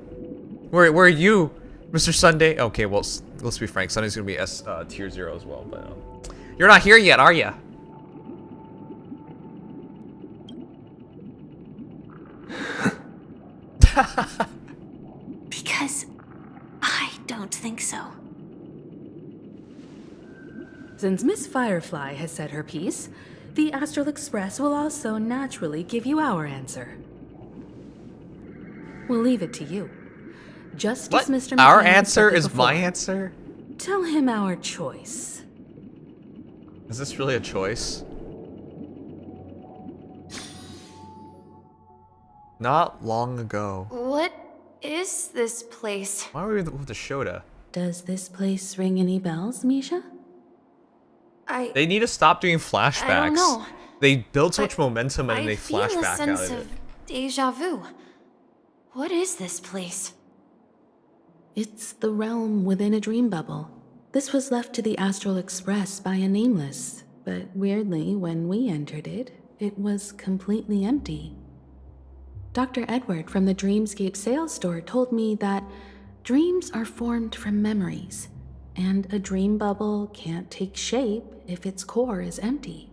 Where are you, Mr. Sunday? Okay, well, let's be frank. Sunday's gonna be tier 0 as well, but you're not here yet, are ya? Because I don't think so. Since Miss Firefly has said her piece, the Astral Express will also naturally give you our answer. We'll leave it to you. Just What? as Mr. Our McCann answer said it is my before. answer? Tell him our choice. Is this really a choice? Not long ago. What is this place? Why were we with the Shota? Does this place ring any bells, Misha? They need to stop doing flashbacks. I don't know. They build so much momentum and then they feel a flashback out sense of it. of deja vu. What is this place? It's the realm within a dream bubble. This was left to the Astral Express by a nameless, but weirdly, when we entered it, it was completely empty. Dr. Edward from the Dreamscape sales store told me that dreams are formed from memories, and a dream bubble can't take shape if its core is empty.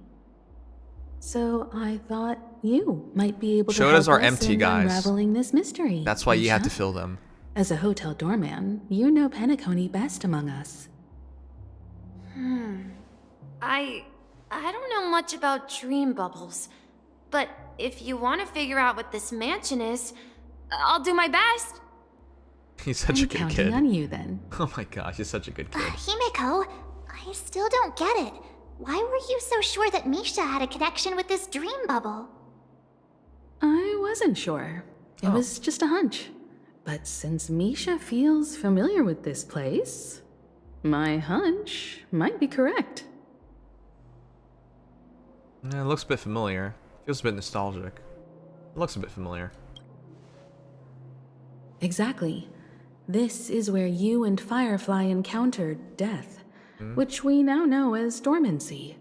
So I thought you might be able to Shotas help are us empty, in guys. unraveling this mystery. That's why you have to Misha. fill them. As a hotel doorman, you know Penacony best among us. I don't know much about dream bubbles, but if you want to figure out what this mansion is, I'll do my best. He's such a good Counting kid. on you then. Oh my gosh, he's such a good kid. Himiko, I still don't get it. Why were you so sure that Misha had a connection with this dream bubble? I wasn't sure. It was just a hunch. But since Misha feels familiar with this place, my hunch might be correct. Yeah, it looks a bit familiar. Feels a bit nostalgic. It looks a bit familiar. Exactly. This is where you and Firefly encountered death, which we now know as dormancy.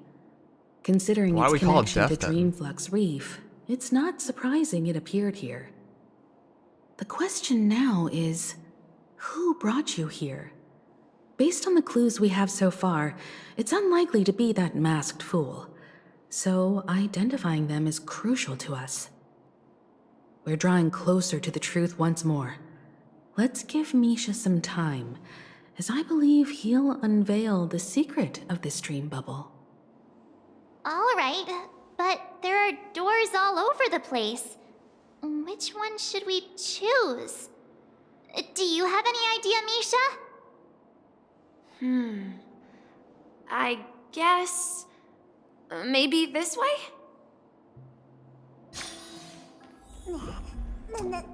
Considering Why its we call it connection to death, then? Dreamflux Reef, it's not surprising it appeared here. The question now is, who brought you here? Based on the clues we have so far, it's unlikely to be that masked fool. So identifying them is crucial to us. We're drawing closer to the truth once more. Let's give Misha some time, as I believe he'll unveil the secret of this dream bubble. All right, but there are doors all over the place. Which one should we choose? Do you have any idea, Misha? I guess maybe this way?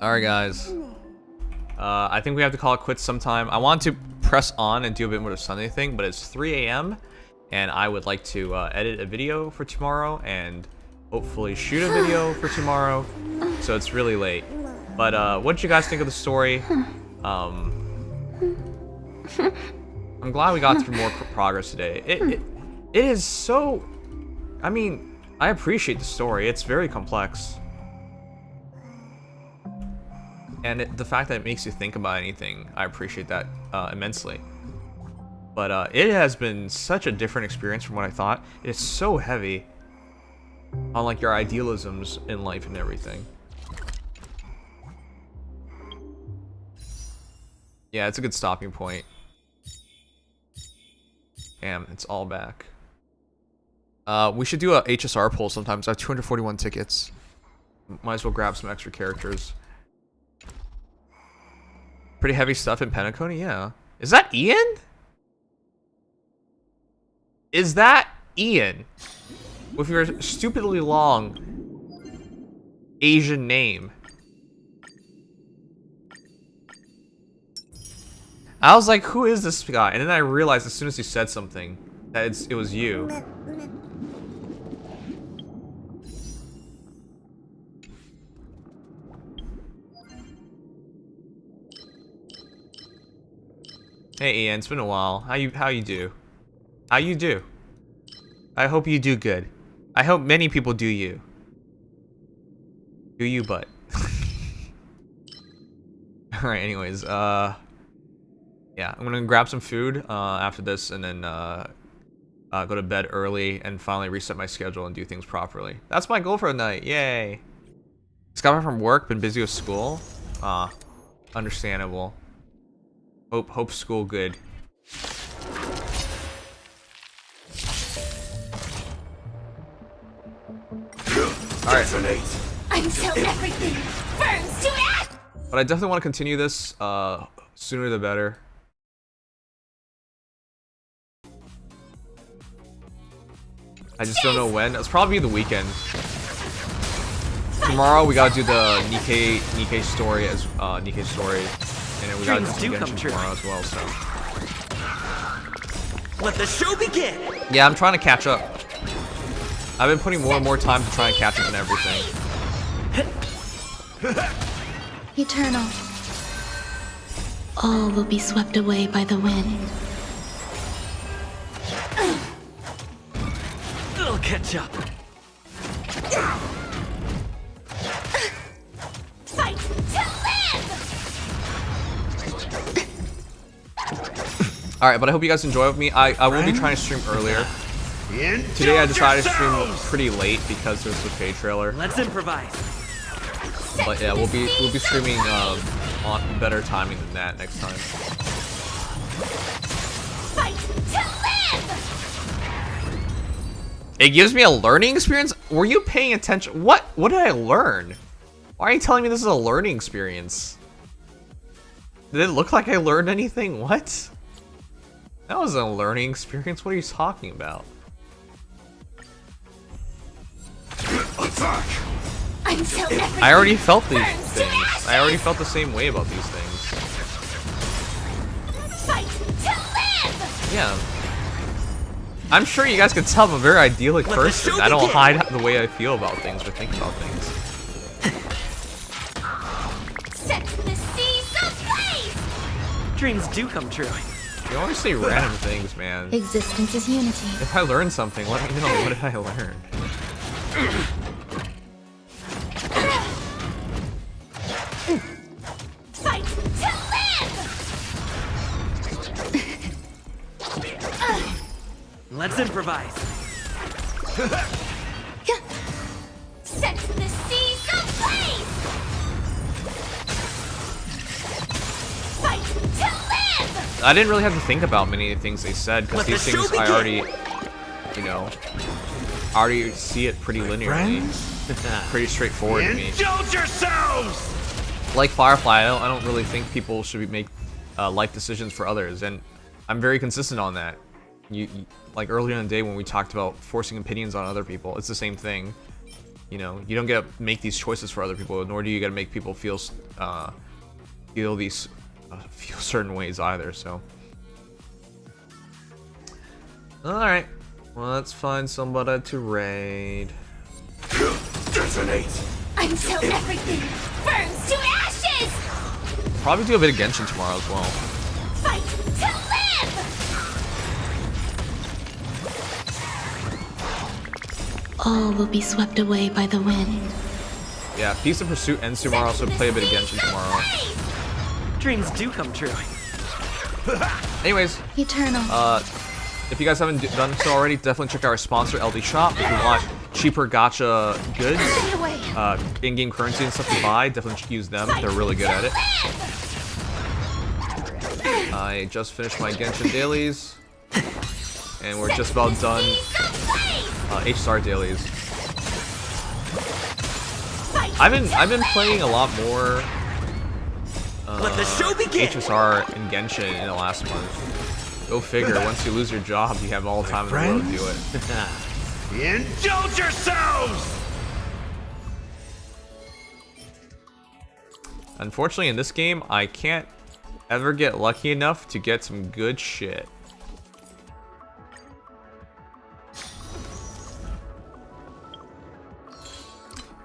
Alright guys. I think we have to call it quits sometime. I want to press on and do a bit more of the Sunday thing, but it's 3 a.m. and I would like to edit a video for tomorrow and hopefully shoot a video for tomorrow. So it's really late. But what did you guys think of the story? I'm glad we got through more progress today. It is so... I mean, I appreciate the story. It's very complex. And the fact that it makes you think about anything, I appreciate that immensely. But it has been such a different experience from what I thought. It's so heavy on like your idealisms in life and everything. Yeah, it's a good stopping point. Damn, it's all back. We should do a HSR poll sometimes. I have 241 tickets. Might as well grab some extra characters. Pretty heavy stuff in Penacony, yeah. Is that Ian? Is that Ian? With your stupidly long Asian name. I was like, who is this guy? And then I realized as soon as he said something that it was you. Hey Ian, it's been a while. How you do? How you do? I hope you do good. I hope many people do you. Do you but. Alright, anyways, yeah, I'm gonna grab some food after this and then go to bed early and finally reset my schedule and do things properly. That's my goal for the night. Yay. Just got back from work, been busy with school. Understandable. Hope school good. Alright. Until everything burns to ash! But I definitely want to continue this sooner the better. I just don't know when. It's probably the weekend. Tomorrow we gotta do the Nikkei story as Nikkei story. And then we gotta do Genshin tomorrow as well, so. Let the show begin! Yeah, I'm trying to catch up. I've been putting more and more time to try and catch up on everything. Eternal. All will be swept away by the wind. I'll catch up. Fight to live! Alright, but I hope you guys enjoy with me. I will be trying to stream earlier. Today I decided to stream pretty late because there's the Fade trailer. Let's improvise. But yeah, we'll be streaming on better timing than that next time. Fight to live! It gives me a learning experience? Were you paying attention? What did I learn? Why are you telling me this is a learning experience? Did it look like I learned anything? What? That wasn't a learning experience. What are you talking about? I already felt these things. I already felt the same way about these things. Fight to live! Yeah. I'm sure you guys can tell I'm a very idyllic person. I don't hide the way I feel about things or think about things. Set the seas ablaze! Dreams do come true. You always say random things, man. Existence is unity. If I learned something, let me know. What did I learn? Fight to live! Let's improvise. Set the seas ablaze! Fight to live! I didn't really have to think about many of the things they said because these things I already, you know, already see it pretty linearly, pretty straightforward to me. Indulge yourselves! Like Firefly, I don't really think people should make life decisions for others, and I'm very consistent on that. You like earlier in the day when we talked about forcing opinions on other people, it's the same thing. You know, you don't get to make these choices for other people, nor do you get to make people feel feel certain ways either. So, all right, well, let's find somebody to raid. Detonate! Until everything burns to ashes! Probably do a bit of Genshin tomorrow as well. Fight to live! All will be swept away by the wind. Yeah, Feast of Pursuit ends tomorrow. Also play a bit of Genshin tomorrow. Dreams do come true. Anyways, Eternal. if you guys haven't done so already, definitely check out our sponsor, ldshop. If you want cheaper gacha goods, in-game currency and stuff to buy, definitely use them. They're really good at it. I just finished my Genshin dailies, and we're just about done H-Star dailies. I've been playing a lot more Let the show begin. HSR and Genshin in the last month. Go figure, once you lose your job, you have all the time in the world to do it. Indulge yourselves! Unfortunately, in this game, I can't ever get lucky enough to get some good shit.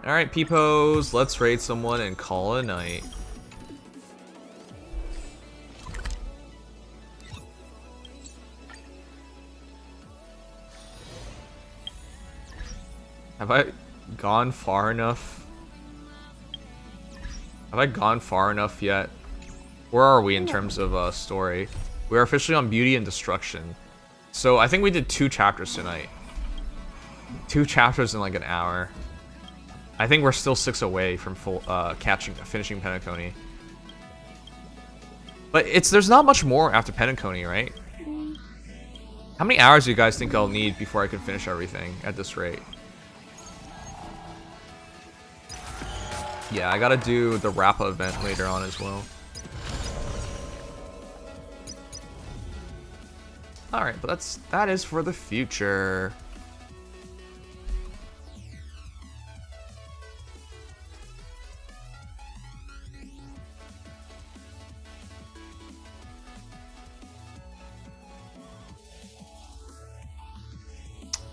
Alright, peepos, let's raid someone and call it a night. Have I gone far enough? Have I gone far enough yet? Where are we in terms of story? We are officially on Beauty and Destruction. So I think we did 2 chapters tonight. 2 chapters in like an hour. I think we're still 6 away from finishing Penacony. But there's not much more after Penacony, right? How many hours do you guys think I'll need before I can finish everything at this rate? Yeah, I gotta do the Rappa event later on as well. Alright, but that is for the future.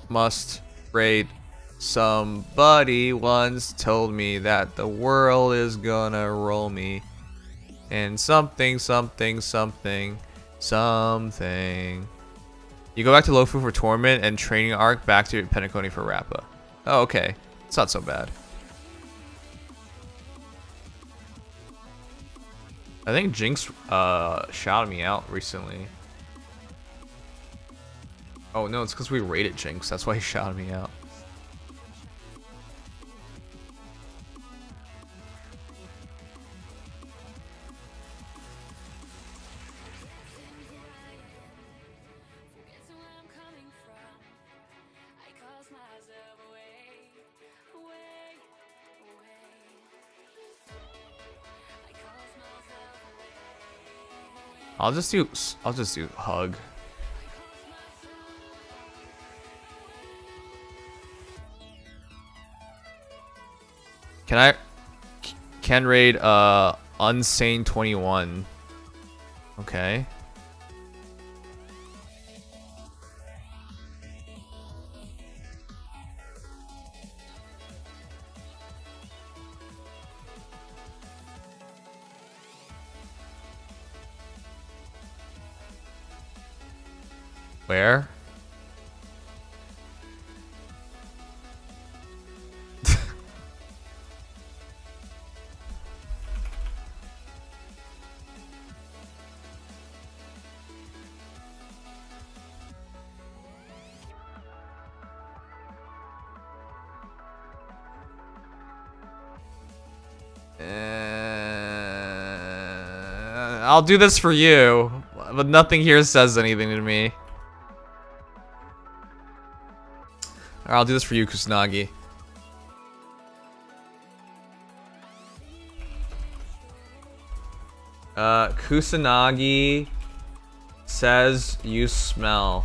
Must raid. Somebody once told me that the world is gonna roll me. And something, something, something, something. You go back to Lofu for Torment and training arc back to Penacony for Rappa. Oh, okay. It's not so bad. I think Jinx shouted me out recently. Oh no, it's because we raided Jinx. That's why he shouted me out. I'll just do hug. Can raid Unsane 21. Okay. Where? I'll do this for you, but nothing here says anything to me. Alright, I'll do this for you, Kusanagi. Kusanagi says you smell.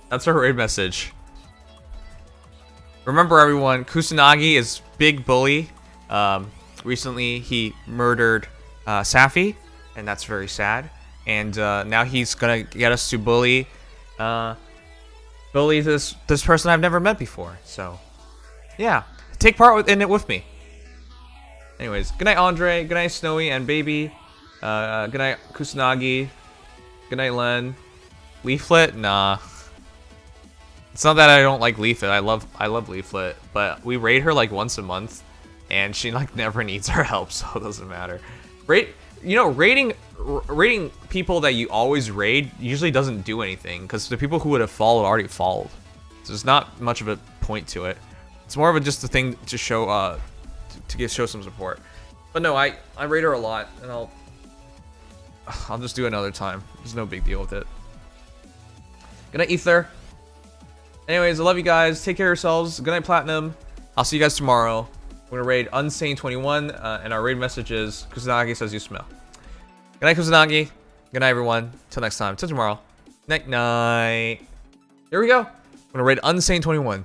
That's our raid message. Remember everyone, Kusanagi is big bully. Recently he murdered Safi, and that's very sad. And now he's gonna get us to bully this person I've never met before. So yeah, take part in it with me. Anyways, good night Andre, good night Snowy and Baby, good night Kusanagi, good night Len. Leaflet? Nah. It's not that I don't like Leaflet. I love Leaflet, but we raid her like once a month, and she like never needs our help, so it doesn't matter. Raiding people that you always raid usually doesn't do anything because the people who would have followed already followed. So there's not much of a point to it. It's more of just a thing to show show some support. But no, I raid her a lot, and I'll just do it another time. There's no big deal with it. Good night, Ether. Anyways, I love you guys. Take care of yourselves. Good night, Platinum. I'll see you guys tomorrow. We're gonna raid Unsane21, and our raid message is Kusanagi says you smell. Good night, Kusanagi. Good night, everyone. Till next time. Till tomorrow. Night, night. Here we go. I'm gonna raid Unsane21.